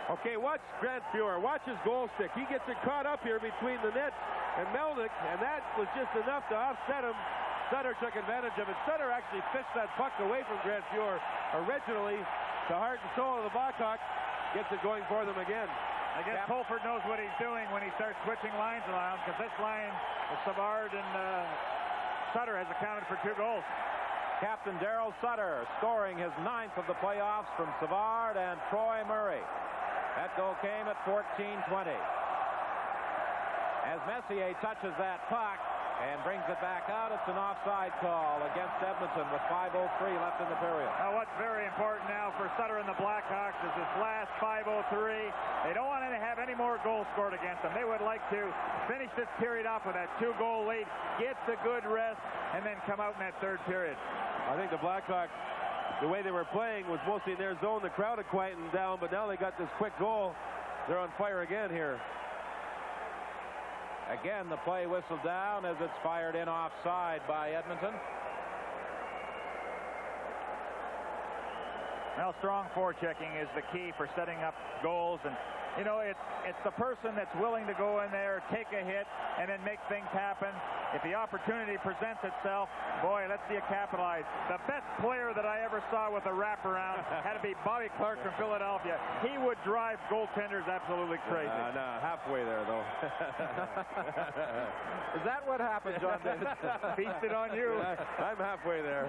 Okay, watch Grant Fuhr. Watch his goal stick. He gets it caught up here between the net and Melnick, and that was just enough to offset him. Sutter took advantage of it. Sutter actually fished that puck away from Grant Fuhr. Originally, the heart and soul of the Blackhawks gets it going for them again. I guess Holford knows what he's doing when he starts switching lines around, because this line with Savard and Sutter has accounted for 2 goals. Captain Darryl Sutter scoring his 9th of the playoffs from Savard and Troy Murray. That goal came at 14:20. As Messier touches that puck and brings it back out, it's an offside call against Edmonton with 5:03 left in the period. Now, what's very important now for Sutter and the Blackhawks is this last 5:03. They don't want to have any more goals scored against them. They would like to finish this period off with that 2-goal lead, get the good rest, and then come out in that third period. I think the Blackhawks, the way they were playing was mostly in their zone. The crowd had quietened down, but now they got this quick goal. They're on fire again here. Again, the play whistled down as it's fired in offside by Edmonton. Well, strong forechecking is the key for setting up goals, and you know, it's the person that's willing to go in there, take a hit, and then make things happen. If the opportunity presents itself, boy, let's see it capitalize. The best player that I ever saw with a wraparound had to be Bobby Clark from Philadelphia. He would drive goaltenders absolutely crazy. No, halfway there, though. Is that what happened, John David? Feasted on you. I'm halfway there.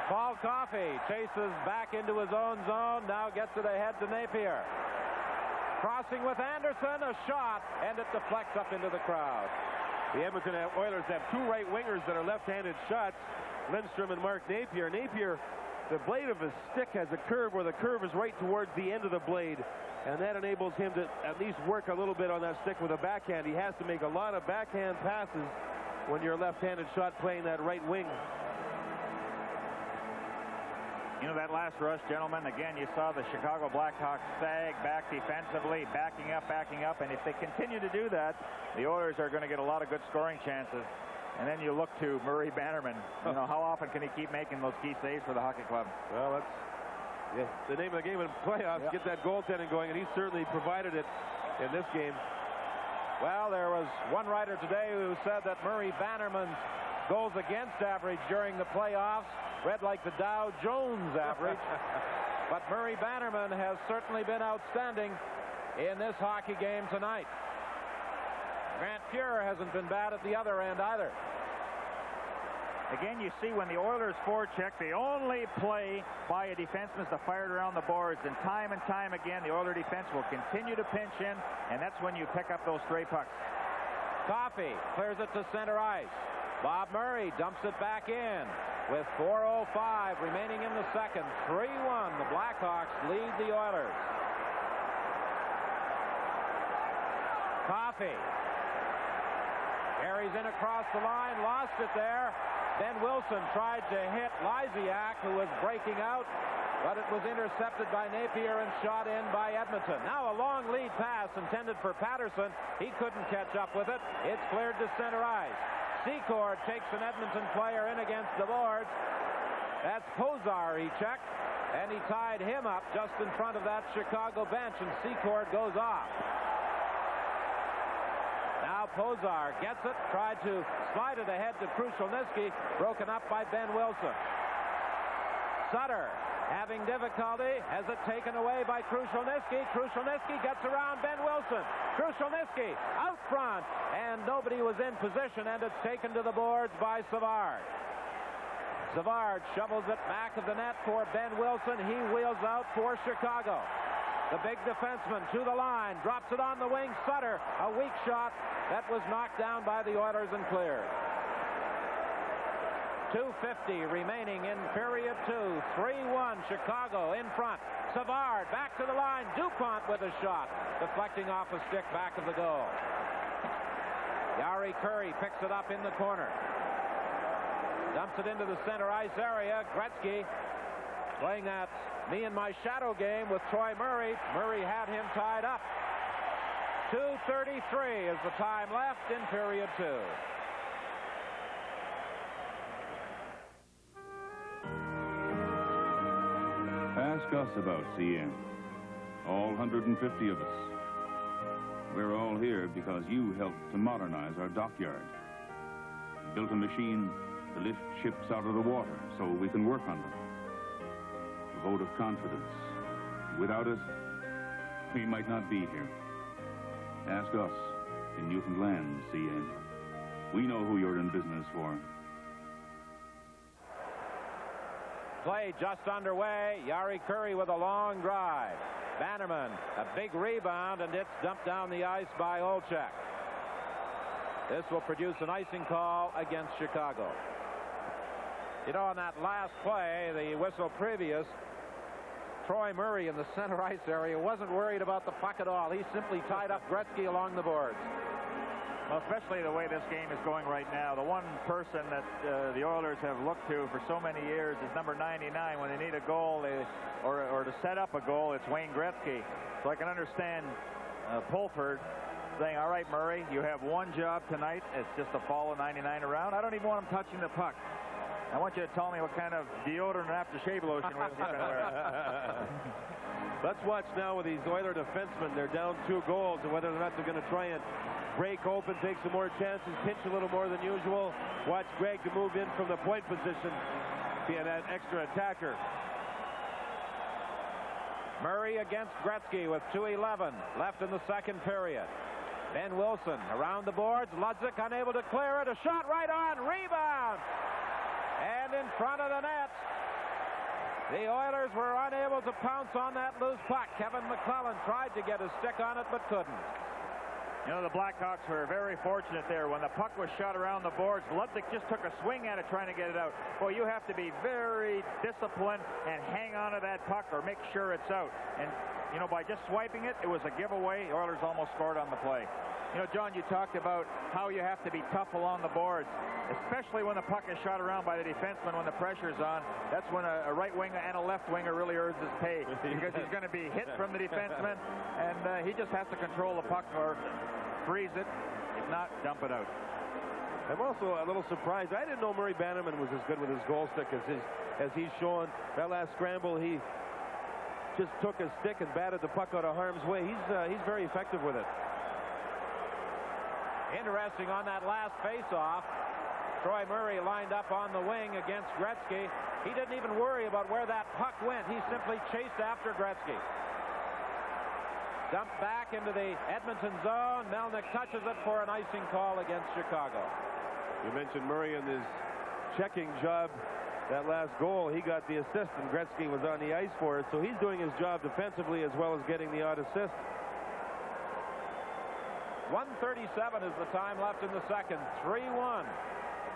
Paul Coffey chases back into his own zone, now gets it ahead to Napier. Crossing with Anderson, a shot, and it deflects up into the crowd. The Edmonton Oilers have two right wingers that are left-handed shots, Lindstrom and Mark Napier. Napier, the blade of his stick has a curve where the curve is right towards the end of the blade, and that enables him to at least work a little bit on that stick with a backhand. He has to make a lot of backhand passes when you're a left-handed shot playing that right wing. You know, that last rush, gentlemen, again, you saw the Chicago Blackhawks sag back defensively, backing up, and if they continue to do that, the Oilers are going to get a lot of good scoring chances. And then you look to Murray Bannerman. You know, how often can he keep making those key saves for the hockey club? Well, that's the name of the game in playoffs, get that goaltending going, and he certainly provided it in this game. Well, there was one writer today who said that Murray Bannerman's goals against average during the playoffs read like the Dow Jones average. But Murray Bannerman has certainly been outstanding in this hockey game tonight. Grant Fuhr hasn't been bad at the other end either. Again, you see when the Oilers forecheck, the only play by a defenseman is to fire it around the boards, and time again, the Oiler defense will continue to pinch in, and that's when you pick up those stray pucks. Coffey clears it to center ice. Bob Murray dumps it back in with 4:05 remaining in the second. 3-1, the Blackhawks lead the Oilers. Coffey carries in across the line, lost it there. Ben Wilson tried to hit Lysiak, who was breaking out, but it was intercepted by Napier and shot in by Edmonton. Now a long lead pass intended for Patterson. He couldn't catch up with it. It's cleared to center ice. Secord takes an Edmonton player in against the boards. That's Pozar he checked, and he tied him up just in front of that Chicago bench, and Secord goes off. Now Pozar gets it, tried to slide it ahead to Krushelnyski, broken up by Ben Wilson. Sutter having difficulty, has it taken away by Krushelnyski. Krushelnyski gets around Ben Wilson. Krushelnyski out front, and nobody was in position, and it's taken to the boards by Savard. Savard shovels it back of the net for Ben Wilson. He wheels out for Chicago. The big defenseman to the line, drops it on the wing. Sutter, a weak shot that was knocked down by the Oilers and cleared. 2:50 remaining in period 2. 3-1 Chicago in front. Savard back to the line. DuPont with a shot, deflecting off a stick back of the goal. Yari Curry picks it up in the corner. Dumps it into the center ice area. Gretzky playing that me and my shadow game with Troy Murray. Murray had him tied up. 2:33 is the time left in period 2. Ask us about CN. All 150 of us. We're all here because you helped to modernize our dockyard. Built a machine to lift ships out of the water so we can work on them. A vote of confidence. Without it, we might not be here. Ask us in Newfoundland, CN. We know who you're in business for. Play just underway. Yari Curry with a long drive. Bannerman, a big rebound, and it's dumped down the ice by Olchek. This will produce an icing call against Chicago. You know, on that last play, the whistle previous, Troy Murray in the center ice area wasn't worried about the puck at all. He simply tied up Gretzky along the boards. Well, especially the way this game is going right now. The one person that the Oilers have looked to for so many years is number 99. When they need a goal or to set up a goal, it's Wayne Gretzky. So I can understand Pulford saying, all right, Murray, you have one job tonight. It's just to follow 99 around. I don't even want him touching the puck. I want you to tell me what kind of deodorant and aftershave lotion we're going to wear. Let's watch now with these Oiler defensemen. They're down 2 goals, and whether or not they're going to try and break open, take some more chances, pinch a little more than usual. Watch Greg to move in from the point position, being that extra attacker. Murray against Gretzky with 2:11 left in the second period. Ben Wilson around the boards. Ludzik unable to clear it. A shot right on. Rebound. And in front of the net. The Oilers were unable to pounce on that loose puck. Kevin McClellan tried to get a stick on it, but couldn't. You know, the Blackhawks were very fortunate there. When the puck was shot around the boards, Ludzik just took a swing at it trying to get it out. Boy, you have to be very disciplined and hang on to that puck or make sure it's out. And, you know, by just swiping it, it was a giveaway. The Oilers almost scored on the play. You know, John, you talked about how you have to be tough along the boards, especially when the puck is shot around by the defenseman when the pressure's on. That's when a right winger and a left winger really earns his pay, because he's going to be hit from the defenseman, and he just has to control the puck or freeze it, if not, dump it out. I'm also a little surprised. I didn't know Murray Bannerman was as good with his goal stick as he's shown. That last scramble, he just took a stick and batted the puck out of harm's way. He's very effective with it. Interesting on that last face-off. Troy Murray lined up on the wing against Gretzky. He didn't even worry about where that puck went. He simply chased after Gretzky. Dumped back into the Edmonton zone. Melnick touches it for an icing call against Chicago. You mentioned Murray and his checking job. That last goal, he got the assist, and Gretzky was on the ice for it. So he's doing his job defensively as well as getting the odd assist. 1:37 is the time left in the second. 3-1.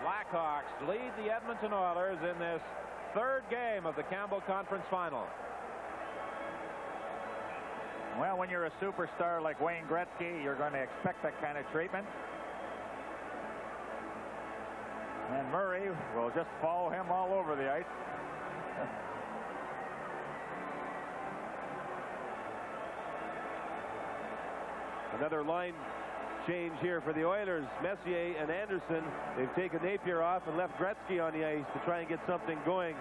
Blackhawks lead the Edmonton Oilers in this third game of the Campbell Conference Final. Well, when you're a superstar like Wayne Gretzky, you're going to expect that kind of treatment. And Murray will just follow him all over the ice. Another line change here for the Oilers. Messier and Anderson, they've taken Napier off and left Gretzky on the ice to try and get something going.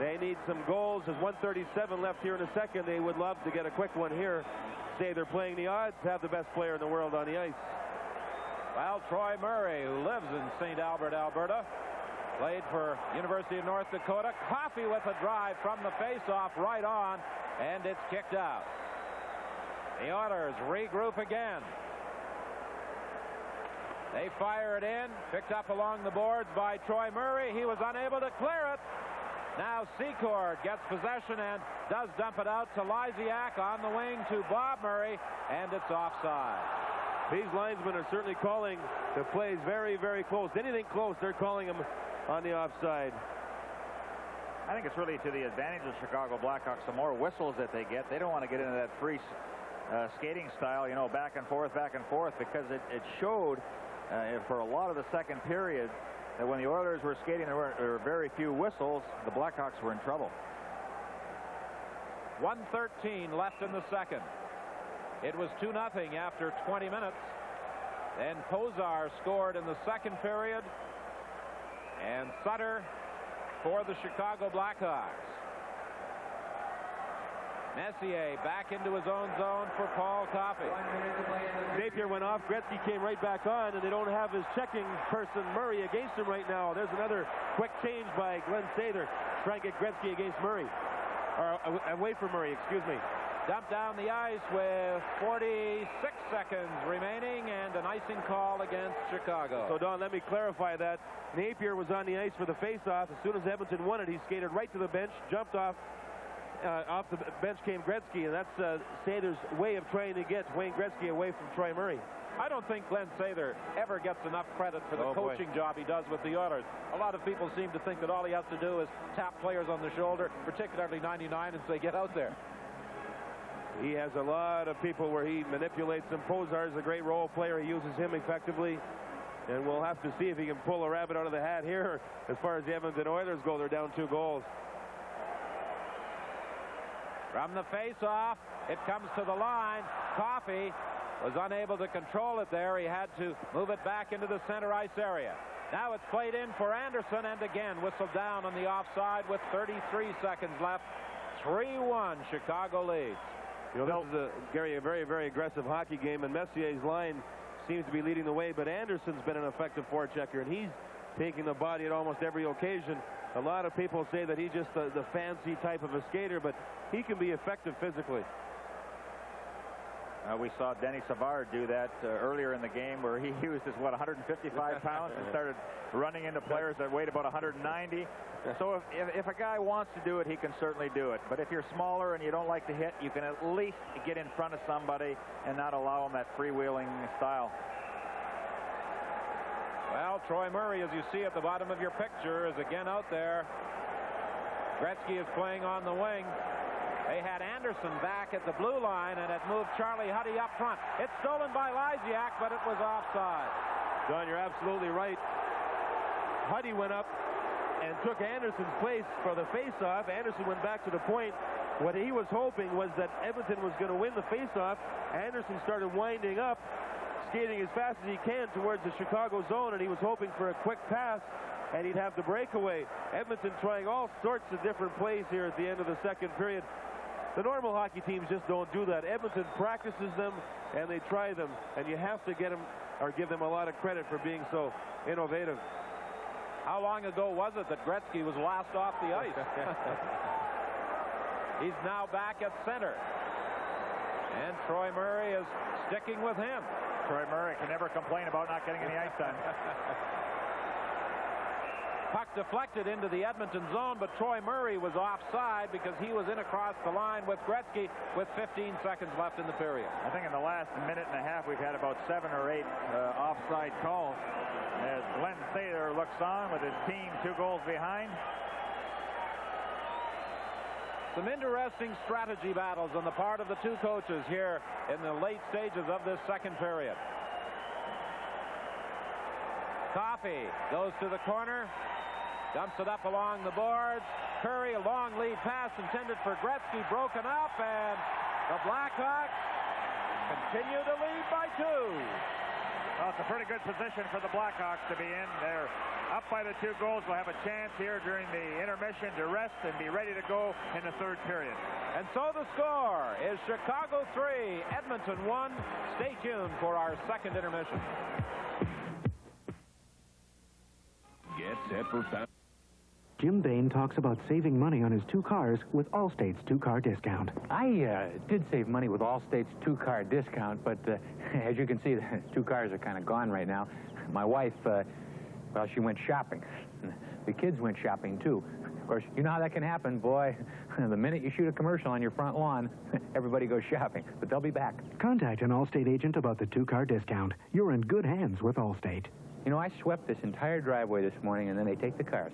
They need some goals. There's 1:37 left here in a second. They would love to get a quick one here. Say they're playing the odds, have the best player in the world on the ice. Well, Troy Murray, who lives in St. Albert, Alberta, played for University of North Dakota. Coffey with a drive from the face-off right on, and it's kicked out. The Oilers regroup again. They fire it in, picked up along the boards by Troy Murray. He was unable to clear it. Now Secord gets possession and does dump it out to Lysiak on the wing to Bob Murray, and it's offside. These linesmen are certainly calling the plays very, very close. Anything close, they're calling them on the offside. I think it's really to the advantage of the Chicago Blackhawks. The more whistles that they get, they don't want to get into that free skating style, you know, back and forth, because it showed for a lot of the second period that when the Oilers were skating, there were very few whistles. The Blackhawks were in trouble. 1:13 left in the second. It was 2-0 after 20 minutes. Then Pozar scored in the second period, and Sutter for the Chicago Blackhawks. Messier back into his own zone for Paul Coffey. Napier went off. Gretzky came right back on, and they don't have his checking person, Murray, against him right now. There's another quick change by Glenn Sather. Trying to get Gretzky against Murray. Or away from Murray, excuse me. Dumped down the ice with 46 seconds remaining, and an icing call against Chicago. So, Don, let me clarify that. Napier was on the ice for the face-off. As soon as Edmonton won it, he skated right to the bench, jumped off. Off the bench came Gretzky, and that's Sather's way of trying to get Wayne Gretzky away from Troy Murray. I don't think Glenn Sather ever gets enough credit for the coaching job he does with the Oilers. A lot of people seem to think that all he has to do is tap players on the shoulder, particularly 99, and say, get out there. He has a lot of people where he manipulates them. Pozar's a great role player. He uses him effectively. And we'll have to see if he can pull a rabbit out of the hat here. As far as the Edmonton Oilers go, they're down 2 goals. From the face-off, it comes to the line. Coffey was unable to control it there. He had to move it back into the center ice area. Now it's played in for Anderson, and again whistled down on the offside with 33 seconds left. 3-1, Chicago leads. You know, this is, Gary, a very, very aggressive hockey game, and Messier's line seems to be leading the way, but Anderson's been an effective forechecker, and he's taking the body at almost every occasion. A lot of people say that he's just the fancy type of a skater, but he can be effective physically. We saw Denny Savard do that earlier in the game, where he was just, 155 pounds and started running into players that weighed about 190. So if a guy wants to do it, he can certainly do it. But if you're smaller and you don't like to hit, you can at least get in front of somebody and not allow him that freewheeling style. Well, Troy Murray, as you see at the bottom of your picture, is again out there. Gretzky is playing on the wing. They had Anderson back at the blue line, and it moved Charlie Huddy up front. It's stolen by Lysiak, but it was offside. John, you're absolutely right. Huddy went up and took Anderson's place for the faceoff. Anderson went back to the point. What he was hoping was that Edmonton was going to win the faceoff. Anderson started winding up, skating as fast as he can towards the Chicago zone, and he was hoping for a quick pass, and he'd have the breakaway. Edmonton trying all sorts of different plays here at the end of the second period. The normal hockey teams just don't do that. Edmonton practices them, and they try them, and you have to get them or give them a lot of credit for being so innovative. How long ago was it that Gretzky was last off the ice? He's now back at center. And Troy Murray is sticking with him. Troy Murray can never complain about not getting any ice time. Puck deflected into the Edmonton zone, but Troy Murray was offside because he was in across the line with Gretzky with 15 seconds left in the period. I think in the last minute and a half we've had about 7 or 8 offside calls. As Glenn Sather looks on with his team 2 goals behind. Some interesting strategy battles on the part of the two coaches here in the late stages of this second period. Coffey goes to the corner, dumps it up along the boards. Curry, a long lead pass intended for Gretzky, broken up, and the Blackhawks continue to lead by 2. Well, it's a pretty good position for the Blackhawks to be in. They're up by the 2 goals. We'll have a chance here during the intermission to rest and be ready to go in the third period. And so the score is Chicago 3, Edmonton 1. Stay tuned for our second intermission. Get set for fast. Jim Bain talks about saving money on his 2 cars with Allstate's 2-car discount. I did save money with Allstate's 2-car discount, but as you can see, the 2 cars are kind of gone right now. My wife, well, she went shopping. The kids went shopping, too. Of course, you know how that can happen, boy. The minute you shoot a commercial on your front lawn, everybody goes shopping. But they'll be back. Contact an Allstate agent about the 2-car discount. You're in good hands with Allstate. You know, I swept this entire driveway this morning, and then they take the cars.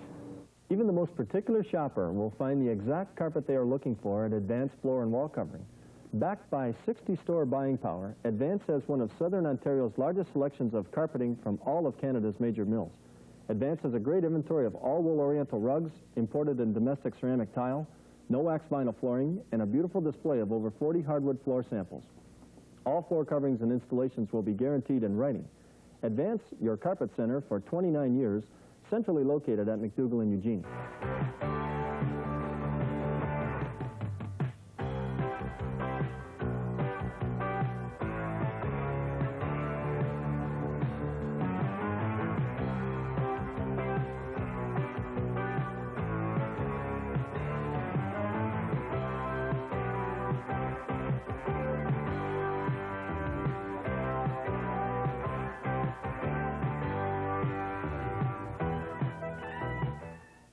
Even the most particular shopper will find the exact carpet they are looking for at Advance Floor and Wall Covering. Backed by 60-store buying power, Advance has one of Southern Ontario's largest selections of carpeting from all of Canada's major mills. Advance has a great inventory of all-wool Oriental rugs, imported and domestic ceramic tile, no-wax vinyl flooring, and a beautiful display of over 40 hardwood floor samples. All floor coverings and installations will be guaranteed in writing. Advance, your carpet center for 29 years, centrally located at McDougall and Eugene.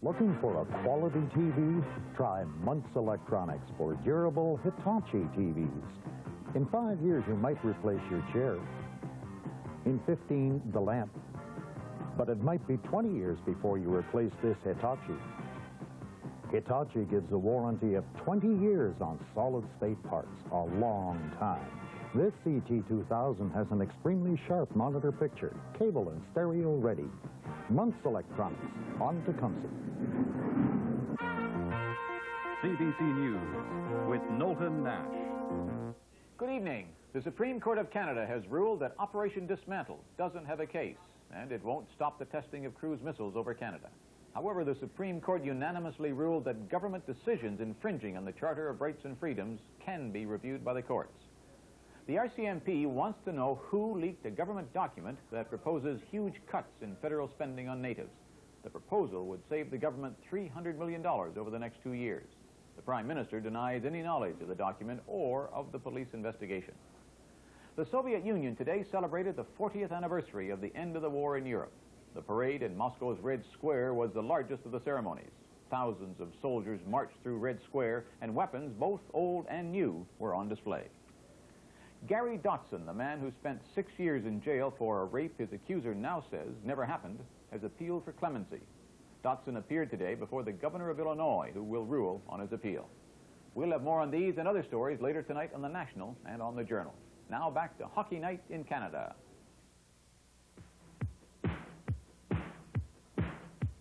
Looking for a quality TV? Try Muntz Electronics for durable Hitachi TVs. In 5 years, you might replace your chair. In 15, the lamp. But it might be 20 years before you replace this Hitachi. Hitachi gives a warranty of 20 years on solid-state parts, a long time. This CT2000 has an extremely sharp monitor picture, cable and stereo ready. Muntz Electronics, on Tecumseh. CBC News with Knowlton Nash. Good evening. The Supreme Court of Canada has ruled that Operation Dismantle doesn't have a case. and it won't stop the testing of cruise missiles over Canada. However, the Supreme Court unanimously ruled that government decisions infringing on the Charter of Rights and Freedoms can be reviewed by the courts. The RCMP wants to know who leaked a government document that proposes huge cuts in federal spending on natives. The proposal would save the government $300 million over the next 2 years. The Prime Minister denies any knowledge of the document or of the police investigation. The Soviet Union today celebrated the 40th anniversary of the end of the war in Europe. The parade in Moscow's Red Square was the largest of the ceremonies. Thousands of soldiers marched through Red Square, and weapons, both old and new, were on display. Gary Dotson, the man who spent 6 years in jail for a rape his accuser now says never happened, has appealed for clemency. Dotson appeared today before the governor of Illinois, who will rule on his appeal. We'll have more on these and other stories later tonight on the National and on the Journal. Now back to Hockey Night in Canada.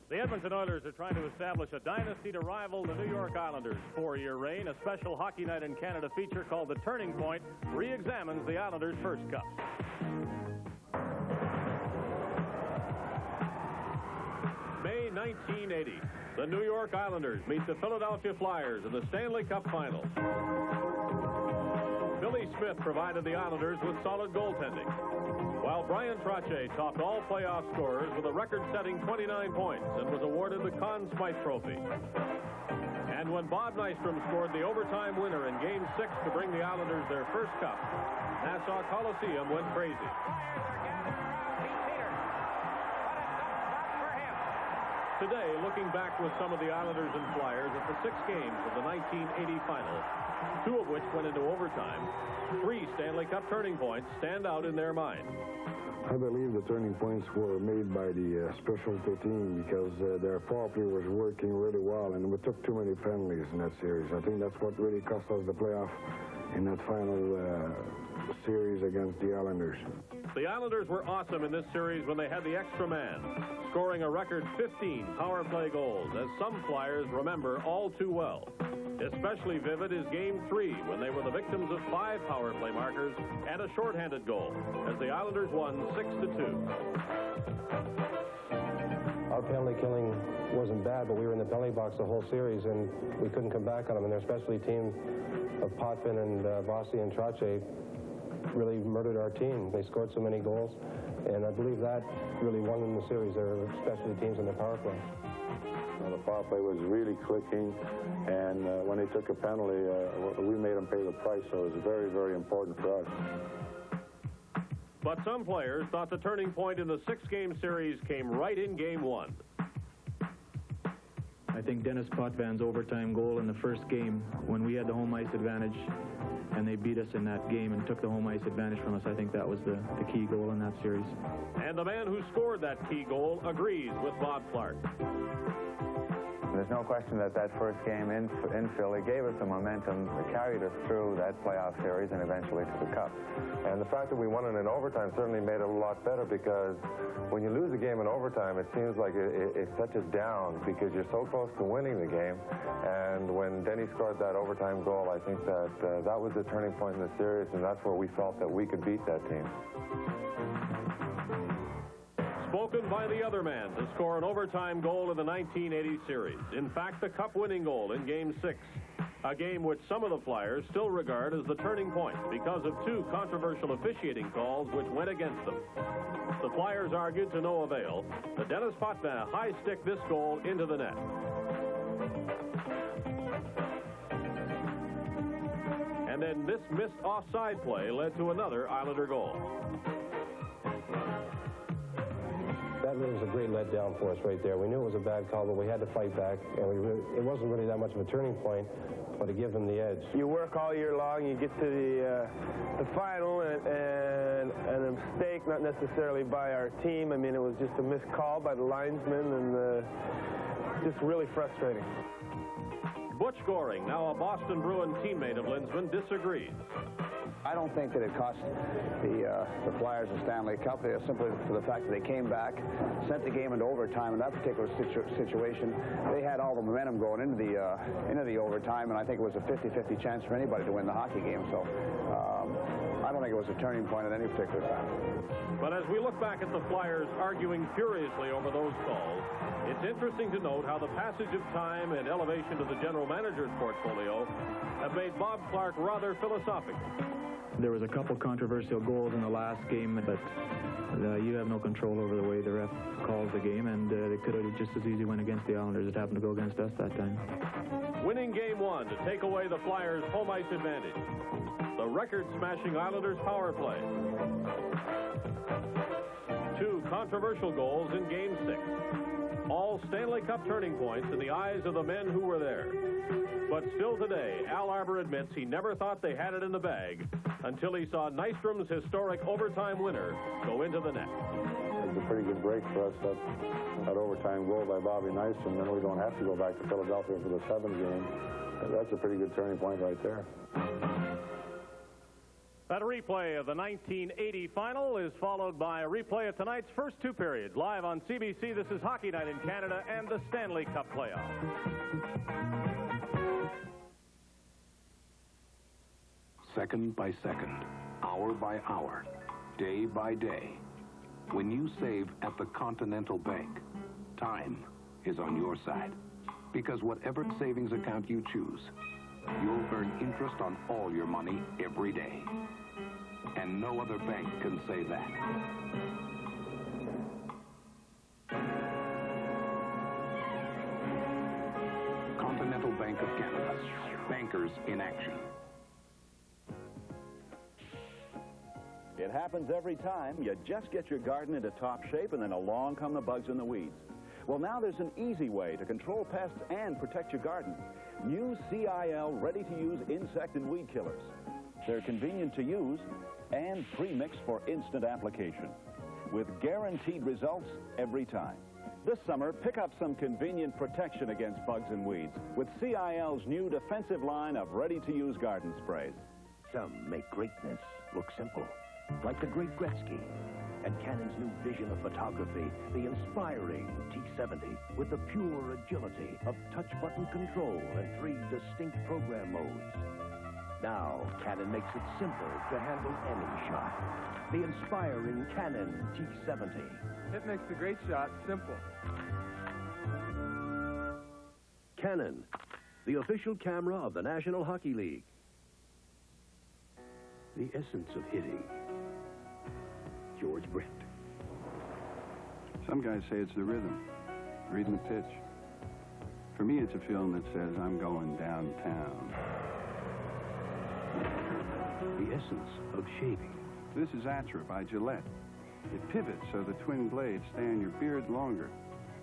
The Edmonton Oilers are trying to establish a dynasty to rival the New York Islanders' 4-year reign. A special Hockey Night in Canada feature called The Turning Point re-examines the Islanders' first cup. May 1980, the New York Islanders meet the Philadelphia Flyers in the Stanley Cup Final. Billy Smith provided the Islanders with solid goaltending, while Brian Trottier topped all playoff scorers with a record-setting 29 points and was awarded the Conn Smythe Trophy. And when Bob Nystrom scored the overtime winner in Game 6 to bring the Islanders their first cup, Nassau Coliseum went crazy. Today, looking back with some of the Islanders and Flyers at the 6 games of the 1980 final, 2 of which went into overtime, 3 Stanley Cup turning points stand out in their mind. I believe the turning points were made by the specialty team because their power play was working really well, and we took too many penalties in that series. I think that's what really cost us the playoff in that final series against the Islanders. The Islanders were awesome in this series when they had the extra man, scoring a record 15 power play goals, as some Flyers remember all too well. Especially vivid is Game 3, when they were the victims of 5 power play markers and a shorthanded goal, as the Islanders won 6-2. Our penalty killing wasn't bad, but we were in the penalty box the whole series, and we couldn't come back on them. And their specialty team of Potvin and Vossi and Trottier really murdered our team. They scored so many goals, and I believe that really won them the series. Their specialty teams and their power play. Well, the power play was really clicking, and when they took a penalty, we made them pay the price, so it was very, very important for us. But some players thought the turning point in the 6-game series came right in Game 1. I think Dennis Potvin's overtime goal in the first game, when we had the home ice advantage, and they beat us in that game and took the home ice advantage from us, I think that was the key goal in that series. And the man who scored that key goal agrees with Bob Clark. There's no question that first game in Philly gave us the momentum that carried us through that playoff series and eventually to the Cup. And the fact that we won it in overtime certainly made it a lot better, because when you lose a game in overtime, it seems like it touches down because you're so close to winning the game. And when Denny scored that overtime goal, I think that that was the turning point in the series, and that's where we felt that we could beat that team. Spoken by the other man to score an overtime goal in the 1980 series. In fact, the Cup-winning goal in Game 6, a game which some of the Flyers still regard as the turning point because of 2 controversial officiating calls which went against them. The Flyers argued to no avail that Dennis Potvin high-sticked this goal into the net. And then this missed offside play led to another Islander goal. That really was a great letdown for us right there. We knew it was a bad call, but we had to fight back, and it wasn't really that much of a turning point, but to give them the edge. You work all year long, you get to the final, and a mistake, not necessarily by our team. I mean, it was just a missed call by the linesman, and just really frustrating. Butch Goring, now a Boston Bruin teammate of Lindsman, disagrees. I don't think that it cost the Flyers the Stanley Cup. Simply for the fact that they came back, sent the game into overtime. In that particular situation, they had all the momentum going into the overtime, and I think it was a 50-50 chance for anybody to win the hockey game. So I don't think it was a turning point at any particular time. But as we look back at the Flyers arguing furiously over those calls, it's interesting to note how the passage of time and elevation to the general manager's portfolio have made Bob Clark rather philosophical. There was a couple controversial goals in the last game, but you have no control over the way the ref calls the game, and they could have just as easily went against the Islanders. It happened to go against us that time. Winning Game 1 to take away the Flyers' home ice advantage. The record-smashing Islanders power play. 2 controversial goals in Game 6. All Stanley Cup turning points in the eyes of the men who were there. But still today, Al Arbour admits he never thought they had it in the bag until he saw Nystrom's historic overtime winner go into the net. It's a pretty good break for us, that overtime goal by Bobby Nystrom. Then we don't have to go back to Philadelphia for the 7th game. That's a pretty good turning point right there. That replay of the 1980 final is followed by a replay of tonight's first 2 periods. Live on CBC, this is Hockey Night in Canada and the Stanley Cup playoff. Second by second, hour by hour, day by day. When you save at the Continental Bank, time is on your side. Because whatever savings account you choose, you'll earn interest on all your money every day. And no other bank can say that. Continental Bank of Canada. Bankers in action. It happens every time. You just get your garden into top shape, and then along come the bugs and the weeds. Well, now there's an easy way to control pests and protect your garden. New CIL ready-to-use insect and weed killers. They're convenient to use and pre-mixed for instant application, with guaranteed results every time. This summer, pick up some convenient protection against bugs and weeds with CIL's new defensive line of ready-to-use garden sprays. Some make greatness look simple, like the great Gretzky. And Canon's new vision of photography, the inspiring T70, with the pure agility of touch-button control and 3 distinct program modes. Now, Canon makes it simple to handle any shot. The inspiring Canon T70. It makes the great shot simple. Canon, the official camera of the National Hockey League. The essence of hitting. George Brett. Some guys say it's the rhythm, reading the pitch. For me, it's a film that says I'm going downtown. The essence of shaving. This is Atra by Gillette. It pivots so the twin blades stay on your beard longer.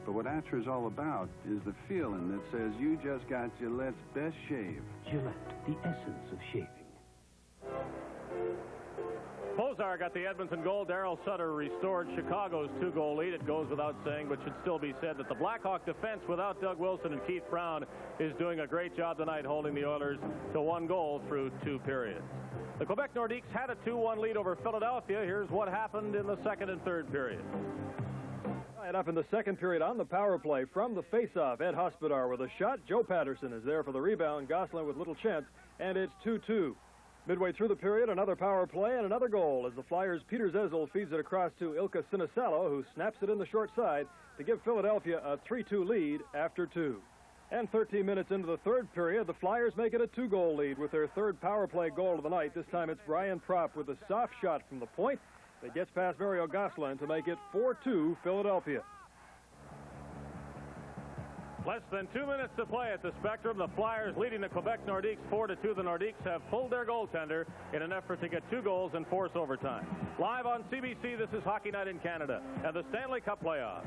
But what Atra is all about is the feeling that says you just got Gillette's best shave. Gillette, the essence of shaving. Pozar got the Edmonton goal. Darryl Sutter restored Chicago's 2-goal lead. It goes without saying, but should still be said that the Blackhawk defense without Doug Wilson and Keith Brown is doing a great job tonight holding the Oilers to 1 goal through 2 periods. The Quebec Nordiques had a 2-1 lead over Philadelphia. Here's what happened in the second and third period. Right up in the second period on the power play from the faceoff, Ed Hospodar with a shot. Joe Patterson is there for the rebound. Gosselin with little chance, and it's 2-2. Midway through the period, another power play and another goal as the Flyers' Peter Zezel feeds it across to Ilka Sinisalo, who snaps it in the short side to give Philadelphia a 3-2 lead after 2. And 13 minutes into the third period, the Flyers make it a 2-goal lead with their third power play goal of the night. This time it's Brian Propp with a soft shot from the point that gets past Mario Gosselin to make it 4-2 Philadelphia. Less than 2 minutes to play at the Spectrum. The Flyers leading the Quebec Nordiques 4-2. The Nordiques have pulled their goaltender in an effort to get 2 goals and force overtime. Live on CBC, this is Hockey Night in Canada and the Stanley Cup playoff.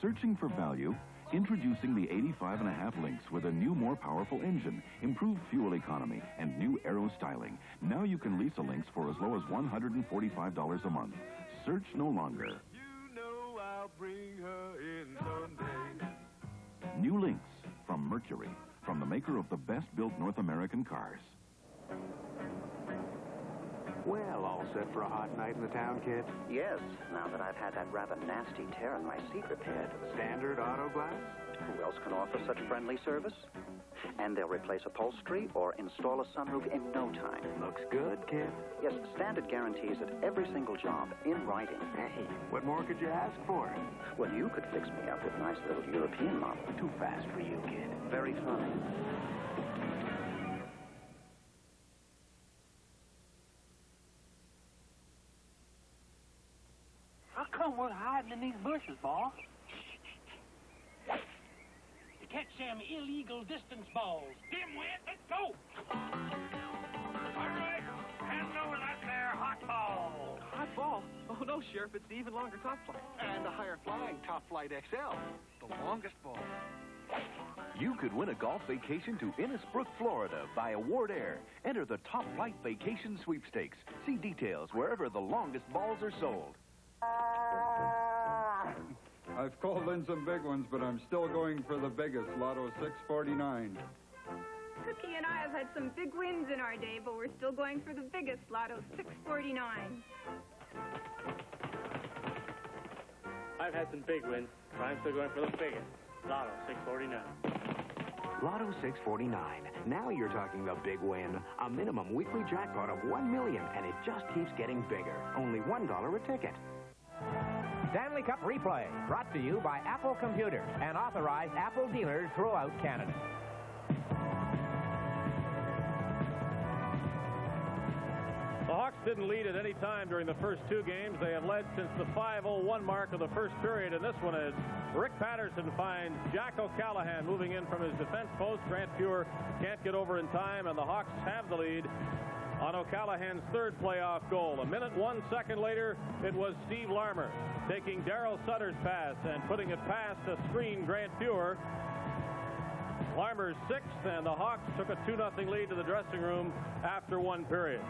Searching for value? Introducing the 85.5 Lynx with a new, more powerful engine, improved fuel economy, and new aero styling. Now you can lease a Lynx for as low as $145 a month. Search no longer. You know I'll bring her in someday. New Lynx from Mercury, from the maker of the best-built North American cars. Well, all set for a hot night in the town, kid? Yes, now that I've had that rather nasty tear in my seat repaired. Standard auto glass? Who else can offer such friendly service? And they'll replace upholstery or install a sunroof in no time. Looks good, kid. Yes, Standard guarantees at every single job, in writing. Hey, what more could you ask for? Well, you could fix me up with a nice little European model. Too fast for you, kid. Very fine. How come we're hiding in these bushes, boss? To catch them illegal distance balls. Dimwit, let's go! All right, hand over that there hot ball. Hot ball? Oh, no, Sheriff, it's the even longer top flight. And the higher flying Top Flight XL. The longest ball. You could win a golf vacation to Innisbrook, Florida by Award Air. Enter the Top Flight Vacation Sweepstakes. See details wherever the longest balls are sold. I've called in some big ones, but I'm still going for the biggest, Lotto 649. Cookie and I have had some big wins in our day, but we're still going for the biggest, Lotto 649. I've had some big wins, but I'm still going for the biggest, Lotto 649. Lotto 649. Now you're talking the big win. A minimum weekly jackpot of $1 million, and it just keeps getting bigger. Only $1 a ticket. Stanley Cup Replay, brought to you by Apple Computers and authorized Apple dealers throughout Canada. The Hawks didn't lead at any time during the first two games. They have led since the 5:01 mark of the first period, and this one is Rick Patterson finds Jack O'Callahan moving in from his defense post. Grant Fuhr can't get over in time, and the Hawks have the lead on O'Callahan's third playoff goal. A minute, 1 second later, it was Steve Larmer taking Darryl Sutter's pass and putting it past a screen Grant Fuhr. Larmer's sixth, and the Hawks took a 2-0 lead to the dressing room after one period.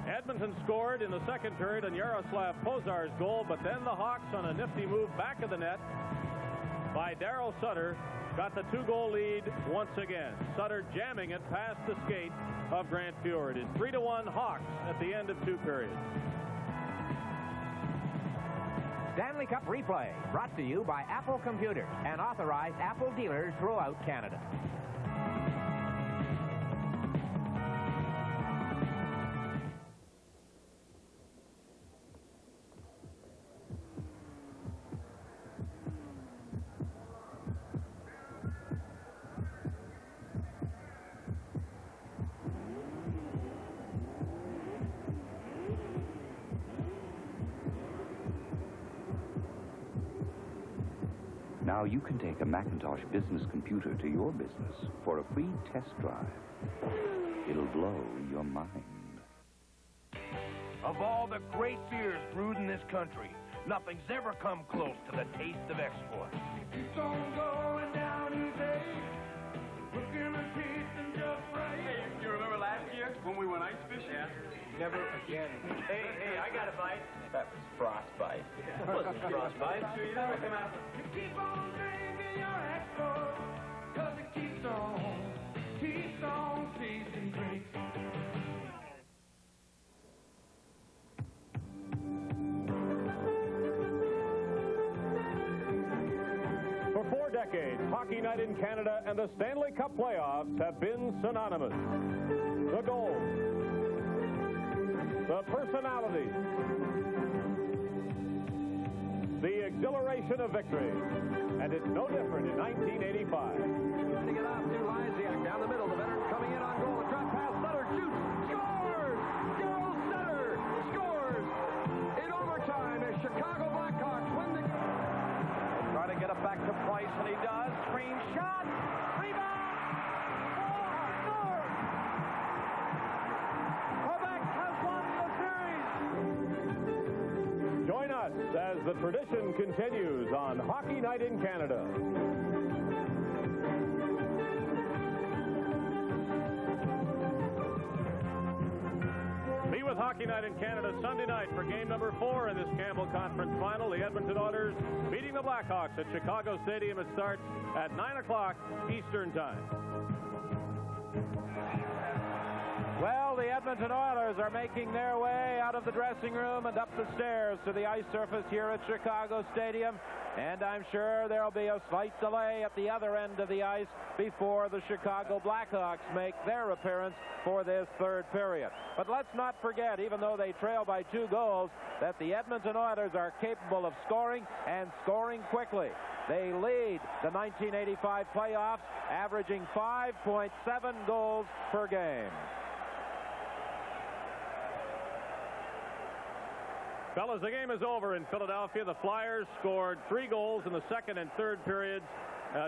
Edmonton scored in the second period on Yaroslav Pozar's goal, but then the Hawks, on a nifty move back of the net by Darryl Sutter, got the 2-goal lead once again. Sutter jamming it past the skate of Grant Fuhr. It is 3-1 Hawks at the end of two periods. Stanley Cup Replay, brought to you by Apple Computers and authorized Apple dealers throughout Canada. Now you can take a Macintosh business computer to your business for a free test drive. It'll blow your mind. Of all the great beers brewed in this country, nothing's ever come close to the taste of export. Keeps on going down easy, looking and tasting just right. Hey, you remember last year when we went ice fishing? Yeah. Never again. Hey, I got a bite. That was frostbite. That wasn't frostbite. Sure, you never come out. You keep on drinking your export, 'cause it keeps on tasting great. For 4 decades, Hockey Night in Canada and the Stanley Cup playoffs have been synonymous. The goals, the personality, the exhilaration of victory. And it's no different in 1985. Setting it off to Lysiak down the middle. The veteran coming in on goal. A drop pass. Sutter shoots. Scores! Darryl Sutter scores! In overtime as Chicago Blackhawks win the game. Try to get it back to Price, and he does. Screen shot. Rebound. Quebec has won the series. Join us as the tradition continues on Hockey Night in Canada. Be with Hockey Night in Canada Sunday night for game number 4 in this Campbell Conference Final. The Edmonton Oilers beating the Blackhawks at Chicago Stadium. It starts at 9 o'clock Eastern Time. Well, the Edmonton Oilers are making their way out of the dressing room and up the stairs to the ice surface here at Chicago Stadium. And I'm sure there'll be a slight delay at the other end of the ice before the Chicago Blackhawks make their appearance for this third period. But let's not forget, even though they trail by 2 goals, that the Edmonton Oilers are capable of scoring and scoring quickly. They lead the 1985 playoffs, averaging 5.7 goals per game. Fellas, the game is over in Philadelphia. The Flyers scored 3 goals in the second and third periods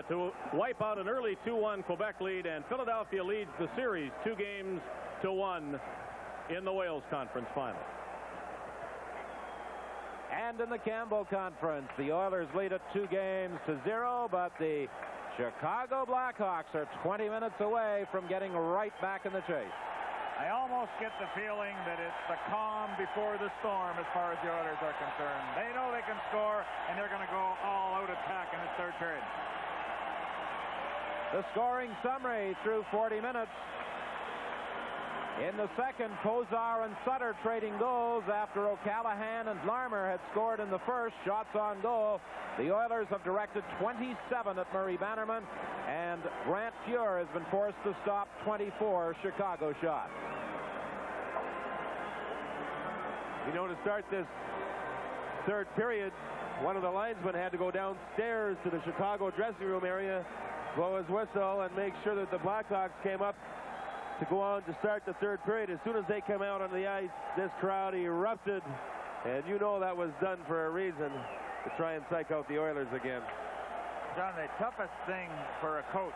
to wipe out an early 2-1 Quebec lead, and Philadelphia leads the series 2-1 in the Wales Conference Final. And in the Campbell Conference, the Oilers lead it 2-0, but the Chicago Blackhawks are 20 minutes away from getting right back in the chase. I almost get the feeling that it's the calm before the storm as far as the Oilers are concerned. They know they can score, and they're going to go all-out attack in the third period. The scoring summary through 40 minutes. In the second, Posar and Sutter trading goals after O'Callaghan and Larmer had scored in the first. Shots on goal. The Oilers have directed 27 at Murray Bannerman, and Grant Fuhr has been forced to stop 24 Chicago shots. You know, to start this third period, one of the linesmen had to go downstairs to the Chicago dressing room area, blow his whistle, and make sure that the Blackhawks came up to go on to start the third period. As soon as they come out on the ice, this crowd erupted, and you know that was done for a reason, to try and psych out the Oilers again. John, the toughest thing for a coach,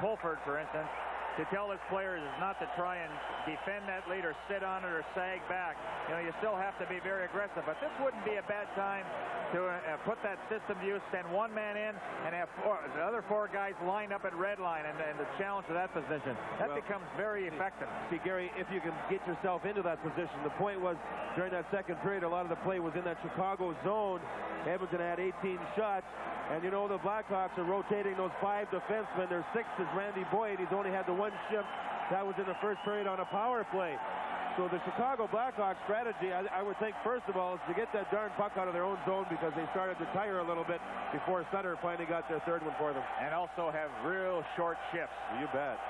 Pulford, for instance, to tell his players is not to try and defend that lead or sit on it or sag back. You know, you still have to be very aggressive. But this wouldn't be a bad time to put that system to use, send one man in, and have the other 4 guys lined up at red line and the challenge to that position. That becomes very effective. See, Gary, if you can get yourself into that position, the point was during that second period, a lot of the play was in that Chicago zone. Edmonton had 18 shots. And you know the Blackhawks are rotating those 5 defensemen. Their 6th is Randy Boyd. He's only had the 1 shift. That was in the first period on a power play. So the Chicago Blackhawks strategy, I would think, first of all, is to get that darn puck out of their own zone, because they started to tire a little bit before Sutter finally got their 3rd one for them. And also have real short shifts. You bet.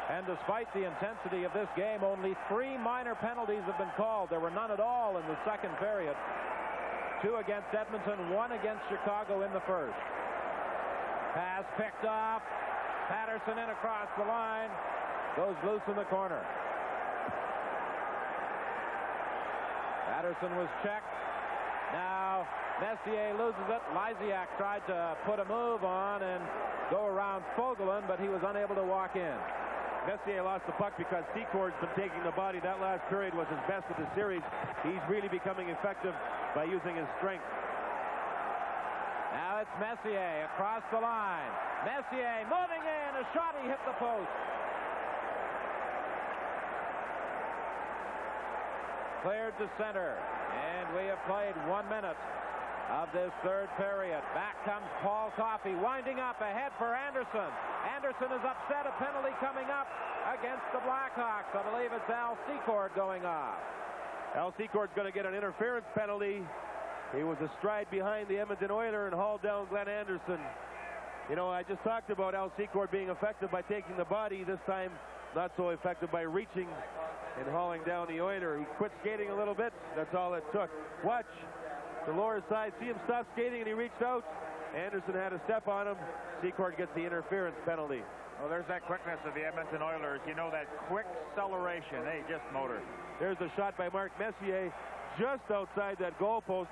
And despite the intensity of this game, only 3 minor penalties have been called. There were none at all in the second period. 2 against Edmonton, 1 against Chicago in the first. Pass picked off. Patterson in across the line. Goes loose in the corner. Patterson was checked. Now Messier loses it. Lysiak tried to put a move on and go around Fogelin, but he was unable to walk in. Messier lost the puck because Secord's been taking the body. That last period was his best of the series. He's really becoming effective by using his strength. Now it's Messier across the line. Messier moving in. A shot, he hit the post. Cleared to center. And we have played 1 minute of this third period. Back comes Paul Coffey, winding up ahead for Anderson. Anderson is upset. A penalty coming up against the Blackhawks. I believe it's Al Secord going off. Al Secord's going to get an interference penalty. He was astride behind the Edmonton Oiler and hauled down Glenn Anderson. You know, I just talked about Al Secord being effective by taking the body. This time, not so effective by reaching and hauling down the Oiler. He quit skating a little bit. That's all it took. Watch the lower side. See him stop skating, and he reached out. Anderson had a step on him. Secord gets the interference penalty. Well, there's that quickness of the Edmonton Oilers. You know, that quick acceleration. They just motor. There's a shot by Mark Messier just outside that goalpost.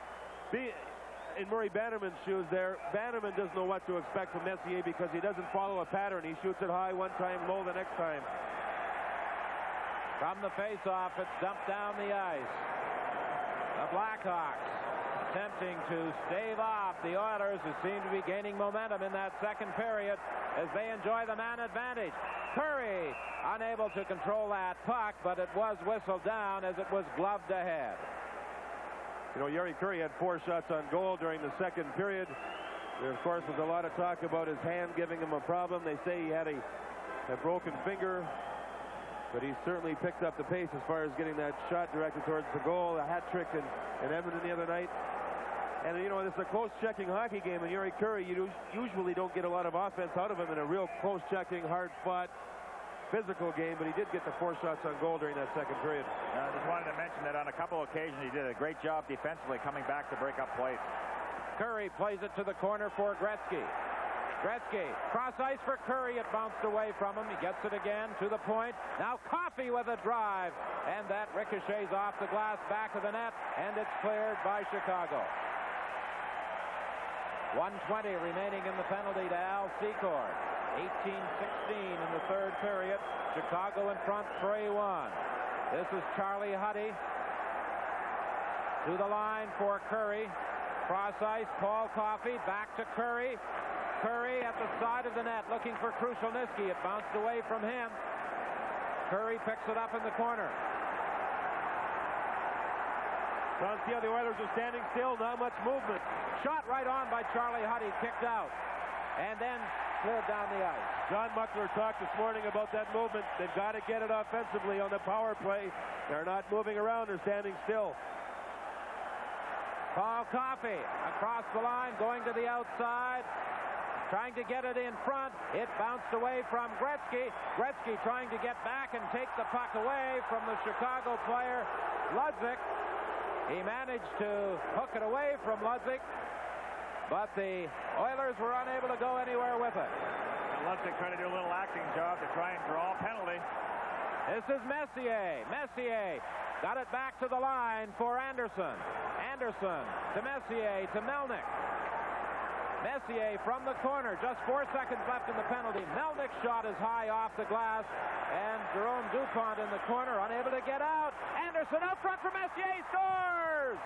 In Murray Bannerman's shoes there, Bannerman doesn't know what to expect from Messier because he doesn't follow a pattern. He shoots it high one time, low the next time. From the face-off, it's dumped down the ice. The Blackhawks attempting to stave off the Oilers, who seem to be gaining momentum in that second period as they enjoy the man advantage. Curry unable to control that puck, but it was whistled down as it was gloved ahead. You know, Yuri Curry had 4 shots on goal during the second period. There, of course, was a lot of talk about his hand giving him a problem. They say he had a broken finger. but he's certainly picked up the pace as far as getting that shot directed towards the goal. A hat trick in Edmonton the other night. And, you know, this is a close-checking hockey game, and Yuri Curry, you usually don't get a lot of offense out of him in a real close-checking, hard-fought, physical game, but he did get the 4 shots on goal during that second period. I just wanted to mention that on a couple of occasions he did a great job defensively coming back to break up plays. Curry plays it to the corner for Gretzky. Gretzky, cross ice for Curry. It bounced away from him. He gets it again to the point. Now Coffey with a drive, and that ricochets off the glass back of the net, and it's cleared by Chicago. 1:20 remaining in the penalty to Al Secord. 18-16 in the third period. Chicago in front 3-1. This is Charlie Huddy to the line for Curry. Cross ice, Paul Coffey back to Curry. Curry at the side of the net looking for Krushelnyski. It bounced away from him. Curry picks it up in the corner. Don Steele, the Oilers are standing still, not much movement. Shot right on by Charlie Huddy, kicked out, and then slid down the ice. John Muckler talked this morning about that movement. They've got to get it offensively on the power play. They're not moving around, they're standing still. Paul Coffey across the line, going to the outside, trying to get it in front. It bounced away from Gretzky. Gretzky trying to get back and take the puck away from the Chicago player, Ludzik. He managed to hook it away from Ludzik, but the Oilers were unable to go anywhere with it. And Ludzik trying to do a little acting job to try and draw a penalty. This is Messier. Messier got it back to the line for Anderson. Anderson to Messier to Melnick. Messier from the corner. Just 4 seconds left in the penalty. Melnick's shot is high off the glass. And Jerome Dupont in the corner, unable to get out. Anderson out front for Messier. Scores!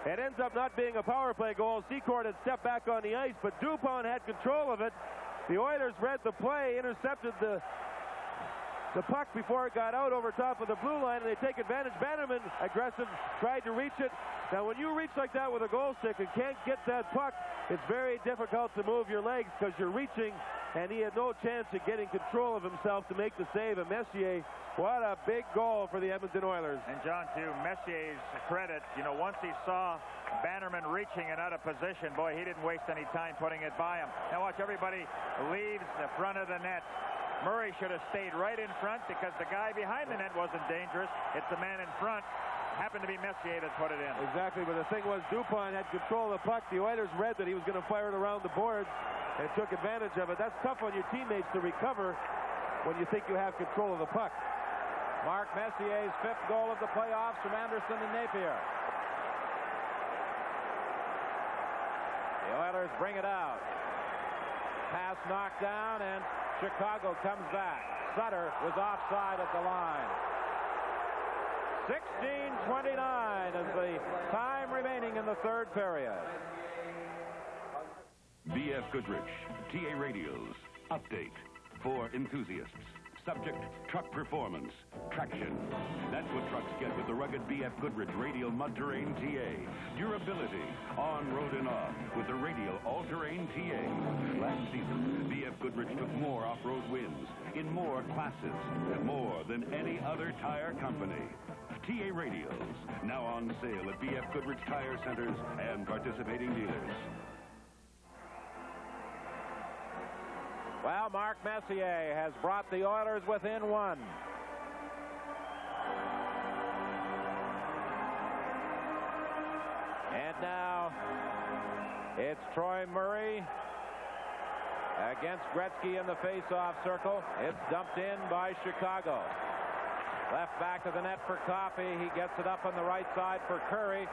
It ends up not being a power play goal. Secord had stepped back on the ice, but Dupont had control of it. The Oilers read the play, intercepted the puck before it got out over top of the blue line, and they take advantage. Bannerman, aggressive, tried to reach it. Now, when you reach like that with a goal stick and can't get that puck, it's very difficult to move your legs because you're reaching, and he had no chance of getting control of himself to make the save. And Messier, what a big goal for the Edmonton Oilers. And John, to Messier's credit, you know, once he saw Bannerman reaching and out of position, boy, he didn't waste any time putting it by him. Now watch, everybody leaves the front of the net. Murray should have stayed right in front because the guy behind the net wasn't dangerous. It's the man in front. Happened to be Messier that put it in. Exactly, but the thing was Dupont had control of the puck. The Oilers read that he was going to fire it around the boards and took advantage of it. That's tough on your teammates to recover when you think you have control of the puck. Mark Messier's 5th goal of the playoffs from Anderson and Napier. The Oilers bring it out. Pass knocked down, and Chicago comes back. Sutter was offside at the line. 16:29 is the time remaining in the third period. B.F. Goodrich, TA Radios, update for enthusiasts. Subject, truck performance, traction. That's what trucks get with the rugged B.F. Goodrich Radial Mud Terrain TA. Durability, on, road, and off with the Radial All-Terrain TA. Last season, B.F. Goodrich took more off-road wins in more classes, more than any other tire company. TA Radios, now on sale at B.F. Goodrich Tire Centers and participating dealers. Well, Mark Messier has brought the Oilers within one. And now it's Troy Murray against Gretzky in the face-off circle. It's dumped in by Chicago. Left back of the net for Coffey. He gets it up on the right side for Curry.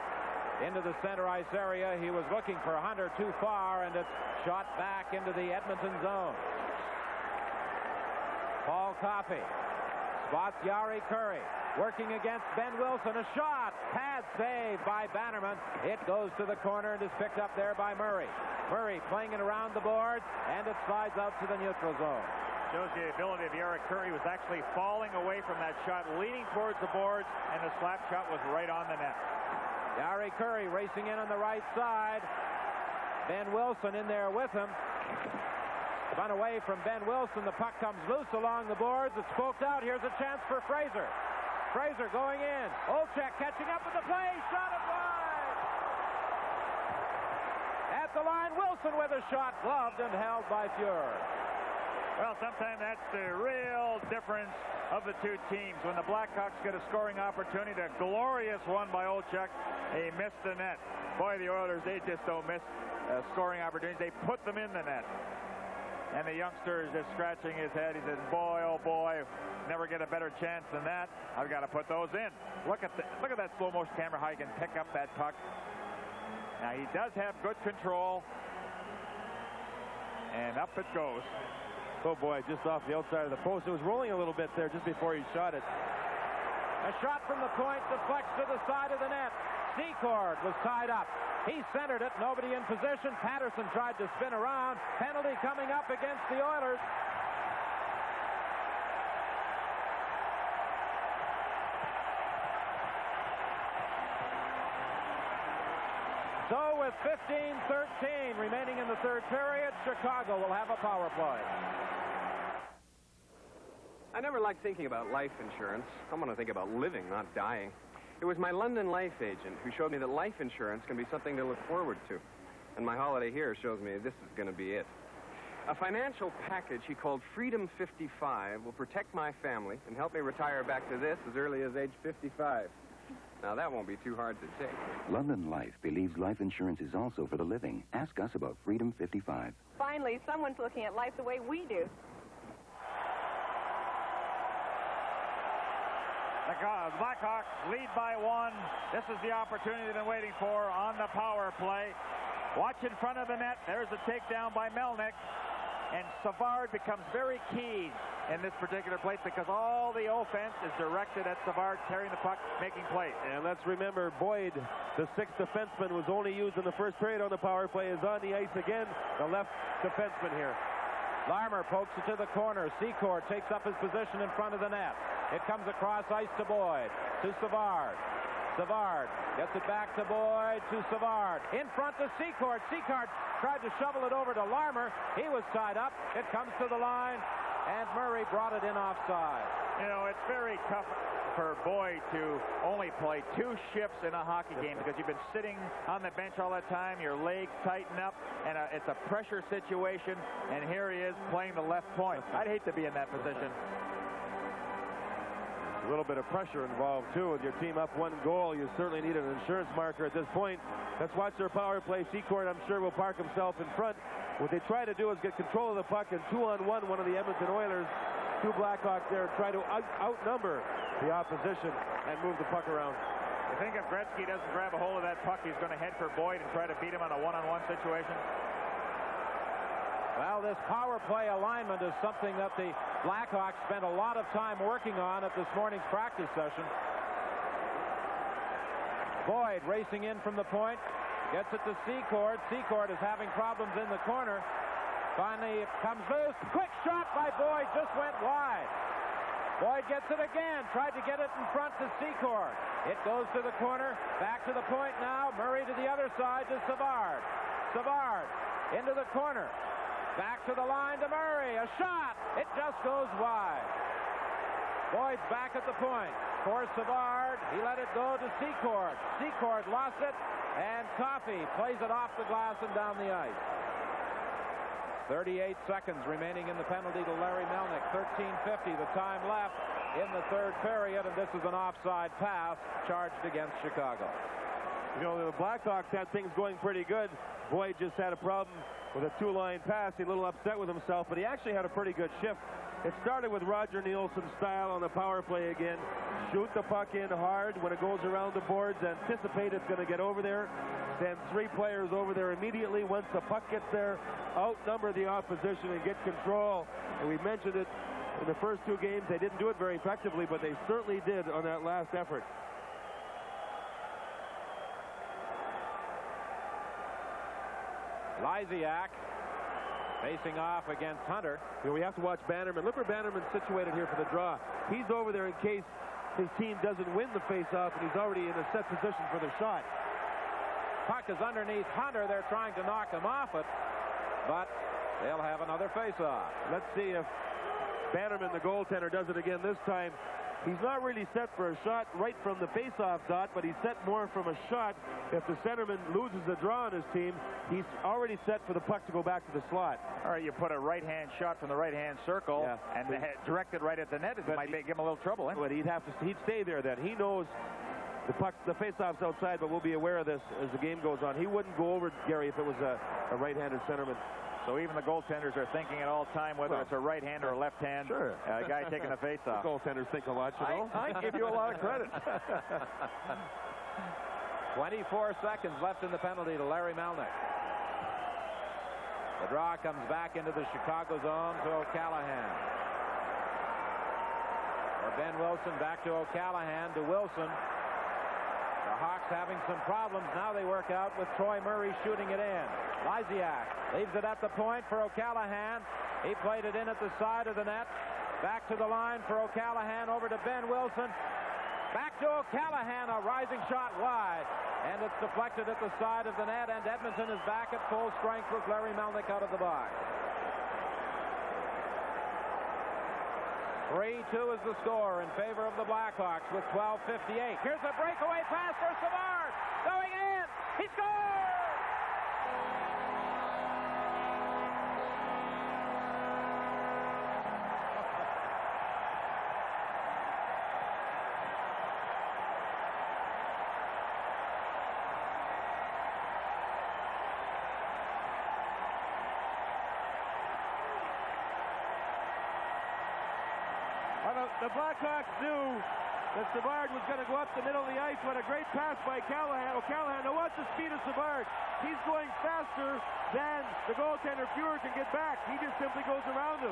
Into the center ice area. He was looking for Hunter too far, and it's shot back into the Edmonton zone. Paul Coffey spots Yari Curry. Working against Ben Wilson. A shot. Pad save by Bannerman. It goes to the corner and is picked up there by Murray. Murray playing it around the boards, and it slides out to the neutral zone. Shows the ability of Yari Curry. Was actually falling away from that shot, leaning towards the boards, and the slap shot was right on the net. Yari Curry racing in on the right side. Ben Wilson in there with him. Spun away from Ben Wilson. The puck comes loose along the boards. It's poked out. Here's a chance for Fraser. Fraser going in. Olczyk catching up with the play. Shot it wide. At the line, Wilson with a shot. Gloved and held by Fuhr. Well, sometimes that's the real difference of the two teams. When the Blackhawks get a scoring opportunity, a glorious one by Olczyk, he missed the net. Boy, the Oilers, they just don't miss scoring opportunities. They put them in the net. And the youngster is just scratching his head. He says, boy, oh boy, never get a better chance than that. I've got to put those in. Look at that slow motion camera, how he can pick up that puck. Now, he does have good control. And up it goes. Oh boy, just off the outside of the post. It was rolling a little bit there just before he shot it. A shot from the point deflects to the side of the net. Secord was tied up. He centered it. Nobody in position. Patterson tried to spin around. Penalty coming up against the Oilers. So with 15-13 remaining in the third period, Chicago will have a power play. I never liked thinking about life insurance. I want to think about living, not dying. It was my London life agent who showed me that life insurance can be something to look forward to. And my holiday here shows me this is going to be it. A financial package he called Freedom 55 will protect my family and help me retire back to this as early as age 55. Now, that won't be too hard to take. London Life believes life insurance is also for the living. Ask us about Freedom 55. Finally, someone's looking at life the way we do. The Blackhawks lead by one. This is the opportunity they've been waiting for on the power play. Watch in front of the net. There's a takedown by Melnyk. And Savard becomes very key in this particular play because all the offense is directed at Savard carrying the puck, making plays. And let's remember, Boyd, the sixth defenseman, was only used in the first period on the power play, is on the ice again, the left defenseman here. Larmer pokes it to the corner. Secord takes up his position in front of the net. It comes across ice to Boyd, to Savard. Savard gets it back to Boyd, to Savard. In front to Secord. Secord tried to shovel it over to Larmer. He was tied up. It comes to the line, and Murray brought it in offside. You know, it's very tough for Boyd to only play two shifts in a hockey game because you've been sitting on the bench all that time. Your legs tighten up, and it's a pressure situation, and here he is playing the left point. I'd hate to be in that position. A little bit of pressure involved, too. With your team up 1 goal, you certainly need an insurance marker at this point. Let's watch their power play. Secord, I'm sure, will park himself in front. What they try to do is get control of the puck, and 2-on-1, one of the Edmonton Oilers, two Blackhawks there, try to outnumber the opposition and move the puck around. I think if Gretzky doesn't grab a hold of that puck, he's going to head for Boyd and try to beat him on a one-on-one situation. Well, this power play alignment is something that the Blackhawks spent a lot of time working on at this morning's practice session. Boyd racing in from the point, gets it to Secord. Secord is having problems in the corner. Finally, it comes loose. Quick shot by Boyd, just went wide. Boyd gets it again, tried to get it in front to Secord. It goes to the corner, back to the point now. Murray to the other side to Savard. Savard into the corner. Back to the line to Murray. A shot. It just goes wide. Boyd's back at the point. For Savard, he let it go to Secord. Secord lost it, and Coffey plays it off the glass and down the ice. 38 seconds remaining in the penalty to Larry Melnyk. 13:50 the time left in the third period, and this is an offside pass charged against Chicago. You know, the Blackhawks had things going pretty good. Boyd just had a problem with a two-line pass. He's a little upset with himself, but he actually had a pretty good shift. It started with Roger Nielsen's style on the power play again. Shoot the puck in hard when it goes around the boards. Anticipate it's going to get over there. Send 3 players over there immediately. Once the puck gets there, outnumber the opposition and get control. And we mentioned it in the first 2 games. They didn't do it very effectively, but they certainly did on that last effort. Lysiak facing off against Hunter. You know, we have to watch Bannerman. Look where Bannerman's situated here for the draw. He's over there in case his team doesn't win the face-off, and he's already in a set position for the shot. Puck is underneath Hunter. They're trying to knock him off it, but They'll have another face-off. Let's see if Bannerman, the goaltender, does it again this time. He's not really set for a shot right from the face-off dot, but he's set more from a shot. If the centerman loses the draw on his team, he's already set for the puck to go back to the slot. All right, you put a right-hand shot from the right-hand circle and direct it right at the net. It might give him a little trouble. But he'd stay there then. He knows the face-off's outside, but we'll be aware of this as the game goes on. He wouldn't go over Gary if it was a right-handed centerman. So even the goaltenders are thinking at all time whether it's a right hand or a left hand guy taking the face-off. The goaltenders think a lot, you know. I give you a lot of credit. 24 seconds left in the penalty to Larry Melnick. The draw comes back into the Chicago zone to O'Callahan. For Ben Wilson, back to O'Callahan, to Wilson. The Hawks having some problems. Now they work out with Troy Murray shooting it in. Lysiak leaves it at the point for O'Callahan. He played it in at the side of the net. Back to the line for O'Callahan, over to Ben Wilson. Back to O'Callahan, a rising shot wide. And it's deflected at the side of the net, and Edmonton is back at full strength with Larry Melnick out of the box. 3-2 is the score in favor of the Blackhawks with 12:58. Here's a breakaway pass for Savard. Going in. He scores! The Blackhawks knew that Savard was going to go up the middle of the ice. What a great pass by O'Callahan. Now watch the speed of Savard. He's going faster than the goaltender Fuhrer can get back. He just simply goes around him.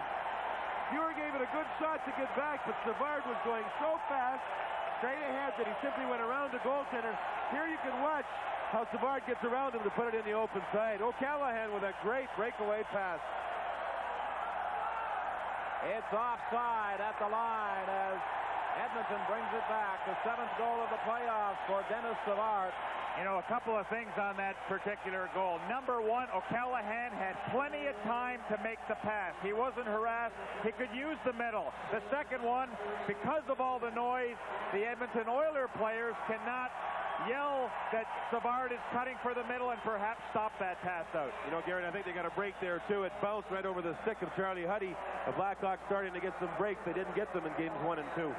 Fuhrer gave it a good shot to get back, but Savard was going so fast, straight ahead, that he simply went around the goaltender. Here you can watch how Savard gets around him to put it in the open side. O'Callahan with a great breakaway pass. It's offside at the line as Edmonton brings it back. The 7th goal of the playoffs for Dennis Savard. You know, a couple of things on that particular goal. Number one, O'Callahan had plenty of time to make the pass. He wasn't harassed. He could use the middle. The second one, because of all the noise, the Edmonton Oilers players cannot yell that Savard is cutting for the middle and perhaps stop that pass out. You know, Gary, I think they got a break there, too. It bounced right over the stick of Charlie Huddy. The Blackhawks starting to get some breaks. They didn't get them in games 1 and 2.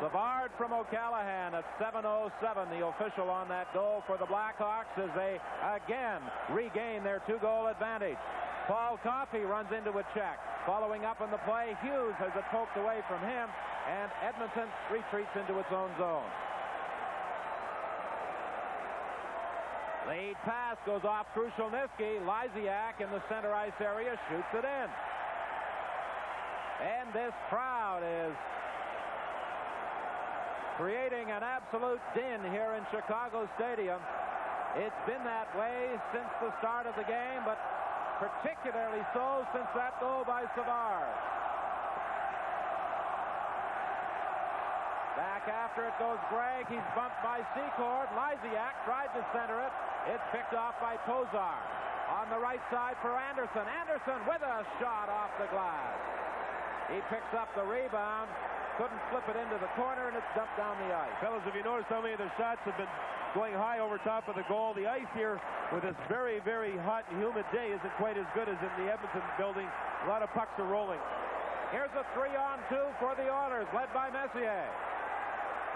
Savard from O'Callahan at 7:07, the official on that goal for the Blackhawks as they again regain their 2-goal advantage. Paul Coffey runs into a check. Following up on the play, Hughes has it poked away from him, and Edmonton retreats into its own zone. Lead pass goes off Krushelnyski. Lysiak in the center ice area shoots it in. And this crowd is creating an absolute din here in Chicago Stadium. It's been that way since the start of the game, but particularly so since that goal by Savard. Back after it goes Gregg. He's bumped by Secord. Lysiak tried to center it. It's picked off by Pozar. On the right side for Anderson. Anderson with a shot off the glass. He picks up the rebound. Couldn't flip it into the corner, and it's dumped down the ice. Fellas, if you notice how many of their shots have been going high over top of the goal, the ice here with this very, very hot and humid day isn't quite as good as in the Edmonton building. A lot of pucks are rolling. Here's a 3-on-2 for the Oilers, led by Messier.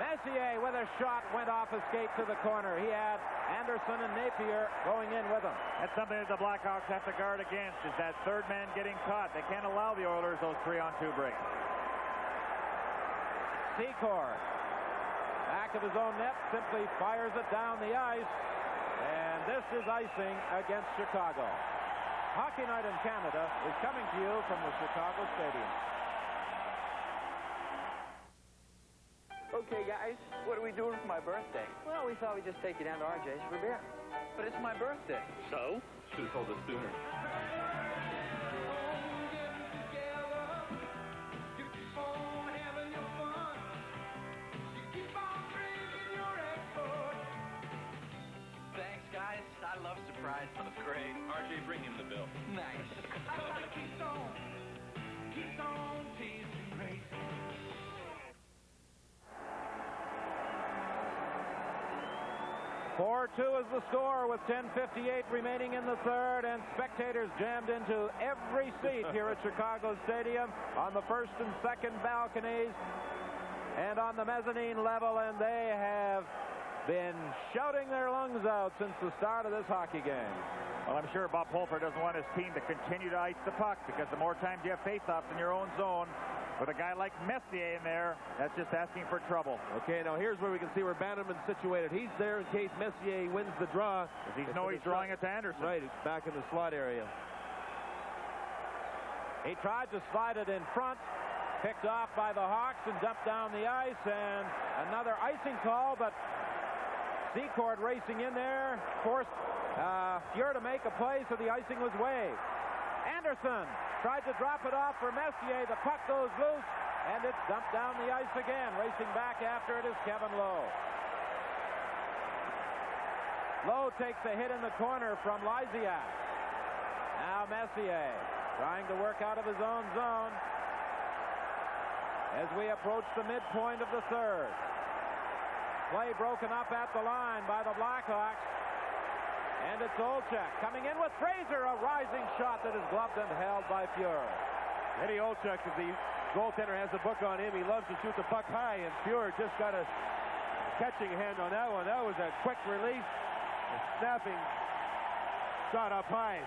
Messier with a shot went off a skate to the corner. He had Anderson and Napier going in with him. That's something that the Blackhawks have to guard against, is that third man getting caught. They can't allow the Oilers those 3-on-2 breaks. Secord, back of his own net, simply fires it down the ice. And this is icing against Chicago. Hockey Night in Canada is coming to you from the Chicago Stadium. Okay, guys, what are we doing for my birthday? Well, we thought we'd just take you down to RJ's for beer. But it's my birthday. So? Should have told us sooner. Thanks, guys. I love enough surprise. Oh, great. RJ, bring him the bill. Nice. Keystone tasting great. 4-2 is the score with 10:58 remaining in the third, and spectators jammed into every seat here at Chicago Stadium on the first and second balconies and on the mezzanine level, and they have been shouting their lungs out since the start of this hockey game. Well, I'm sure Bob Pulford doesn't want his team to continue to ice the puck, because the more times you have face-offs in your own zone, with a guy like Messier in there, that's just asking for trouble. Okay, now here's where we can see where Bannerman's situated. He's there in case Messier wins the draw. He's drawing it to Anderson. Right, it's back in the slot area. He tried to slide it in front, picked off by the Hawks and dumped down the ice, and another icing call, but Secord racing in there, forced Fuhr to make a play, so the icing was waived. Anderson tried to drop it off for Messier. The puck goes loose, and it's dumped down the ice again. Racing back after it is Kevin Lowe. Lowe takes a hit in the corner from Lysiak. Now Messier trying to work out of his own zone as we approach the midpoint of the third. Play broken up at the line by the Blackhawks. And it's Olchek coming in with Fraser, a rising shot that is gloved and held by Fuhr. Eddie Olchek, the goaltender, has the book on him. He loves to shoot the puck high, and Fuhr just got a catching hand on that one. That was a quick release, a snapping shot up high.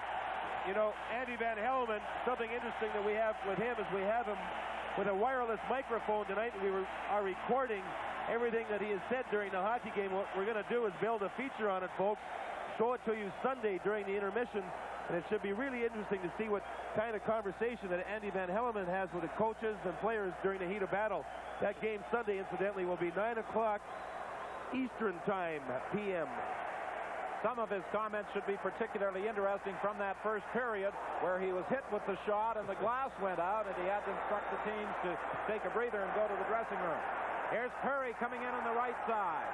You know, Andy Van Hellemond, something interesting that we have with him is we have him with a wireless microphone tonight, and we are recording everything that he has said during the hockey game. What we're going to do is build a feature on it, folks. Show it to you Sunday during the intermission, and it should be really interesting to see what kind of conversation that Andy Van Hellemond has with the coaches and players during the heat of battle. That game Sunday, incidentally, will be 9 o'clock Eastern Time, p.m. Some of his comments should be particularly interesting from that first period, where he was hit with the shot and the glass went out, and he had to instruct the teams to take a breather and go to the dressing room. Here's Curry coming in on the right side.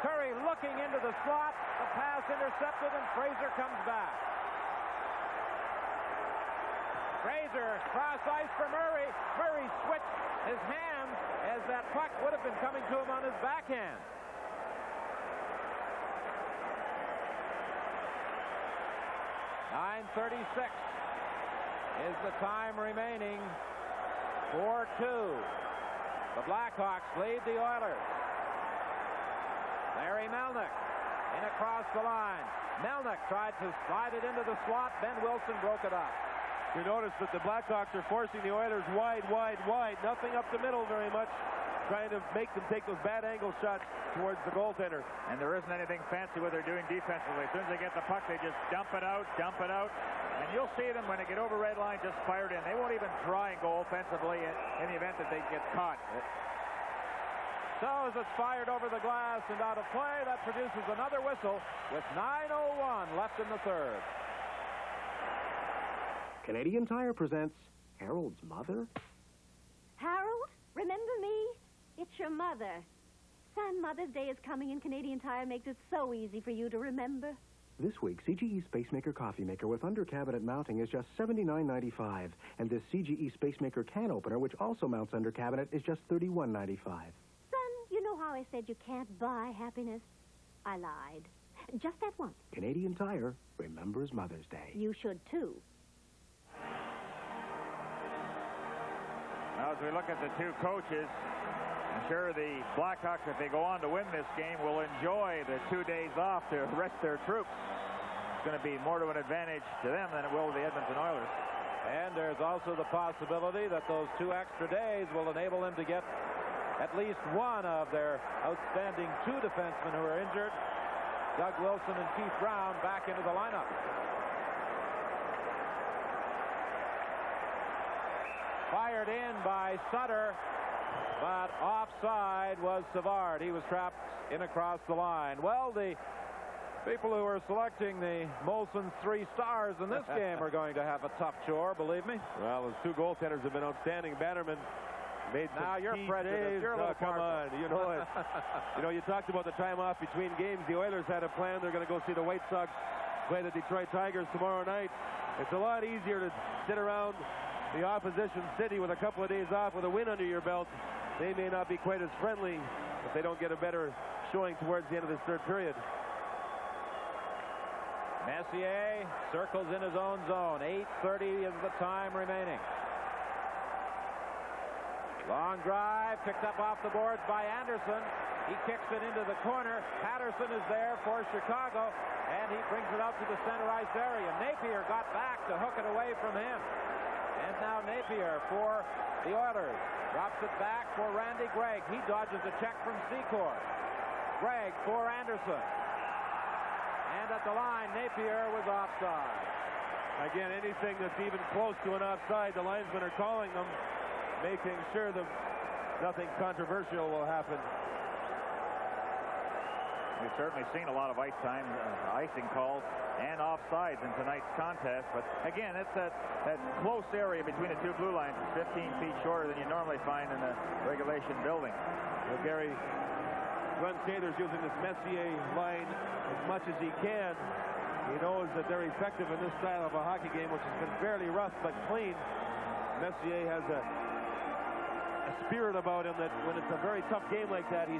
Curry looking into the slot. The pass intercepted, and Fraser comes back. Fraser cross ice for Murray. Murray switched his hands as that puck would have been coming to him on his backhand. .9:36 is the time remaining. 4-2. The Blackhawks lead the Oilers. Larry Melnick in across the line. Melnick tried to slide it into the slot. Ben Wilson broke it up. You notice that the Blackhawks are forcing the Oilers wide. Nothing up the middle very much. Trying to make them take those bad angle shots towards the goaltender. And there isn't anything fancy what they're doing defensively. As soon as they get the puck, they just dump it out. And you'll see them when they get over red line, just fired in. They won't even try and go offensively in the event that they get caught. So as it's fired over the glass and out of play, that produces another whistle with 9:01 left in the third. Canadian Tire presents Harold's Mother. Harold, remember me? It's your mother. Son, Mother's Day is coming, and Canadian Tire makes it so easy for you to remember. This week, CGE Spacemaker Coffee Maker with under-cabinet mounting is just $79.95. And this CGE Spacemaker Can Opener, which also mounts under cabinet, is just $31.95. You know how I said you can't buy happiness? I lied. Just that once. Canadian Tire remembers Mother's Day. You should, too. Now, as we look at the two coaches, I'm sure the Blackhawks, if they go on to win this game, will enjoy the 2 days off to rest their troops. It's going to be more to an advantage to them than it will to the Edmonton Oilers. And there's also the possibility that those 2 extra days will enable them to get at least one of their outstanding 2 defensemen who are injured, Doug Wilson and Keith Brown, back into the lineup. Fired in by Sutter, but offside was Savard. He was trapped in across the line. Well, the people who are selecting the Molson's 3 stars in this game are going to have a tough chore, believe me. Well, those 2 goaltenders have been outstanding. Bannerman made some now you're prejudiced. You're a little come on, you know it. You talked about the time off between games. The Oilers had a plan. They're going to go see the White Sox play the Detroit Tigers tomorrow night. It's a lot easier to sit around the opposition city with a couple of days off with a win under your belt. They may not be quite as friendly if they don't get a better showing towards the end of this third period. Messier circles in his own zone. 8:30 is the time remaining. Long drive, picked up off the boards by Anderson. He kicks it into the corner. Patterson is there for Chicago, and he brings it out to the center ice area. Napier got back to hook it away from him. And now Napier for the Oilers. Drops it back for Randy Gregg. He dodges a check from Secord. Gregg for Anderson. And at the line, Napier was offside. Again, anything that's even close to an offside, the linesmen are calling them, making sure that nothing controversial will happen. We've certainly seen a lot of ice time, icing calls and offsides in tonight's contest. But again, it's that close area between the two blue lines is 15 feet shorter than you normally find in a regulation building. Well, Gary, Glenn Taylor's using this Messier line as much as he can. He knows that they're effective in this style of a hockey game, which has been fairly rough but clean. Messier has a spirit about him that when it's a very tough game like that, he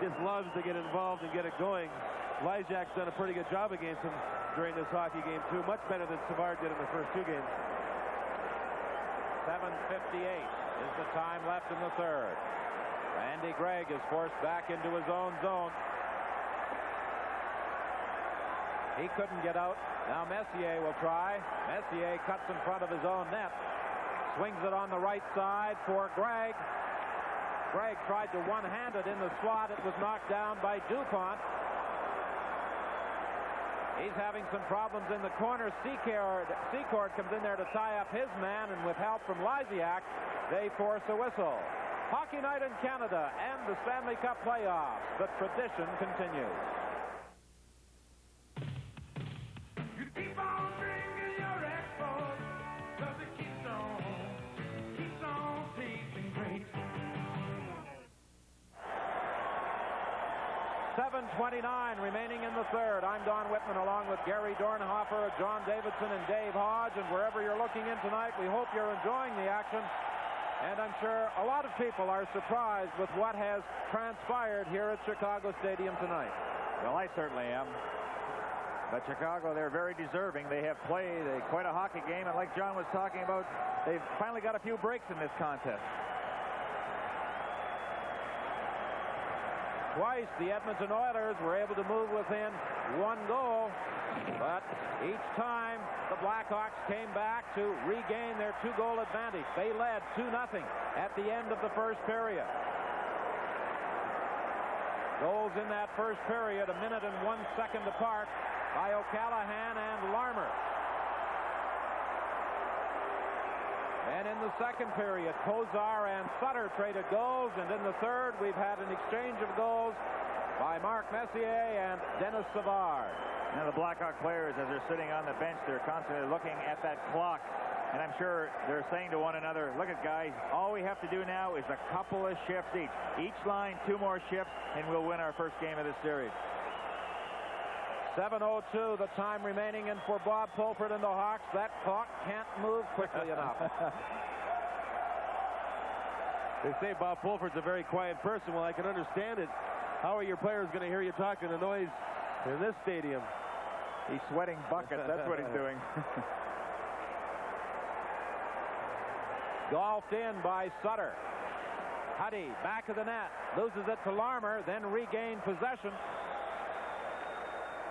just loves to get involved and get it going. Lyjak's done a pretty good job against him during this hockey game, too. Much better than Savard did in the first two games. 7:58 is the time left in the third. Randy Gregg is forced back into his own zone. He couldn't get out. Now Messier will try. Messier cuts in front of his own net. Swings it on the right side for Gregg. Gregg tried to one-hand it in the slot. It was knocked down by DuPont. He's having some problems in the corner. Secord comes in there to tie up his man, and with help from Lysiak, they force a whistle. Hockey night in Canada and the Stanley Cup playoffs. The tradition continues. You keep on drinking your export, 'cause it keeps on tasting great. 7:29 remaining in the third. I'm Don Whitman along with Gary Dornhofer, John Davidson, and Dave Hodge. And wherever you're looking in tonight, we hope you're enjoying the action. And I'm sure a lot of people are surprised with what has transpired here at Chicago Stadium tonight. Well, I certainly am. But Chicago, they're very deserving. They have played quite a hockey game, and like John was talking about, they've finally got a few breaks in this contest. Twice the Edmonton Oilers were able to move within one goal, but each time the Blackhawks came back to regain their two-goal advantage. They led 2-0 at the end of the first period. Goals in that first period, 1 minute and 1 second apart by O'Callaghan and Larmer. And in the second period, Kozar and Sutter traded goals, and in the third, we've had an exchange of goals by Mark Messier and Dennis Savard. Now, the Blackhawk players, as they're sitting on the bench, they're constantly looking at that clock, and I'm sure they're saying to one another, look at guys, all we have to do now is a couple of shifts each. Each line, 2 more shifts, and we'll win our first game of this series. 7:02, the time remaining, and for Bob Pulford and the Hawks, that clock can't move quickly enough. They say Bob Pulford's a very quiet person. Well, I can understand it. How are your players going to hear you talking the noise in this stadium? He's sweating buckets. That's what he's doing. Golfed in by Sutter. Huddy, back of the net, loses it to Larmer, then regained possession.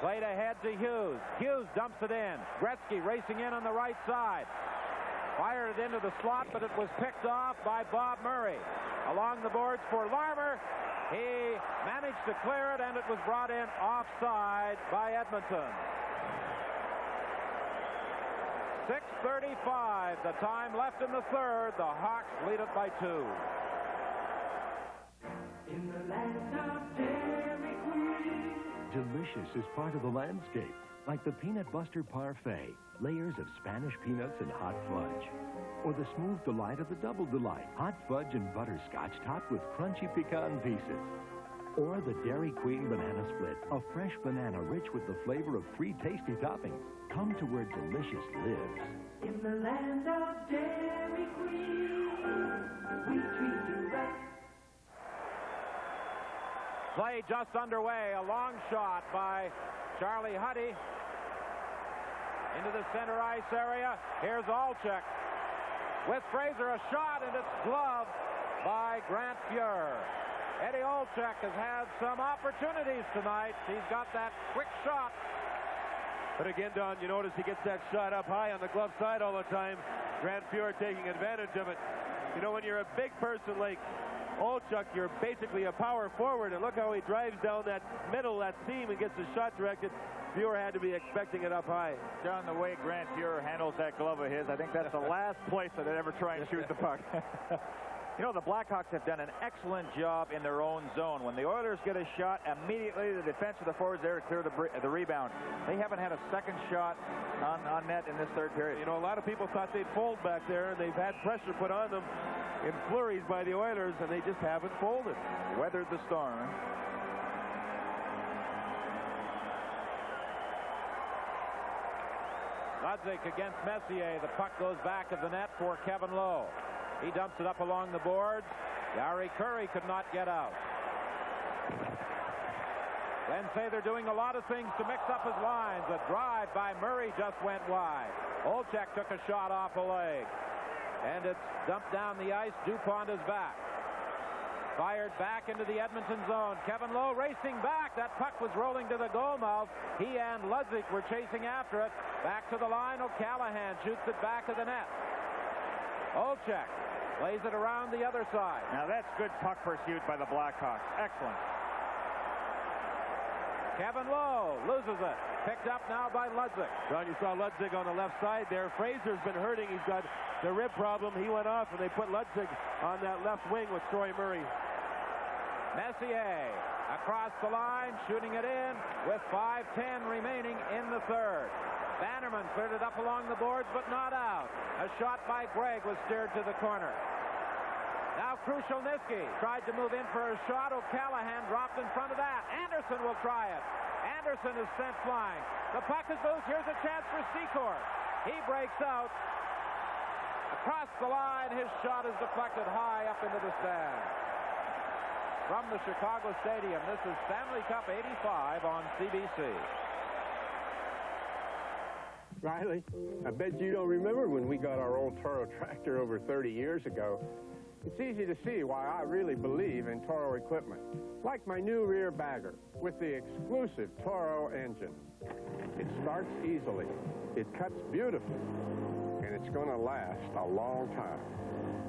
Played ahead to Hughes. Hughes dumps it in. Gretzky racing in on the right side. Fired it into the slot, but it was picked off by Bob Murray. Along the boards for Larmer. He managed to clear it, and it was brought in offside by Edmonton. 6:35, the time left in the third. The Hawks lead it by 2. In the land of Dairy Queen. Delicious is part of the landscape, like the Peanut Buster Parfait, layers of Spanish peanuts and hot fudge. Or the smooth delight of the Double Delight, hot fudge and butterscotch topped with crunchy pecan pieces. Or the Dairy Queen Banana Split, a fresh banana rich with the flavor of 3 tasty toppings. Come to where delicious lives. In the land of Dairy Queen, we treat you right. Play just underway. A long shot by Charlie Huddy into the center ice area. Here's Olczyk with Fraser. A shot, and it's gloved by Grant Fuhr. Eddie Olczyk has had some opportunities tonight. He's got that quick shot. But again, Don, you notice he gets that shot up high on the glove side all the time. Grant Fuhr taking advantage of it. You know, when you're a big person like Olczyk, you're basically a power forward, and look how he drives down that middle, that seam, and gets the shot directed. Fuhr had to be expecting it up high. John, the way Grant Fuhr handles that glove of his, I think that's the last place that I'd ever try and shoot the puck. You know, the Blackhawks have done an excellent job in their own zone. When the Oilers get a shot, immediately the defense of the forwards there to clear the rebound. They haven't had a second shot on net in this third period. You know, a lot of people thought they'd fold back there, and they've had pressure put on them in flurries by the Oilers, and they just haven't folded. Weathered the storm. Ludwig against Messier. The puck goes back of the net for Kevin Lowe. He dumps it up along the boards. Gary Curry could not get out. Glenn say they're doing a lot of things to mix up his lines. A drive by Murray just went wide. Olczyk took a shot off a leg. And it's dumped down the ice. DuPont is back. Fired back into the Edmonton zone. Kevin Lowe racing back. That puck was rolling to the goal mouth. He and Ludwig were chasing after it. Back to the line. O'Callahan shoots it back to the net. Olczyk plays it around the other side. Now that's good puck pursuit by the Blackhawks. Excellent. Kevin Lowe loses it. Picked up now by Ludwig. John, you saw Ludwig on the left side there. Fraser's been hurting. He's got the rib problem. He went off, and they put Ludwig on that left wing with Troy Murray. Messier across the line, shooting it in with 5:10 remaining in the third. Bannerman cleared it up along the boards, but not out. A shot by Gregg was steered to the corner. Now Krushelnyski tried to move in for a shot. O'Callahan dropped in front of that. Anderson will try it. Anderson is sent flying. The puck is loose. Here's a chance for Secor. He breaks out. Across the line, his shot is deflected high up into the stands. From the Chicago Stadium, this is Stanley Cup 85 on CBC. Riley, I bet you don't remember when we got our old Toro tractor over 30 years ago. It's easy to see why I really believe in Toro equipment, like my new rear bagger with the exclusive Toro engine. It starts easily, it cuts beautifully, and it's going to last a long time.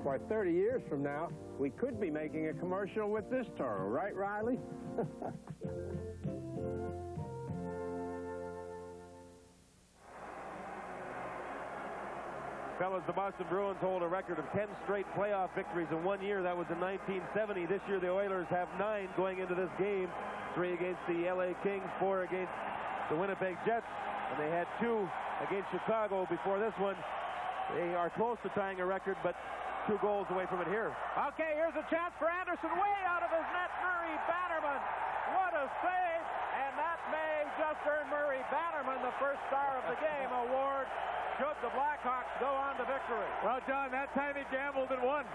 Why, 30 years from now, we could be making a commercial with this Toro, right, Riley? Fellas, the Boston Bruins hold a record of 10 straight playoff victories in 1 year. That was in 1970. This year, the Oilers have 9 going into this game. 3 against the LA Kings, 4 against the Winnipeg Jets, and they had 2 against Chicago before this one. They are close to tying a record, but 2 goals away from it here. Okay, here's a chance for Anderson, way out of his net. Murray Bannerman, what a save, and that may just earn Murray Bannerman the first star of the game award. Should the Blackhawks go on to victory? Well, John, that time he gambled and won.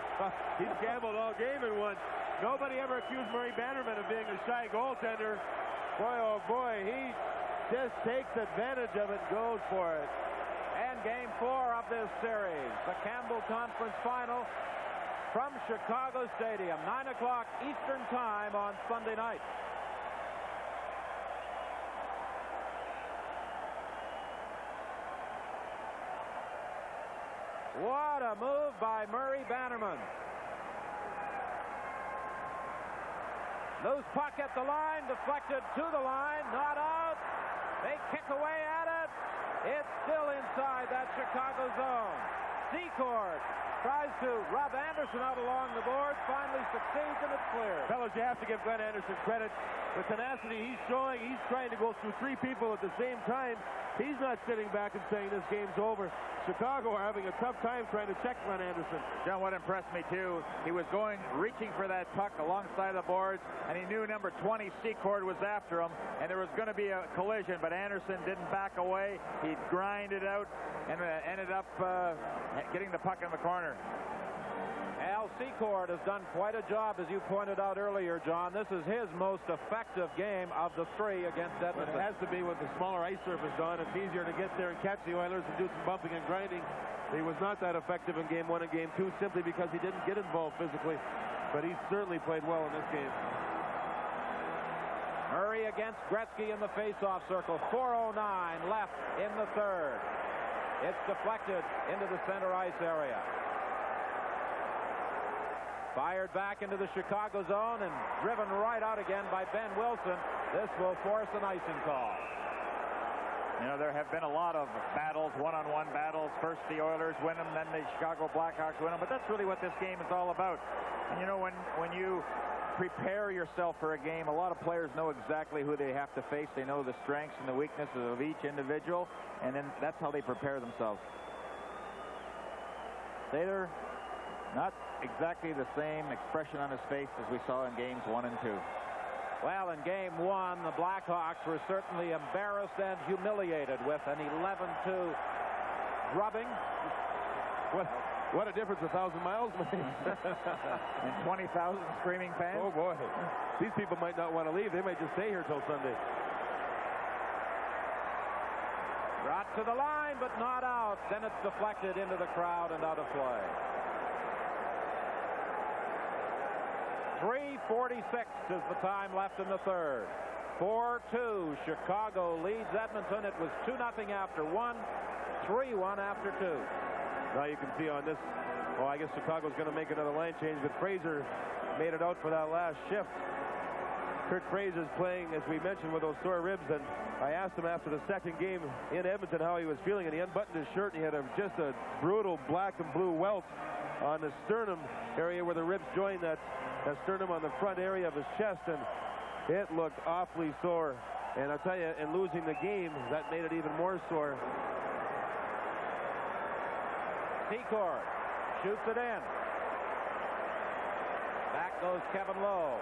He's gambled all game and won. Nobody ever accused Murray Bannerman of being a shy goaltender. Boy, oh boy, he just takes advantage of it and goes for it. And game 4 of this series, the Campbell Conference Final from Chicago Stadium, 9 o'clock Eastern Time on Sunday night. What a move by Murray Bannerman. Loose puck at the line, deflected to the line, not out. They kick away at it. It's still inside that Chicago zone. Secor Tries to rub Anderson out along the boards. Finally succeeds, and it's clear. Fellas, you have to give Glenn Anderson credit. The tenacity he's showing, he's trying to go through three people at the same time. He's not sitting back and saying this game's over. Chicago are having a tough time trying to check Glenn Anderson. John, what impressed me, too, he was reaching for that puck alongside the boards, and he knew number 20, Secord, was after him, and there was going to be a collision, but Anderson didn't back away. He grinded out and ended up getting the puck in the corner. Al Secord has done quite a job, as you pointed out earlier, John. This is his most effective game of the three against Edmonton. It has to be with the smaller ice surface, Don. It's easier to get there and catch the Oilers and do some bumping and grinding. He was not that effective in Game 1 and Game 2 simply because he didn't get involved physically. But he certainly played well in this game. Murray against Gretzky in the face-off circle. 4:09 left in the third. It's deflected into the center ice area. Fired back into the Chicago zone and driven right out again by Ben Wilson. This will force an icing call. You know, there have been a lot of battles, one-on-one battles. First the Oilers win them, then the Chicago Blackhawks win them. But that's really what this game is all about. And, you know, when you prepare yourself for a game, a lot of players know exactly who they have to face. They know the strengths and the weaknesses of each individual, and then that's how they prepare themselves. Taylor, not exactly the same expression on his face as we saw in games 1 and 2. Well, in Game 1, the Blackhawks were certainly embarrassed and humiliated with an 11-2 drubbing. What a difference 1,000 miles makes. And 20,000 screaming fans. Oh, boy. These people might not want to leave. They might just stay here till Sunday. Brought to the line, but not out. Then it's deflected into the crowd and out of play. 3:46 is the time left in the third. 4-2. Chicago leads Edmonton. It was 2-0 after 1, 3-1 after 2. Now you can see on this, well, I guess Chicago's going to make another line change, but Fraser made it out for that last shift. Kurt Fraser's playing, as we mentioned, with those sore ribs, and I asked him after the second game in Edmonton how he was feeling, and he unbuttoned his shirt, and he had just a brutal black and blue welt on the sternum area where the ribs join that sternum on the front area of his chest, and it looked awfully sore. And I'll tell you, in losing the game, that made it even more sore. Secord shoots it in. Back goes Kevin Lowe.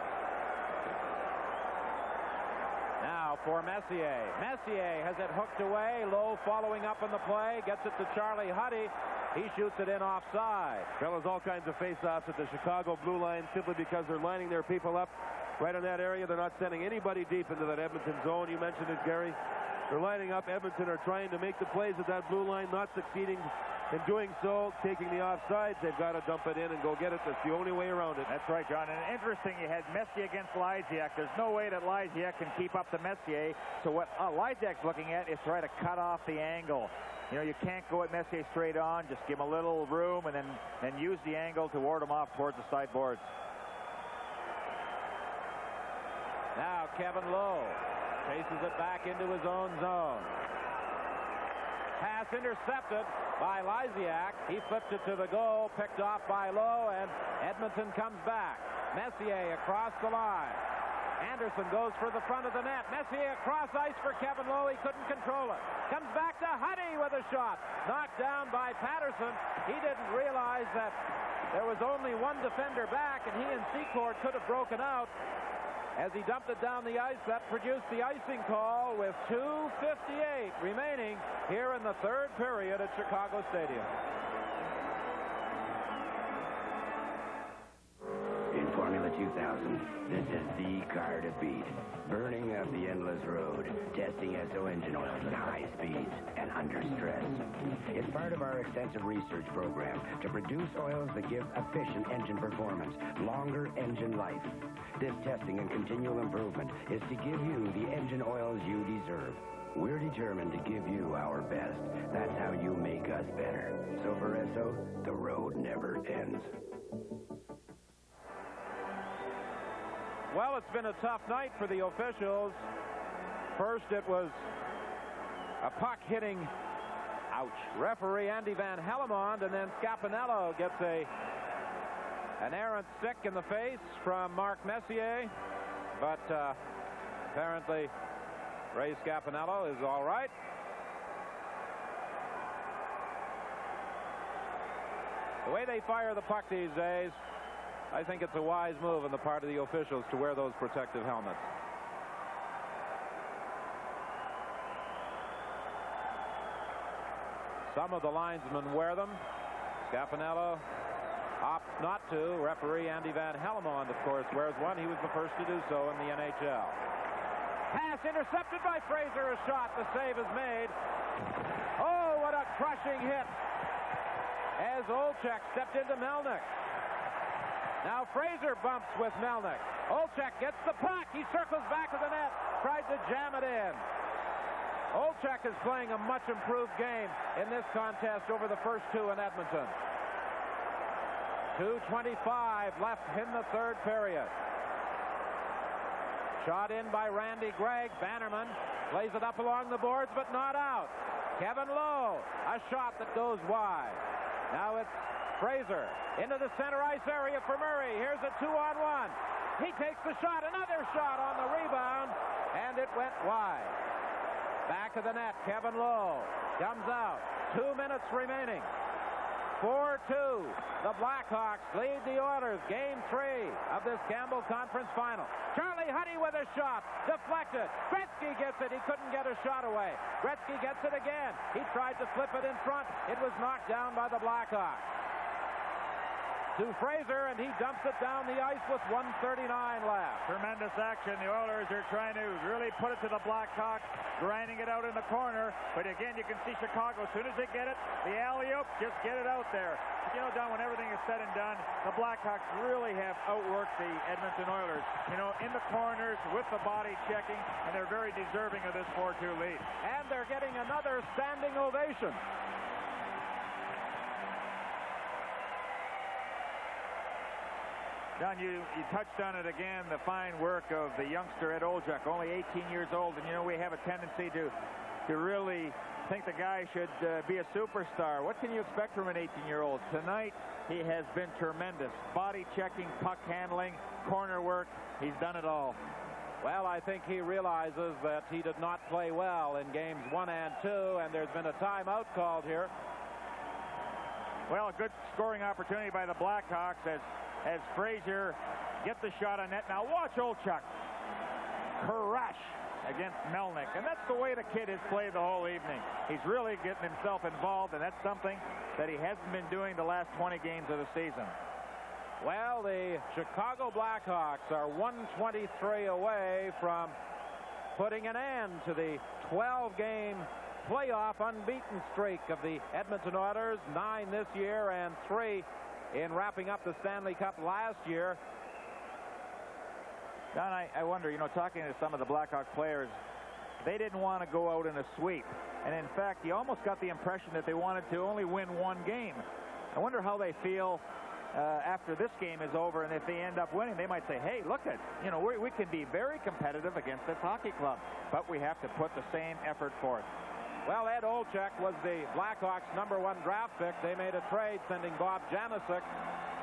Now for Messier. Messier has it hooked away. Lowe following up on the play. Gets it to Charlie Huddy. He shoots it in offside. Fellas, all kinds of face-offs at the Chicago blue line simply because they're lining their people up right in that area. They're not sending anybody deep into that Edmonton zone. You mentioned it, Gary. They're lining up. Edmonton are trying to make the plays at that blue line, not succeeding in doing so, taking the offsides. They've got to dump it in and go get it. That's the only way around it. That's right, John. And interesting, you had Messier against Lysiak. There's no way that Lysiak can keep up to Messier. So what Lysiak's looking at is try to cut off the angle. You know, you can't go at Messier straight on. Just give him a little room and then use the angle to ward him off towards the sideboards. Now Kevin Lowe chases it back into his own zone. Pass intercepted by Lysiak. He flips it to the goal, picked off by Lowe, and Edmonton comes back. Messier across the line. Anderson goes for the front of the net. Messier across ice for Kevin Lowe. He couldn't control it. Comes back to Huddy with a shot. Knocked down by Patterson. He didn't realize that there was only one defender back, and he and Secord could have broken out. As he dumped it down the ice, that produced the icing call with 2:58 remaining here in the third period at Chicago Stadium. In Formula 2000, this is the car to beat. Burning up the endless road, testing SO engine oils at high speeds and under stress. It's part of our extensive research program to produce oils that give efficient engine performance, longer engine life. This testing and continual improvement is to give you the engine oils you deserve. We're determined to give you our best. That's how you make us better. So for SO, the road never ends. Well, it's been a tough night for the officials. First, it was a puck hitting Ouch. Referee Andy Van Hellemond, and then Scapanello gets an errant stick in the face from Mark Messier, but apparently Ray Scapanello is all right. The way they fire the puck these days, I think it's a wise move on the part of the officials to wear those protective helmets. Some of the linesmen wear them. Scapanello opts not to. Referee Andy Van Hellemond, of course, wears one. He was the first to do so in the NHL. Pass intercepted by Fraser. A shot. The save is made. Oh, what a crushing hit as Olczyk stepped into Melnyk. Now Fraser bumps with Melnyk. Olczyk gets the puck. He circles back to the net. Tried to jam it in. Olczyk is playing a much improved game in this contest over the first two in Edmonton. 2:25 left in the third period. Shot in by Randy Gregg. Bannerman plays it up along the boards, but not out. Kevin Lowe, a shot that goes wide. Now it's Fraser into the center ice area for Murray. Here's a 2-on-1. He takes the shot. Another shot on the rebound, and it went wide. Back of the net, Kevin Lowe comes out. 2 minutes remaining. 4-2. The Blackhawks lead the Oilers. Game 3 of this Campbell Conference Final. Charlie Huddy with a shot. Deflected. Gretzky gets it. He couldn't get a shot away. Gretzky gets it again. He tried to flip it in front. It was knocked down by the Blackhawks. To Fraser, and he dumps it down the ice with 1:39 left. Tremendous action. The Oilers are trying to really put it to the Blackhawks, grinding it out in the corner. But again, you can see Chicago, as soon as they get it, the alley-oop, just get it out there. You know, Don, when everything is said and done, the Blackhawks really have outworked the Edmonton Oilers, you know, in the corners with the body checking, and they're very deserving of this 4-2 lead. And they're getting another standing ovation. Don, you touched on it again, the fine work of the youngster Ed Olczyk, only 18 years old, and you know we have a tendency to really think the guy should be a superstar. What can you expect from an 18-year-old? Tonight, he has been tremendous. Body checking, puck handling, corner work, he's done it all. Well, I think he realizes that he did not play well in games 1 and 2, and there's been a timeout called here. Well, a good scoring opportunity by the Blackhawks as Fraser gets the shot on net. Now watch Olczyk crash against Melnyk, and that's the way the kid has played the whole evening. He's really getting himself involved, and that's something that he hasn't been doing the last 20 games of the season. Well, the Chicago Blackhawks are 123 away from putting an end to the 12-game playoff unbeaten streak of the Edmonton Oilers, 9 this year and 3 in wrapping up the Stanley Cup last year. Don, I wonder, you know, talking to some of the Blackhawk players, they didn't want to go out in a sweep. And in fact, you almost got the impression that they wanted to only win one game. I wonder how they feel after this game is over, and if they end up winning, they might say, hey, look at, you know, we can be very competitive against this hockey club, but we have to put the same effort forth. Well, Ed Olczyk was the Blackhawks' #1 draft pick. They made a trade sending Bob Janisic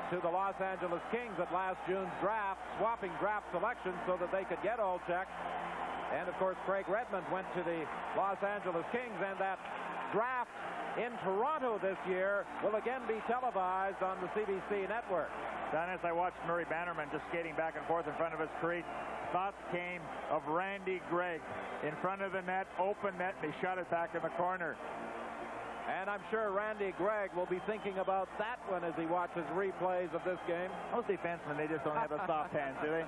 to the Los Angeles Kings at last June's draft, swapping draft selections so that they could get Olczyk. And, of course, Craig Redmond went to the Los Angeles Kings, and that draft in Toronto this year will again be televised on the CBC network. Don, as I watched Murray Bannerman just skating back and forth in front of his crease, thoughts came of Randy Gregg in front of the net, open net, and he shot it back in the corner. And I'm sure Randy Gregg will be thinking about that one as he watches replays of this game. Most defensemen, they just don't have the soft hands, do they?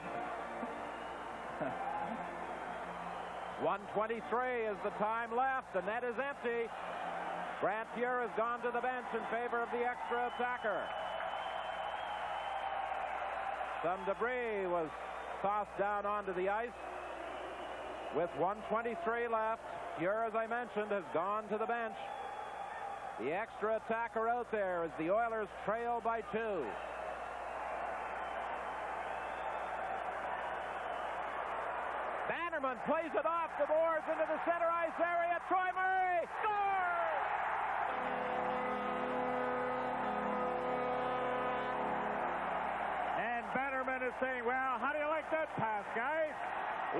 1:23 is the time left. The net is empty. Grant Fuhr has gone to the bench in favor of the extra attacker. Some debris was tossed down onto the ice. With 1:23 left, Fuhr, as I mentioned, has gone to the bench. The extra attacker out there as the Oilers trail by 2. Bannerman plays it off the boards into the center ice area. Troy Murray scores! saying, well, how do you like that pass, guys?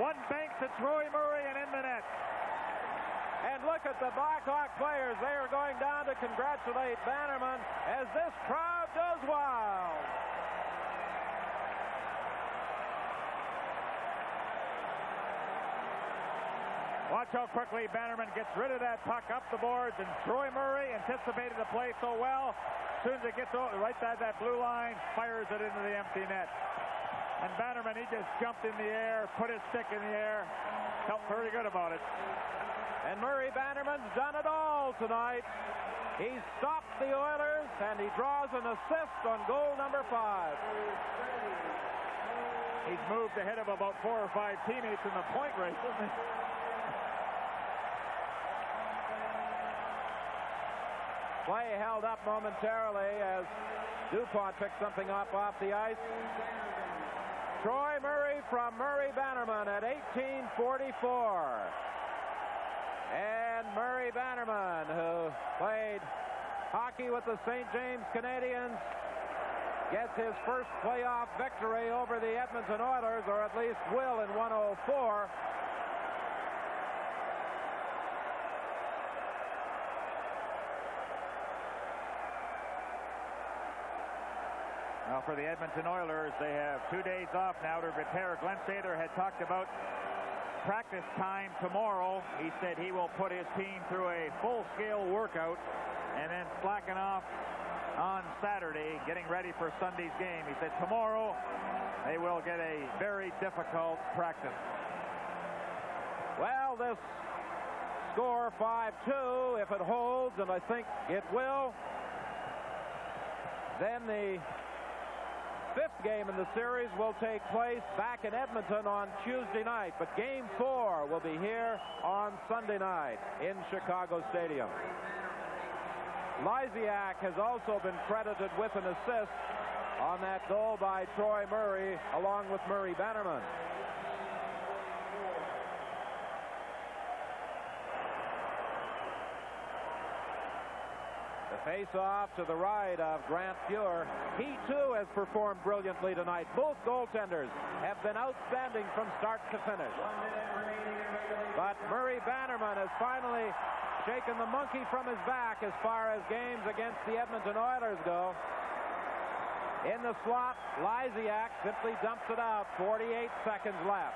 One bank to Troy Murray and in the net. And look at the Blackhawk players. They are going down to congratulate Bannerman as this crowd goes wild. Watch how quickly Bannerman gets rid of that puck up the boards, and Troy Murray anticipated the play so well. As soon as it gets over, right at that blue line, fires it into the empty net. And Bannerman, he just jumped in the air, put his stick in the air, felt pretty good about it. And Murray Bannerman's done it all tonight. He stopped the Oilers, and he draws an assist on goal number 5. He's moved ahead of about 4 or 5 teammates in the point race, isn't he? Play held up momentarily as DuPont picked something up off the ice. Troy Murray from Murray Bannerman at 18:44. And Murray Bannerman, who played hockey with the St. James Canadians, gets his first playoff victory over the Edmonton Oilers, or at least will in 104. Well, for the Edmonton Oilers, they have 2 days off now to repair. Glenn Sather had talked about practice time tomorrow. He said he will put his team through a full-scale workout and then slacken off on Saturday, getting ready for Sunday's game. He said tomorrow they will get a very difficult practice. Well, this score 5-2, if it holds, and I think it will, then the 5th game in the series will take place back in Edmonton on Tuesday night, but Game 4 will be here on Sunday night in Chicago Stadium. Lysiak has also been credited with an assist on that goal by Troy Murray, along with Murray Bannerman. Face-off to the right of Grant Fuhr. He, too, has performed brilliantly tonight. Both goaltenders have been outstanding from start to finish. But Murray Bannerman has finally shaken the monkey from his back as far as games against the Edmonton Oilers go. In the slot, Lysiak simply dumps it out. 48 seconds left.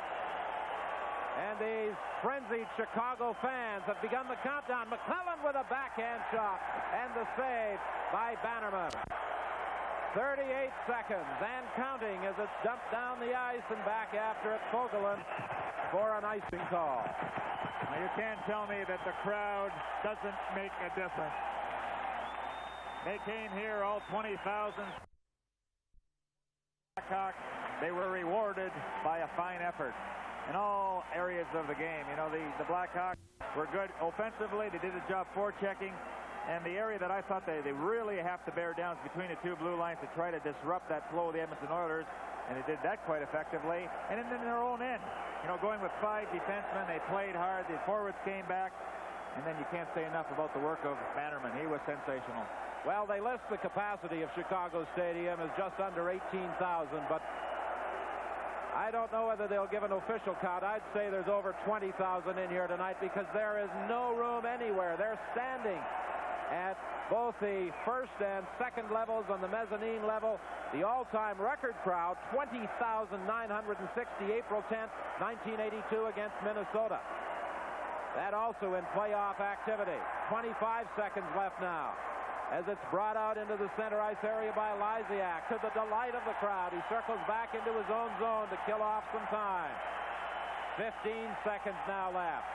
And these frenzied Chicago fans have begun the countdown. McClellan with a backhand shot and the save by Bannerman. 38 seconds and counting as it's dumped down the ice and back after it. Fogelin for an icing call. Now you can't tell me that the crowd doesn't make a difference. They came here, all 20,000. Blackhawks, they were rewarded by a fine effort in all areas of the game. You know, the Blackhawks were good offensively. They did a job forechecking. And the area that I thought they really have to bear down is between the 2 blue lines to try to disrupt that flow of the Edmonton Oilers. And they did that quite effectively. And then in their own end, you know, going with 5 defensemen, they played hard. The forwards came back. And then you can't say enough about the work of Bannerman. He was sensational. Well, they list the capacity of Chicago Stadium as just under 18,000, but I don't know whether they'll give an official count. I'd say there's over 20,000 in here tonight because there is no room anywhere. They're standing at both the first and second levels on the mezzanine level. The all-time record crowd, 20,960, April 10th, 1982 against Minnesota. That also in playoff activity. 25 seconds left now as it's brought out into the center ice area by Lysiak. To the delight of the crowd, he circles back into his own zone to kill off some time. 15 seconds now left.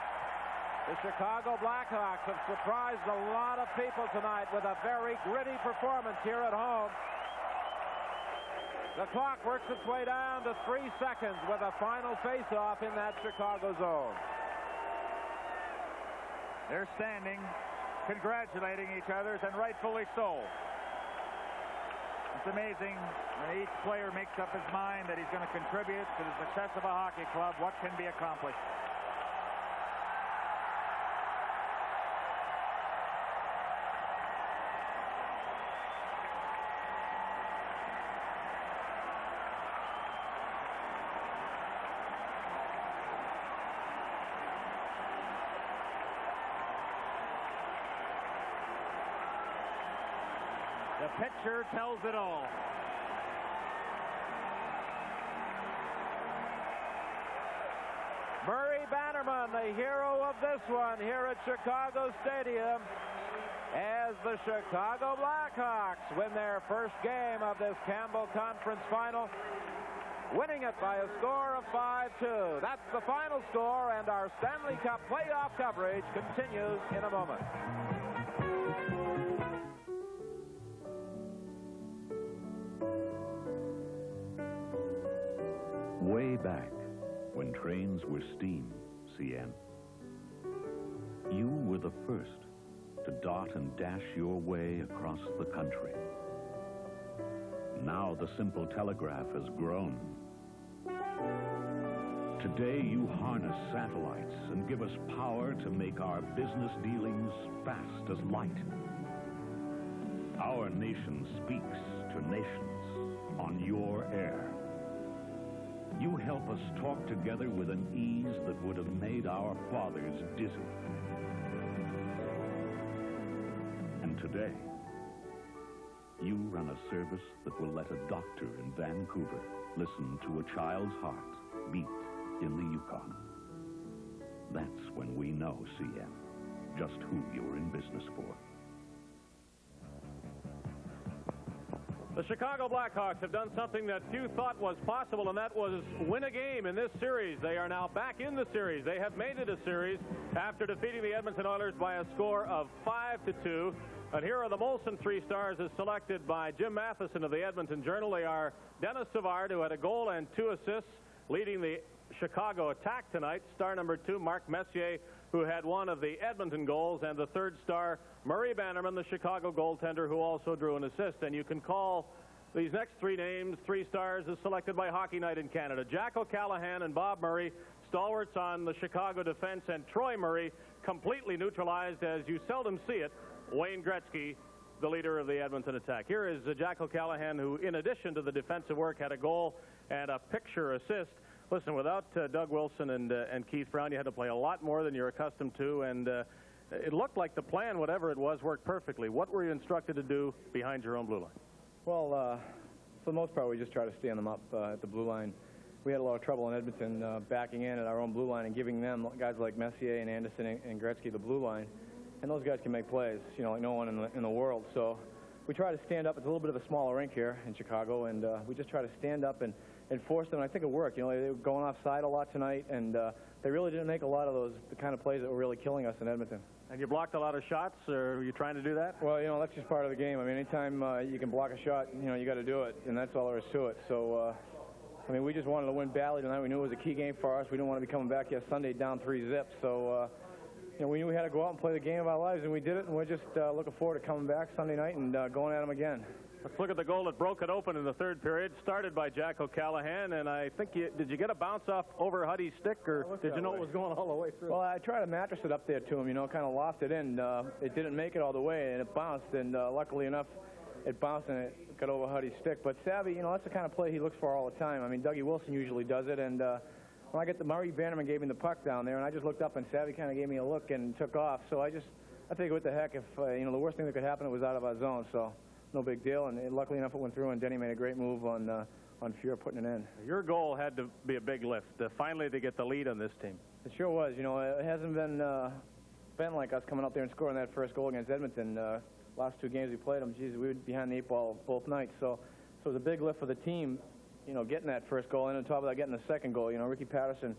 The Chicago Blackhawks have surprised a lot of people tonight with a very gritty performance here at home. The clock works its way down to 3 seconds with a final face-off in that Chicago zone. They're standing, congratulating each other, and rightfully so. It's amazing when each player makes up his mind that he's going to contribute to the success of a hockey club. What can be accomplished? The picture tells it all. Murray Bannerman, the hero of this one here at Chicago Stadium, as the Chicago Blackhawks win their first game of this Campbell Conference Final, winning it by a score of 5-2. That's the final score, and our Stanley Cup playoff coverage continues in a moment. Way back, when trains were steam, CN, you were the first to dot and dash your way across the country. Now the simple telegraph has grown. Today you harness satellites and give us power to make our business dealings fast as light. Our nation speaks to nations on your air. You help us talk together with an ease that would have made our fathers dizzy. And today, you run a service that will let a doctor in Vancouver listen to a child's heart beat in the Yukon. That's when we know, CN, just who you're in business for. The Chicago Blackhawks have done something that few thought was possible, and that was win a game in this series. They are now back in the series. They have made it a series after defeating the Edmonton Oilers by a score of 5-2. And here are the Molson Three Stars as selected by Jim Matheson of the Edmonton Journal. They are Dennis Savard, who had a goal and 2 assists, leading the Chicago attack tonight. Star number 2, Mark Messier, who had 1 of the Edmonton goals, and the 3rd star, Murray Bannerman, the Chicago goaltender, who also drew an assist. And you can call these next 3 names 3 stars as selected by Hockey Night in Canada. Jack O'Callahan and Bob Murray, stalwarts on the Chicago defense, and Troy Murray, completely neutralized, as you seldom see it, Wayne Gretzky, the leader of the Edmonton attack. Here is Jack O'Callahan, who, in addition to the defensive work, had a goal and a picture assist. Listen, without Doug Wilson and Keith Brown, you had to play a lot more than you're accustomed to, and it looked like the plan, whatever it was, worked perfectly. What were you instructed to do behind your own blue line? Well, for the most part, we just try to stand them up at the blue line. We had a lot of trouble in Edmonton backing in at our own blue line and giving them, guys like Messier and Anderson and Gretzky, the blue line. And those guys can make plays, you know, like no one in the world. So we try to stand up. It's a little bit of a smaller rink here in Chicago, and we just try to stand up and force them. And I think it worked. You know, they were going offside a lot tonight, and they really didn't make a lot of the kind of plays that were really killing us in Edmonton. And you blocked a lot of shots, or were you trying to do that? Well, you know, that's just part of the game. I mean, anytime you can block a shot, you know, you got to do it, and that's all there is to it. So, I mean, we just wanted to win badly tonight. We knew it was a key game for us. We didn't want to be coming back here Sunday down 3-0. So, you know, we knew we had to go out and play the game of our lives, and we did it, and we're just looking forward to coming back Sunday night and going at them again. Let's look at the goal that broke it open in the 3rd period, started by Jack O'Callahan, and I think did you get a bounce off over Huddy's stick, or did you know it was going all the way through? Well, I tried to mattress it up there to him, you know, kind of lofted in. It didn't make it all the way, and it bounced, and luckily enough, it bounced and it got over Huddy's stick. But Savvy, you know, that's the kind of play he looks for all the time. I mean, Dougie Wilson usually does it, and when I get the Murray Bannerman gave me the puck down there, and I just looked up, and Savvy kind of gave me a look and took off. So I figured, what the heck, if, you know, the worst thing that could happen, it was out of our zone, so no big deal. And luckily enough, it went through, and Denny made a great move on Fuhr putting it in. Your goal had to be a big lift, finally to get the lead on this team. It sure was. You know, it hasn't been like us coming out there and scoring that first goal against Edmonton. Last 2 games we played them, geez, we were behind the 8 ball both nights. So it was a big lift for the team, you know, getting that first goal, and on top of that, getting the second goal. You know, Ricky Patterson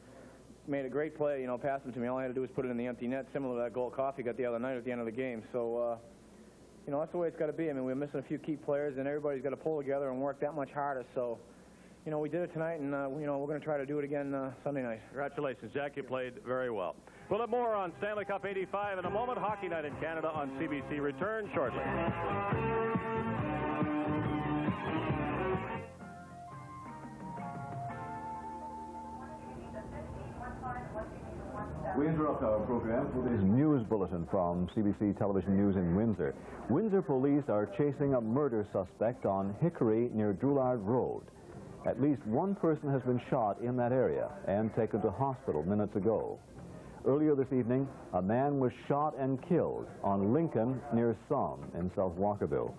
made a great play, you know, passed him to me. All I had to do was put it in the empty net, similar to that goal Coffey got the other night at the end of the game. So, you know, that's the way it's got to be. I mean, we're missing a few key players, and everybody's got to pull together and work that much harder. So, you know, we did it tonight, and, you know, we're going to try to do it again Sunday night. Congratulations, Jack. You played very well. We'll have more on Stanley Cup 85 in a moment. Hockey Night in Canada on CBC. Return shortly. We interrupt our program for this news bulletin from CBC Television News in Windsor. Windsor police are chasing a murder suspect on Hickory near Droulard Road. At least 1 person has been shot in that area and taken to hospital minutes ago. Earlier this evening, a man was shot and killed on Lincoln near Somme in South Walkerville.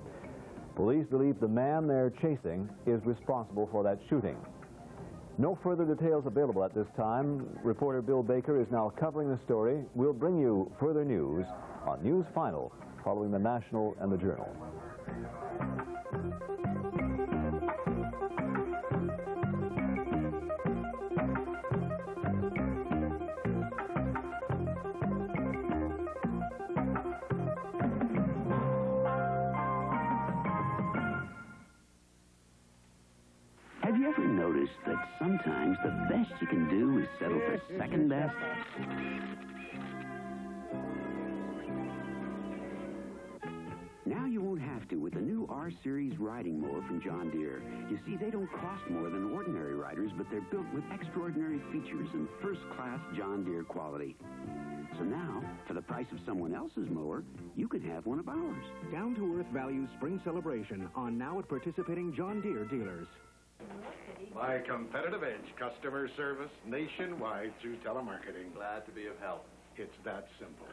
Police believe the man they're chasing is responsible for that shooting. No further details available at this time. Reporter Bill Baker is now covering the story. We'll bring you further news on News Final following the National and the Journal. Have you ever noticed that sometimes the best you can do is settle for second best? Now you won't have to with the new R-Series riding mower from John Deere. You see, they don't cost more than ordinary riders, but they're built with extraordinary features and first-class John Deere quality. So now, for the price of someone else's mower, you can have one of ours. Down-to-earth value spring celebration on now at participating John Deere dealers. My competitive edge, customer service nationwide through telemarketing. Glad to be of help. It's that simple.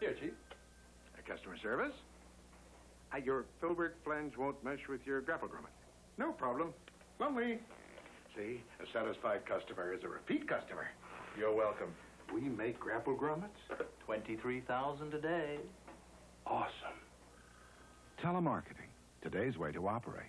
Here, Chief. Customer service? Your filbert flange won't mesh with your grapple grommet. No problem. Lonely. See, a satisfied customer is a repeat customer. You're welcome. We make grapple grommets? 23,000 a day. Awesome. Telemarketing, today's way to operate.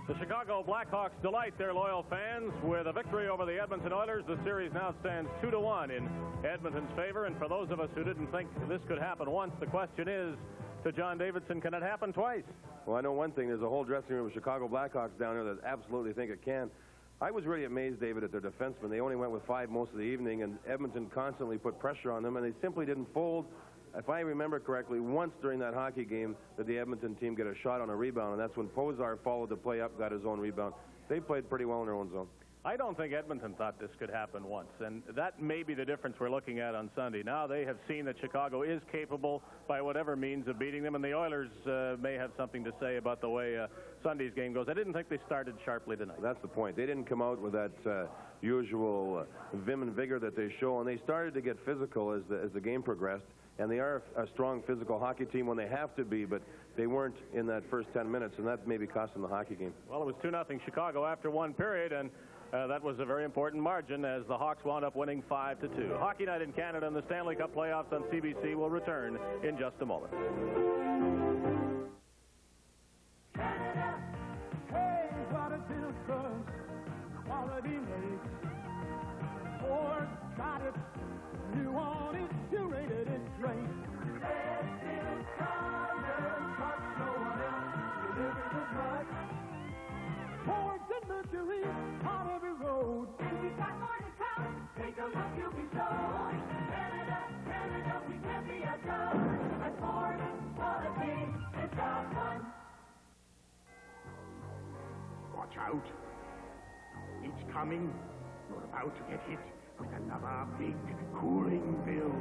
The Chicago Blackhawks delight their loyal fans with a victory over the Edmonton Oilers. The series now stands 2-1 in Edmonton's favor. And for those of us who didn't think this could happen once, the question is, to John Davidson, can it happen twice? Well, I know one thing. There's a whole dressing room of Chicago Blackhawks down there that absolutely think it can. I was really amazed, David, at their defensemen. They only went with 5 most of the evening, and Edmonton constantly put pressure on them, and they simply didn't fold. If I remember correctly, once during that hockey game did the Edmonton team get a shot on a rebound, and that's when Pozar followed the play up, got his own rebound. They played pretty well in their own zone. I don't think Edmonton thought this could happen once, and that may be the difference we're looking at on Sunday. Now they have seen that Chicago is capable, by whatever means, of beating them, and the Oilers may have something to say about the way Sunday's game goes. I didn't think they started sharply tonight. That's the point. They didn't come out with that usual vim and vigor that they show, and they started to get physical as the game progressed. And they are a strong physical hockey team when they have to be, but they weren't in that first 10 minutes, and that maybe cost them the hockey game. Well, it was 2-0 Chicago after one period, and that was a very important margin as the Hawks wound up winning 5-2. Hockey Night in Canada and the Stanley Cup playoffs on CBC will return in just a moment. Canada, hey, what a difference quality makes. Ford got it, you want it, you rated it great. Best in color, but no one else delivers as much. Ford and Mercury on every road. If you've got more to come, take a look, you'll be sold. Canada, Canada, we can't be outdone. At Ford, quality, it's our fun. Watch out. It's coming. You're about to get hit with another big cooling bill.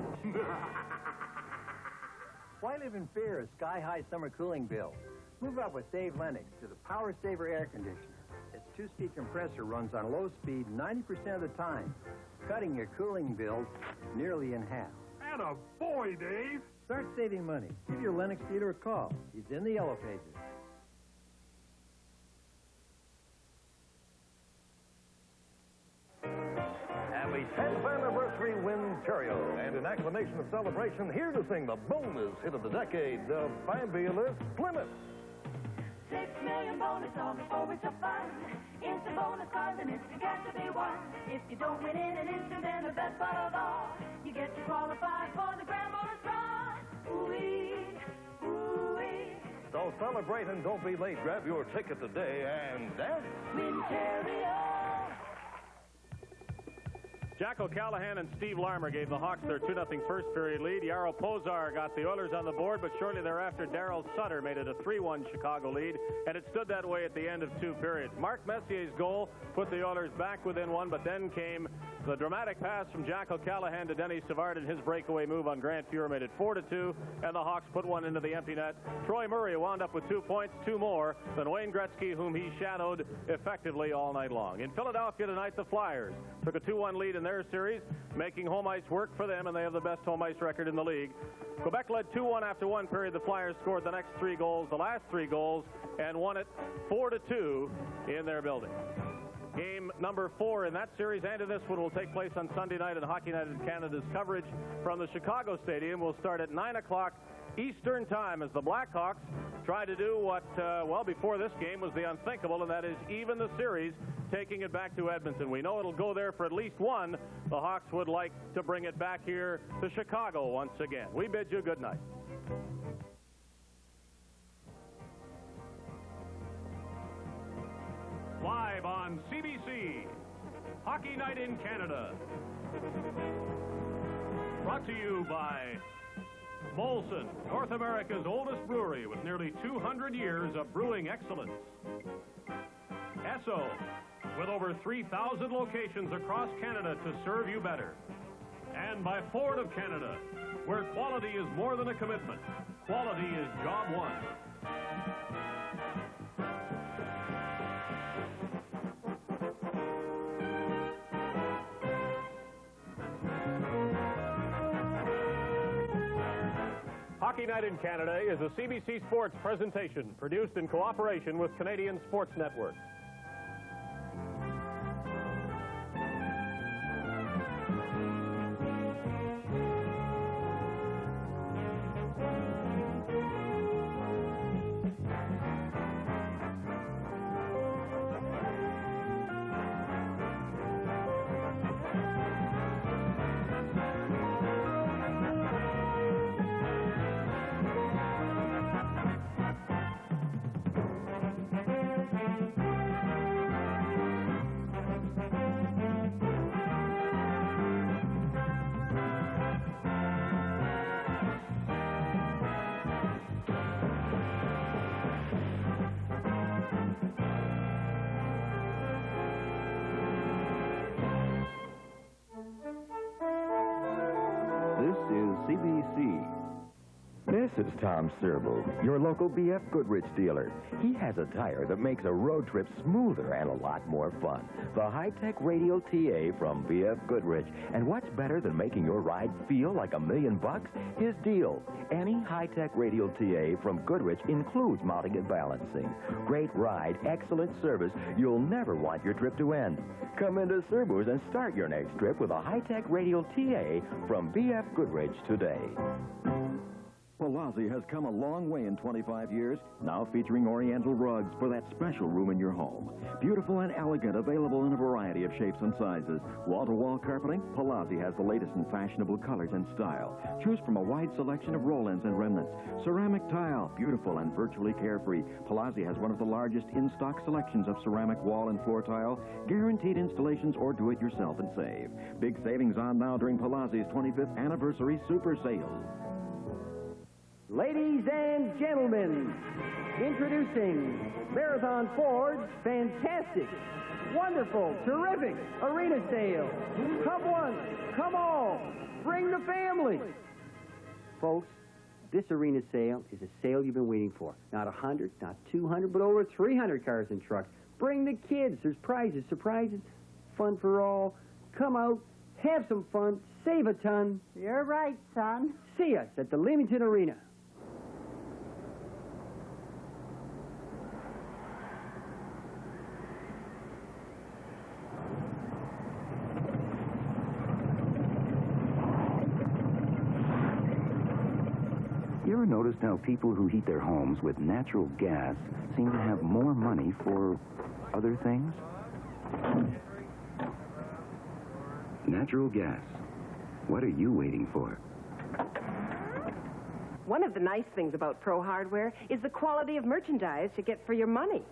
Why live in fear of sky-high summer cooling bills? Move up with Dave Lennox to the Power Saver air conditioner. Its 2-speed compressor runs on low speed 90% of the time, cutting your cooling bill nearly in half. Atta boy, Dave. Start saving money. Give your Lennox dealer a call. He's in the yellow pages. Happy 10th anniversary, Winterio. And in acclamation of celebration, here to sing the bonus hit of the decade, the fabulous Plymouth. 6 million bonus on the forwards of fun. It's a bonus card, and it's got to be won. If you don't win in an instant, then the best part of all, you get to qualify for the grand bonus draw. Ooh-wee, ooh-wee. So celebrate and don't be late. Grab your ticket today and dance. Winterio. Jack O'Callahan and Steve Larmer gave the Hawks their 2-0 first period lead. Yaro Pozar got the Oilers on the board, but shortly thereafter, Darryl Sutter made it a 3-1 Chicago lead, and it stood that way at the end of 2 periods. Mark Messier's goal put the Oilers back within 1, but then came the dramatic pass from Jack O'Callahan to Denny Savard, and his breakaway move on Grant Fuhr made it 4-2, and the Hawks put one into the empty net. Troy Murray wound up with 2 points, 2 more than Wayne Gretzky, whom he shadowed effectively all night long. In Philadelphia tonight, the Flyers took a 2-1 lead in their series, making home ice work for them, and they have the best home ice record in the league. Quebec led 2-1 after one period. The Flyers scored the next 3 goals, the last 3 goals, and won it 4-2 in their building. Game number 4 in that series and in this one will take place on Sunday night, and Hockey Night in Canada's coverage from the Chicago Stadium will start at 9 o'clock Eastern Time as the Blackhawks try to do what, well, before this game was the unthinkable, and that is even the series, taking it back to Edmonton. We know it'll go there for at least one. The Hawks would like to bring it back here to Chicago once again. We bid you good night. Live on CBC, Hockey Night in Canada. Brought to you by Molson, North America's oldest brewery with nearly 200 years of brewing excellence. Esso, with over 3,000 locations across Canada to serve you better. And by Ford of Canada, where quality is more than a commitment. Quality is job one. Hockey Night in Canada is a CBC Sports presentation produced in cooperation with Canadian Sports Network. CBC. This is Tom Servo, your local BF Goodrich dealer. He has a tire that makes a road trip smoother and a lot more fun. The high-tech radial TA from BF Goodrich. And what's better than making your ride feel like $1,000,000? His deal. Any high-tech radial TA from Goodrich includes mounting and balancing. Great ride, excellent service. You'll never want your trip to end. Come into Servo's and start your next trip with a high-tech radial TA from BF Goodrich today. Palazzi has come a long way in 25 years, now featuring Oriental rugs for that special room in your home. Beautiful and elegant, available in a variety of shapes and sizes. Wall-to-wall carpeting, Palazzi has the latest in fashionable colors and style. Choose from a wide selection of roll-ins and remnants. Ceramic tile, beautiful and virtually carefree. Palazzi has one of the largest in-stock selections of ceramic wall and floor tile. Guaranteed installations or do-it-yourself and save. Big savings on now during Palazzi's 25th anniversary super sale. Ladies and gentlemen, introducing Marathon Ford's fantastic, wonderful, terrific arena sale. Come once, come all, bring the family. Folks, this arena sale is a sale you've been waiting for. Not 100, not 200, but over 300 cars and trucks. Bring the kids. There's prizes, surprises, fun for all. Come out, have some fun, save a ton. You're right, son. See us at the Leamington Arena. You ever noticed how people who heat their homes with natural gas seem to have more money for other things? Natural gas. What are you waiting for? One of the nice things about Pro Hardware is the quality of merchandise you get for your money.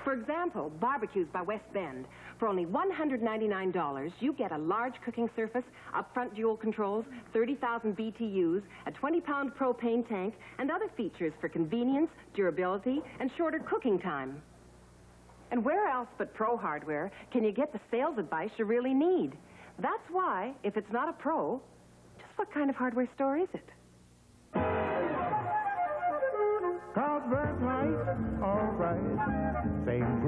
For example, barbecues by West Bend. For only $199, you get a large cooking surface, upfront dual controls, 30,000 BTUs, a 20-pound propane tank, and other features for convenience, durability, and shorter cooking time. And where else but Pro Hardware can you get the sales advice you really need? That's why, if it's not a Pro, just what kind of hardware store is it? Cause that's right, all right. Same